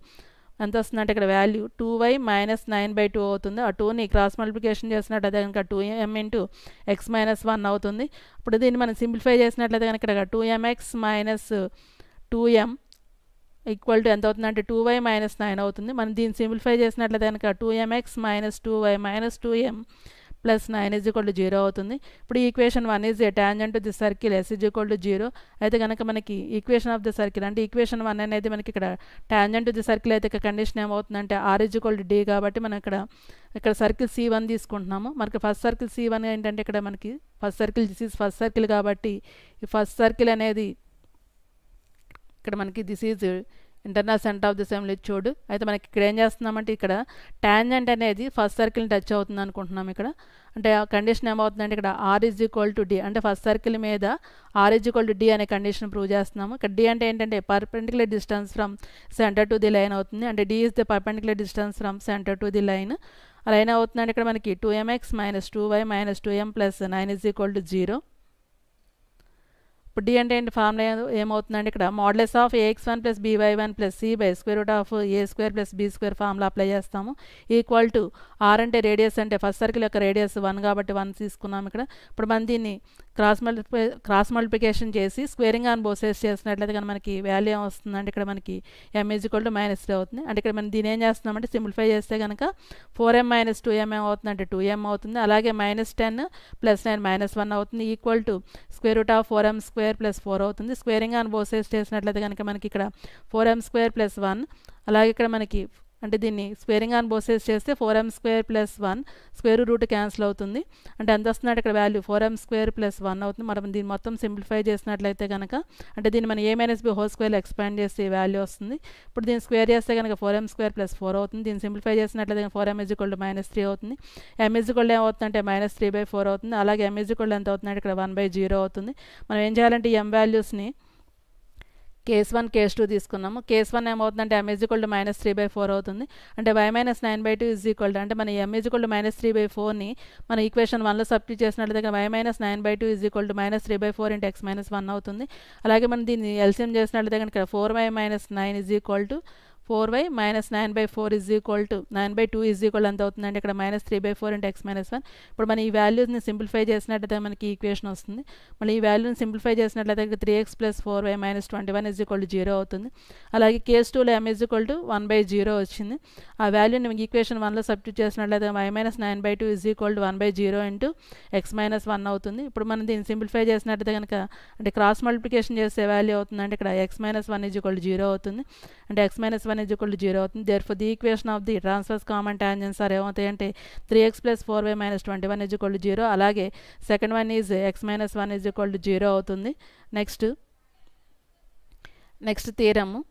ఎంత వస్తుందంటే ఇక్కడ వాల్యూ 2y - 9/2 అవుతుంది. ఆ 2ని క్రాస్ మల్టిప్లికేషన్ చేసినట్లయితే కనుక 2m × x - 1 అవుతుంది. ఇప్పుడు దీన్ని మనం సింప్లిఫై చేసినట్లయితే కనుక ఇక్కడ 2mx - 2m ఈక్వల్ టు ఎంత అవుతుందంటే 2y - 9 అవుతుంది. మనం దీన్ని సింప్లిఫై చేసినట్లయితే కనుక 2mx - 2y - 2m + 9 is equal to 0 అవుతుంది. ఇప్పుడు equation 1 is a tangent to the circle s is equal to 0. అయితే కనుక మనకి ఈక్వేషన్ ఆఫ్ ది సర్కిల్ అంటే ఈక్వేషన్ 1 అనేది మనకి ఇక్కడ టాంజెంట్ టు ది సర్కిల్ అయితే కండిషన్ ఏమవుతుందంటే r is equal to d కాబట్టి మనం ఇక్కడ సర్కిల్ c1 తీసుకుంటున్నాము. మనకి ఫస్ట్ సర్కిల్ c1 ఏంటంటే ఇక్కడ మనకి first circle this is first circle కాబట్టి ఈ ఫస్ట్ సర్కిల్ అనేది ఇక్కడ మనకి this is internal centre of the similitude. అయితే మనకి ఇక్కడ ఏం చేస్తున్నామంటే ఇక్కడ టాంజెంట్ అనేది ఫస్ట్ సర్కిల్ని టచ్ అవుతుంది అనుకుంటున్నాం. ఇక్కడ అంటే ఆ కండిషన్ ఏమవుతుందంటే ఇక్కడ r is equal to d అంటే ఫస్ట్ సర్కిల్ మీద r is equal to d అనే కండిషన్ ప్రూవ్ చేస్తున్నాము. ఇక్కడ d అంటే ఏంటంటే perpendicular distance from centre to the line అవుతుంది. అంటే d is the perpendicular distance from centre to the line. అలా అయినా అవుతుందంటే ఇక్కడ మనకి 2mx - 2y - 2m + 9 is equal to 0. ఇప్పుడు d అంటే ఏంటి ఫార్ములా ఏమవుతుందంటే ఇక్కడ modulus of ax1 + by1 + c/√a² + b² formula apply చేస్తాము. ఈక్వల్ టు r అంటే రేడియస్ అంటే ఫస్ట్ సర్కిల్ యొక్క రేడియస్ 1 కాబట్టి 1 తీసుకున్నాము ఇక్కడ. ఇప్పుడు మనం దీన్ని క్రాస్ మల్టిప్లికేషన్ చేసి స్క్వేరింగ్ ఆన్ బోత్ సైడ్స్ చేసినట్లయితే కనుక మనకి వాల్యూ ఏం వస్తుందంటే ఇక్కడ మనకి m = -3 అవుతుంది. అంటే ఇక్కడ మనం దీని ఏం చేస్తున్నామంటే సింప్లిఫై చేస్తే కనుక 4m - 2m ఏమవుతుందంటే 2m అవుతుంది. అలాగే -10 + 9 -1 అవుతుంది ఈక్వల్ టు √4m² + 4 అవుతుంది. స్క్వేరింగ్ ఆన్ బోత్ సైడ్స్ చేసినట్లయితే కనుక మనకి ఇక్కడ 4m² + 1 అలాగే ఇక్కడ మనకి అంటే దీన్ని స్క్వేరింగ్ ఆన్ బోత్ సైడ్స్ చేస్తే 4m² + 1 స్క్వేర్ రూట్ క్యాన్సిల్ అవుతుంది. అంటే ఎంత వస్తుందంటే ఇక్కడ వాల్యూ 4m² + 1 అవుతుంది. మనం దీన్ని మొత్తం సింప్లిఫై చేసినట్లయితే కనుక అంటే దీన్ని మనం a-b² ఎక్స్పాండ్ చేస్తే వాల్యూ వస్తుంది. ఇప్పుడు దీన్ని స్క్వేర్ చేస్తే కనుక 4m² + 4 అవుతుంది. దీన్ని సింప్లిఫై చేసినట్లయితే 4m = -3 అవుతుంది. m ఏమవుతుందంటే -3/4 అవుతుంది. అలాగే m ఎంత అవుతుందంటే ఇక్కడ 1/0 అవుతుంది. మనం ఏం చేయాలంటే ఈ m వాల్యూస్ని కేస్ 1 కేస్ 2 తీసుకున్నాము. కేస్ 1 ఏమవుతుందంటే m = -3/4 అవుతుంది. అంటే y - 9/2 అంటే మన m = -3/4ని మన ఈక్వేషన్ 1లో సబ్స్టిట్యూట్ చేసినట్లయితే y - 9/2 -3/4 × x - 1 అవుతుంది. అలాగే మనం దీన్ని ఎల్సిఎం చేసినట్లయితే కనుక 4y - 9 4y - 9/4 9/2 ఎంత అవుతుందంటే ఇక్కడ -3/4 × x - 1. ఇప్పుడు మనం ఈ వాల్యూస్ని సింప్లిఫై చేసినట్లయితే మనకి ఈక్వేషన్ వస్తుంది. మళ్ళీ ఈ వాల్యూని సింప్లిఫై చేసినట్లయితే 3x + 4y - 21 0 అవుతుంది. అలాగే కేస్ 2లో m = 1/0 వచ్చింది. ఆ వాల్యూని ఈక్వేషన్ 1లో సబ్స్టిట్యూట్ చేసినట్లయితే y - 9/2 1/0 × x - 1 అవుతుంది. ఇప్పుడు మనం దీన్ని సింప్లిఫై చేసినట్లయితే కనుక అంటే క్రాస్ మల్టిప్లికేషన్ చేసే వాల్యూ అవుతుందంటే ఇక్కడ x - 1 0 అవుతుంది. అంటే x - 1 0 అవుతుంది. Therefore the equation of the transverse common tangents are ఏమవుతాయంటే 3x + 4y - 21 0. అలాగే సెకండ్ వన్ ఈజ్ x - 1 0 అవుతుంది. Next థీరము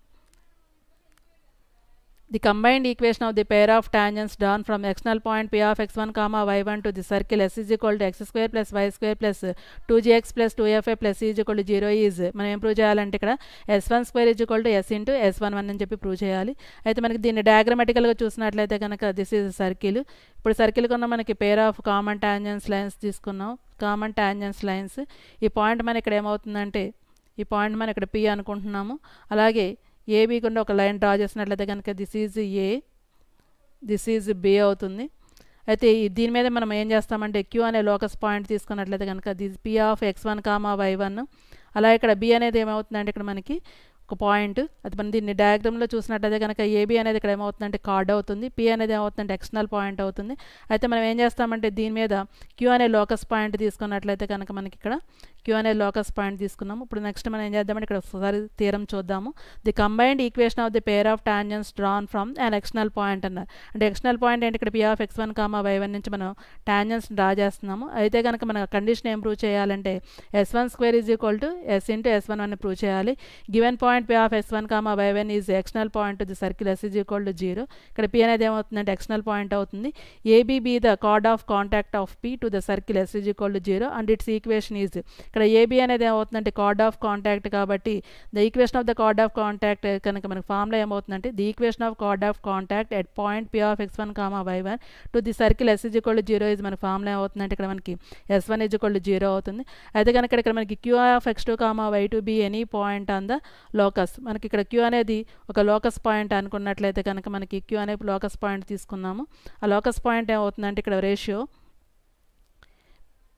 the combined equation of the pair of tangents drawn from external point P of x1, y1 to the circle S is equal to x² + y² + 2gx + 2fy + c = 0 is మనం ఏం prove చేయాలంటే ఇక్కడ s1² = s × s11 అని చెప్పి prove చేయాలి. అయితే మనకి దీన్ని డయాగ్రమాటికల్గా చూసినట్లయితే కనుక దిస్ ఈజ్ సర్కిల్. ఇప్పుడు సర్కిల్కి ఉన్న మనకి pair of common tangents lines తీసుకున్నాం. కామన్ టాంజెంట్స్ లైన్స్ ఈ పాయింట్ మన ఇక్కడ ఏమవుతుందంటే ఈ పాయింట్ మనం ఇక్కడ P అనుకుంటున్నాము. అలాగే ఏబీ గుండా ఒక లైన్ డ్రా చేసినట్లయితే కనుక this is A, this is B అవుతుంది. అయితే దీని మీద మనం ఏం చేస్తామంటే క్యూ అనే లోకస్ పాయింట్ తీసుకున్నట్లయితే కనుక this P of x1, y1 అలా ఇక్కడ బి అనేది ఏమవుతుందంటే ఇక్కడ మనకి ఒక పాయింట్. అది మనం దీన్ని డయాగ్రామ్లో చూసినట్లయితే కనుక ఏబీ అనేది ఇక్కడ ఏమవుతుందంటే కార్డ్ అవుతుంది. పి అనేది ఏమవుతుందంటే ఎక్స్టర్నల్ పాయింట్ అవుతుంది. అయితే మనం ఏం చేస్తామంటే దీని మీద క్యూ అనే లోకస్ పాయింట్ తీసుకున్నట్లయితే కనుక మనకి ఇక్కడ క్యూ అనే లోకస్ పాయింట్ తీసుకున్నాము. ఇప్పుడు నెక్స్ట్ మనం ఏం చేద్దామంటే ఇక్కడ ఒకసారి థీరం చూద్దాము. The combined equation of the pair of tangents drawn from and external point అన్నారు. అంటే ఎక్స్టర్నల్ పాయింట్ ఏంటి ఇక్కడ P of x1, y1 నుంచి మనం టాంజెంట్స్ డ్రా చేస్తున్నాము. అయితే కనుక మన కండిషన్ ఏం ప్రూవ్ చేయాలంటే s1² = s × s11 ప్రూవ్ చేయాలి. Given point P of x1, y1 is external point to the circle S is equal to 0. ఇక్కడ P అనేది ఏమవుతుందంటే ఎక్స్టర్నల్ పాయింట్ అవుతుంది. AB be the chord of contact of P to the circle S is equal to 0 and its equation is ఇక్కడ AB అనేది ఏమవుతుందంటే card of contact కాబట్టి the equation of the card of contact కనుక మనకి formula ఏమవుతుందంటే the equation of card of contact at point P of x1, y1 to the circle S is equal to 0 ఇది మనకి formula ఏమవుతుందంటే ఇక్కడ మనకి S1 = 0 అవుతుంది. అయితే కనుక ఇక్కడ మనకి Q of x2, y2 be any point on the locus. మనకి ఇక్కడ క్యూ అనేది ఒక లోకస్ పాయింట్ అనుకున్నట్లయితే కనుక మనకి క్యూ అనే లోకస్ పాయింట్ తీసుకున్నాము. ఆ లోకస్ పాయింట్ ఏమవుతుందంటే ఇక్కడ రేషియో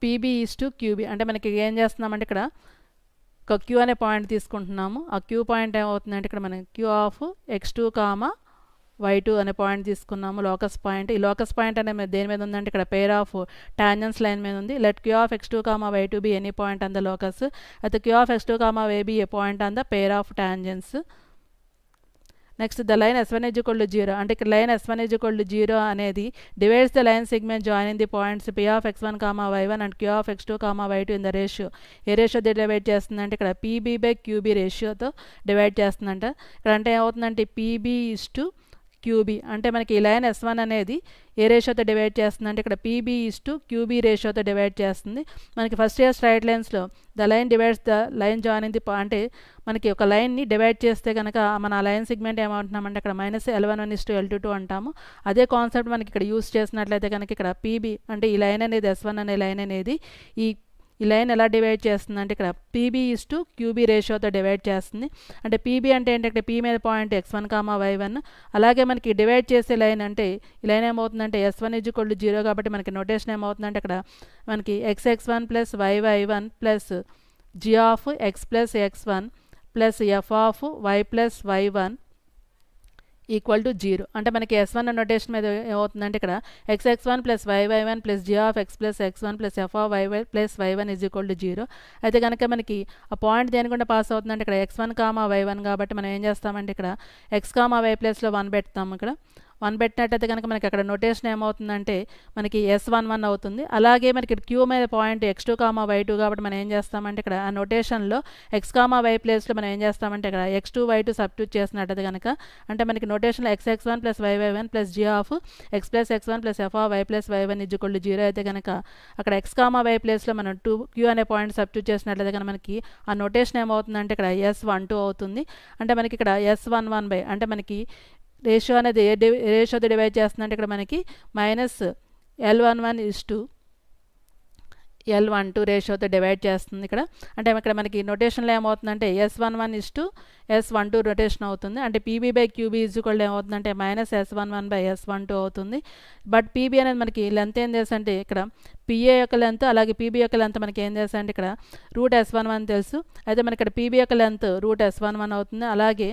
PB/QB అంటే మనకి ఏం చేస్తున్నామంటే ఇక్కడ ఒక క్యూ అనే పాయింట్ తీసుకుంటున్నాము. ఆ క్యూ పాయింట్ ఏమవుతుందంటే ఇక్కడ మనం క్యూ ఆఫ్ x2, y2 అనే పాయింట్ తీసుకున్నాము లోకస్ పాయింట్. ఈ లోకస్ పాయింట్ అనేది దేని మీద ఉందంటే ఇక్కడ పేర్ ఆఫ్ టాంజెంట్స్ లైన్ మీద ఉంది. Let Q of x2, y2 be any point on the locus. అయితే Q of x2, y be a point on the pair of tangents. Next the line S1 = 0 అంటే ఇక్కడ లైన్ S1 = 0 అనేది divides the line segment joining the points P of x1, y1 and Q of x2, y2 in the ratio. ఏ రేషియోతో divide చేస్తుందంటే ఇక్కడ PB/QB రేషియోతో divide చేస్తుందంట. ఇక్కడ అంటే ఏమవుతుందంటే PB/QB అంటే మనకి ఈ లైన్ S1 అనేది ఏ రేషియోతో డివైడ్ చేస్తుందంటే ఇక్కడ PB/QB రేషియోతో డివైడ్ చేస్తుంది. మనకి ఫస్ట్ ఇయర్ స్ట్రైట్ లైన్స్లో the line divides the line joining the అంటే మనకి ఒక లైన్ని డివైడ్ చేస్తే కనుక మన లైన్ సెగ్మెంట్ ఏమంటున్నామంటే అక్కడ -L11:L22 అంటాము. అదే కాన్సెప్ట్ మనకి ఇక్కడ యూస్ చేసినట్లయితే కనుక ఇక్కడ PB అంటే ఈ లైన్ అనేది S1 అనే లైన్ అనేది ఈ ఈ లైన్ ఎలా డివైడ్ చేస్తుంది అంటే ఇక్కడ పీబీ ఈజ్ టు క్యూబీ రేషియోతో డివైడ్ చేస్తుంది. అంటే పీబీ అంటే ఏంటంటే పీ మీద పాయింట్ x1, y1. అలాగే మనకి డివైడ్ చేసే లైన్ అంటే ఈ లైన్ ఏమవుతుందంటే S1 = 0 కాబట్టి మనకి నోటేషన్ ఏమవుతుందంటే అక్కడ మనకి xx1 plus yy1 plus g of x plus x1 plus f of y plus y1 equal to 0. అంటే మనకి S1 నోటేషన్ మీద ఏమవుతుందంటే ఇక్కడ xx1 plus yy1 plus g of x plus x1 plus f of y plus y1 equal to 0. అయితే కనుక మనకి ఆ point దేని గుండా పాస్ అవుతుందంటే ఇక్కడ x1, y1 కాబట్టి మనం ఏం చేస్తామంటే ఇక్కడ x, y ప్లేస్లో 1 పెడతాము. ఇక్కడ 1 పెట్టినట్టయితే కనుక మనకి అక్కడ నోటేషన్ ఏమవుతుందంటే మనకి S11 అవుతుంది. అలాగే మనకి give me the point x2, y2 కాబట్టి మనం ఏం చేస్తామంటే ఇక్కడ ఆ నోటేషన్లో x, y ప్లేస్లో మనం ఏం చేస్తామంటే ఇక్కడ x2, y2 సబ్స్టిట్యూట్ చేసినట్టయితే కనుక అంటే మనకి నోటేషన్లో xx1 plus yy1 plus g of x plus x1 plus f of y plus y1 equal to 0 అయితే కనుక అక్కడ x, y ప్లేస్లో మనం q అనే పాయింట్ సబ్స్టిట్యూట్ చేసినట్లయితే కనుక మనకి ఆ నోటేషన్ ఏమవుతుందంటే ఇక్కడ S12 అవుతుంది. అంటే మనకి ఇక్కడ S11 అంటే మనకి రేషియో అనేది రేషియోతో డివైడ్ చేస్తుందంటే ఇక్కడ మనకి -L11 L12 రేషియోతో డివైడ్ చేస్తుంది ఇక్కడ. అంటే ఇక్కడ మనకి నోటేషన్లో ఏమవుతుందంటే S11 S12 నోటేషన్ అవుతుంది. అంటే PB/QB ఏమవుతుందంటే -S11/S12 అవుతుంది. బట్ PB అనేది మనకి లెంత్ ఏం తెలుసు అంటే ఇక్కడ PA యొక్క లెంత్ అలాగే PB యొక్క లెంత్ మనకి ఏం తెలుసు అంటే ఇక్కడ √S11 తెలుసు. అయితే మనకి ఇక్కడ PB యొక్క లెంత్ √S11 అవుతుంది. అలాగే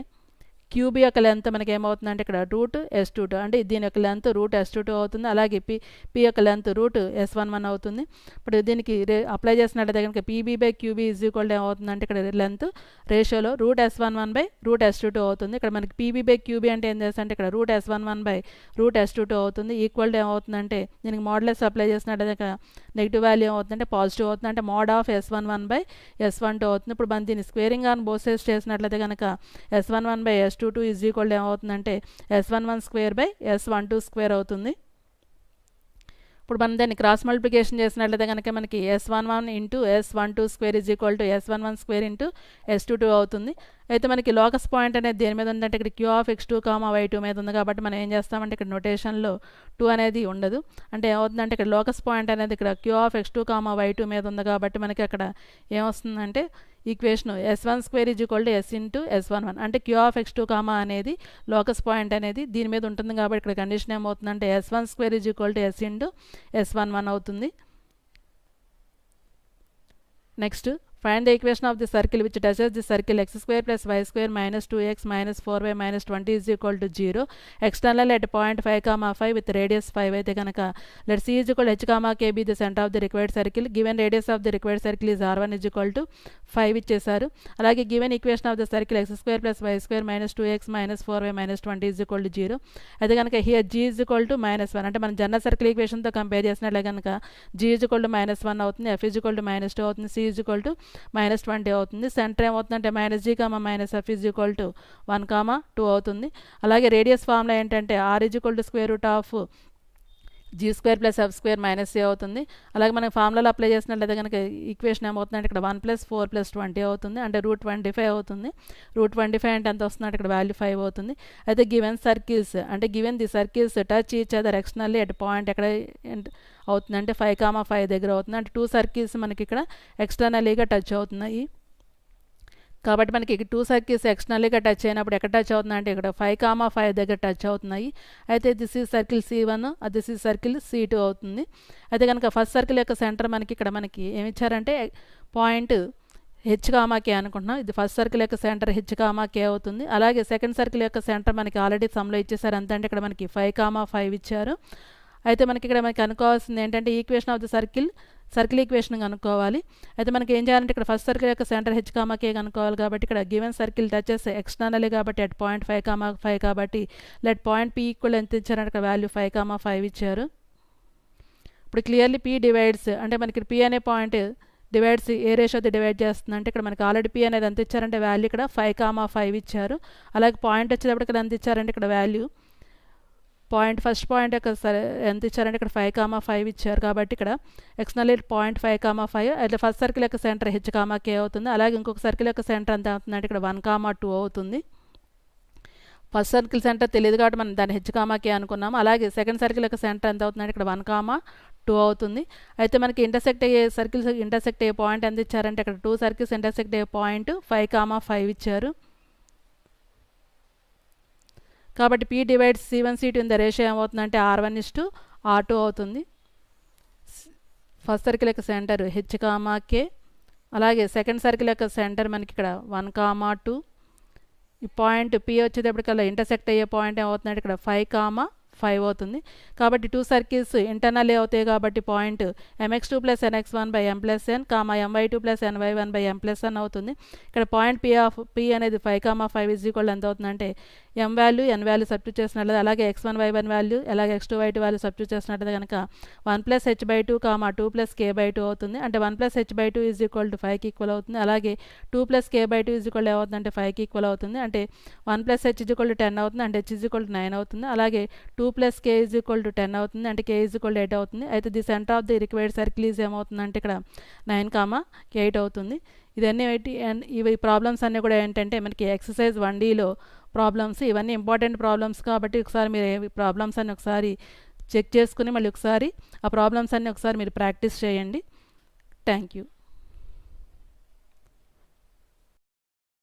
క్యూబీ యొక్క లెంత్ మనకి ఏమవుతుందంటే ఇక్కడ √S22 అంటే దీని యొక్క లెంత్ √S22 అవుతుంది. అలాగే పి యొక్క లెంత్ √S11 అవుతుంది. ఇప్పుడు దీనికి అప్లై చేసినట్లయితే కనుక PB/QB ఏమవుతుందంటే ఇక్కడ లెంత్ రేషియోలో √S11/√S22 అవుతుంది. ఇక్కడ మనకి PB/QB అంటే ఏం చేస్తుంటే ఇక్కడ √S11/√S22 అవుతుంది. ఈక్వల్ ఏమవుతుందంటే దీనికి మోడ్లెస్ అప్లై చేసినట్లయితే నెగిటివ్ వాల్యూ ఏమవుతుందంటే పాజిటివ్ అవుతుంది. అంటే మోడ్ ఆఫ్ S11/S12 అవుతుంది. ఇప్పుడు మనం దీన్ని స్క్వేరింగ్ ఆన్ బోత్ సైడ్స్ చేసినట్లయితే కనుక S11/S22 ఏమవుతుందంటే S11² అవుతుంది. ఇప్పుడు మనం దాన్ని క్రాస్ మల్టిప్లికేషన్ చేసినట్లయితే కనుక మనకి S11 into S12² S11² S22 అవుతుంది. అయితే మనకి లోకస్ పాయింట్ అనేది దేని మీద ఉందంటే ఇక్కడ Q ఆఫ్ x2, y2 మీద ఉంది కాబట్టి మనం ఏం చేస్తామంటే ఇక్కడ నోటేషన్లో 2 అనేది ఉండదు. అంటే ఏమవుతుందంటే ఇక్కడ లోకస్ పాయింట్ అనేది ఇక్కడ Q ఆఫ్ x2, y2 మీద ఉంది కాబట్టి మనకి అక్కడ ఏమొస్తుందంటే equation S12 S into S11 అంటే Q ఆఫ్ x2, అనేది లోకస్ పాయింట్ అనేది దీని మీద ఉంటుంది కాబట్టి ఇక్కడ కండిషన్ ఏమవుతుందంటే S12 S ఇంటూ S11 అవుతుంది. Next find the equation of the circle which touches the circle x square plus y square minus 2x minus 4y minus 20 is equal to 0. External at point 5, 5 with radius 5 అయితే కనుక let c is equal to h, k be the center of the required circle. Given radius of the required circle is r1 is equal to 5 ఇచ్చేసారు. అలాగే given equation of the circle x square plus y square minus 2x minus 4y minus 20 is equal to 0. అయితే కనుక here g is equal to -1 అంటే మనం general circle ఈక్వేషన్తో compare చేసినట్లయితే కనుక g is equal to -1 అవుతుంది, f is equal to -2 అవుతుంది, c is equal to -20 అవుతుంది. Centre ఏమవుతుందంటే -g, -f is equal to 1, 2 అవుతుంది. అలాగే రేడియస్ ఫార్ములా ఏంటంటే r is equal to square root of g² plus f² minus c అవుతుంది. అలాగే మనకి ఫార్ములాలో అప్లై చేసినట్లయితే కనుక ఈక్వేషన్ ఏమవుతుందంటే ఇక్కడ 1 + 4 + 20 అవుతుంది. అంటే √25 అవుతుంది. √25 అంటే ఎంత వస్తుందంటే ఇక్కడ వాల్యూ 5 అవుతుంది. అయితే గివెన్ సర్కిల్స్ అంటే given the circles touch each other externally at point ఎక్కడ అవుతుందంటే 5, 5 దగ్గర అవుతుంది. అంటే 2 సర్కిల్స్ మనకి ఇక్కడ ఎక్స్టర్నల్లీగా టచ్ అవుతున్నాయి. కాబట్టి మనకి 2 సర్కిల్స్ ఎక్స్టర్నల్లీగా టచ్ అయినప్పుడు ఎక్కడ టచ్ అవుతుంది అంటే ఇక్కడ 5, 5 దగ్గర టచ్ అవుతున్నాయి. అయితే దిస్ ఈ సర్కిల్ C1, దిస్ ఈ సర్కిల్ C2 అవుతుంది. అయితే కనుక ఫస్ట్ సర్కిల్ యొక్క సెంటర్ మనకి ఇక్కడ మనకి ఏమి ఇచ్చారంటే పాయింట్ h, k అనుకుంటున్నాం. ఇది ఫస్ట్ సర్కిల్ యొక్క సెంటర్ h, k అవుతుంది. అలాగే సెకండ్ సర్కిల్ యొక్క సెంటర్ మనకి ఆల్రెడీ సమ్లో ఇచ్చేసారు. అంత అంటే ఇక్కడ మనకి 5, 5 ఇచ్చారు. అయితే మనకి ఇక్కడ మనకి అనుకోవాల్సింది ఏంటంటే equation of the circle equation కనుక్కోవాలి. అయితే మనకి ఏం చేయాలంటే ఇక్కడ ఫస్ట్ సర్కిల్ యొక్క సెంటర్ h, k కనుక్కోవాలి. కాబట్టి ఇక్కడ గివెన్ సర్కిల్ టచెస్ ఎక్స్టర్నల్లీ కాబట్టి అట్ పాయింట్ 5, 5 కాబట్టి లెట్ పాయింట్ p ఈక్వల్ ఎంత ఇచ్చారంటే ఇక్కడ వాల్యూ 5, 5 ఇచ్చారు. ఇప్పుడు క్లియర్లీ p డివైడ్స్ అంటే మనకి p అనే పాయింట్ డివైడ్స్ ఏ రేషియోతో డివైడ్ చేస్తుంది అంటే ఇక్కడ మనకి ఆల్రెడీ p అనేది ఎంత ఇచ్చారంటే వాల్యూ ఇక్కడ 5, 5 ఇచ్చారు. అలాగే పాయింట్ వచ్చేటప్పుడు ఇక్కడ ఎంత ఇచ్చారంటే ఇక్కడ వాల్యూ ఫస్ట్ పాయింట్ యొక్క ఎంత ఇచ్చారంటే ఇక్కడ 5, 5 ఇచ్చారు. కాబట్టి ఇక్కడ ఎక్స్టర్నల్లీ పాయింట్ 5, 5 అయితే ఫస్ట్ సర్కిల్ యొక్క సెంటర్ h, k అవుతుంది. అలాగే ఇంకొక సర్కిల్ యొక్క సెంటర్ ఎంత అవుతుందంటే ఇక్కడ 1, 2 అవుతుంది. ఫస్ట్ సర్కిల్ సెంటర్ తెలియదు కాబట్టి మనం దాన్ని h, k అనుకున్నాము. అలాగే సెకండ్ సర్కిల్ యొక్క సెంటర్ ఎంత అవుతుందంటే ఇక్కడ 1, 2 అవుతుంది. అయితే మనకి ఇంటర్సెక్ట్ అయ్యే సర్కిల్స్ ఇంటర్సెక్ట్ అయ్యే పాయింట్ ఎంత ఇచ్చారంటే అక్కడ 2 సర్కిల్స్ ఇంటర్సెక్ట్ అయ్యే పాయింట్ 5,5 ఇచ్చారు. కాబట్టి P divides C1 C2 in the ratio ఏమవుతుందంటే R1:R2 అవుతుంది. ఫస్ట్ సర్కిల్ యొక్క సెంటర్ H, అలాగే సెకండ్ సర్కిల్ యొక్క సెంటర్ మనకి ఇక్కడ 1, 2. ఈ పాయింట్ P వచ్చేటప్పటికల్లా ఇంటర్సెక్ట్ అయ్యే పాయింట్ ఏమవుతుందంటే ఇక్కడ 5, 5 అవుతుంది. కాబట్టి 2 సర్కిల్స్ ఇంటర్నల్ అవుతాయి కాబట్టి point mx2 + nx1 / m + n, my2 + ny1 / m + n అవుతుంది. ఇక్కడ పాయింట్ P అనేది 5, 5 ఎంత అవుతుందంటే m value n value substitute చేసినట్లయితే అలాగే x1 y1 వాల్యూ అలాగే x2 y2 వాల్యూ సబ్స్టిట్యూట్ చేసినట్లయితే కనుక 1 + h/2, 2 + k/2 అవుతుంది. అంటే 1 + h/2 = 5కి ఈక్వల్ అవుతుంది. అలాగే 2 + k/2 ఏమవుతుందంటే 5కి ఈక్వల్ అవుతుంది. అంటే 1 + h = 10 అవుతుంది. అంటే h = 9 అవుతుంది. అలాగే 2 + k = 10 అవుతుంది. అంటే k = 8 అవుతుంది. అయితే the centre of the required circle is ఏమవుతుందంటే ఇక్కడ 9, 8 అవుతుంది. ఇవన్నీ ఇవి ప్రాబ్లమ్స్ అన్నీ కూడా ఏంటంటే మనకి ఎక్సర్సైజ్ 1Dలో ప్రాబ్లమ్స్. ఇవన్నీ ఇంపార్టెంట్ ప్రాబ్లమ్స్ కాబట్టి ఒకసారి మీరు ప్రాబ్లమ్స్ అన్ని ఒకసారి చెక్ చేసుకుని మళ్ళీ ఒకసారి ఆ ప్రాబ్లమ్స్ అన్నీ ఒకసారి మీరు ప్రాక్టీస్ చేయండి. Thank you.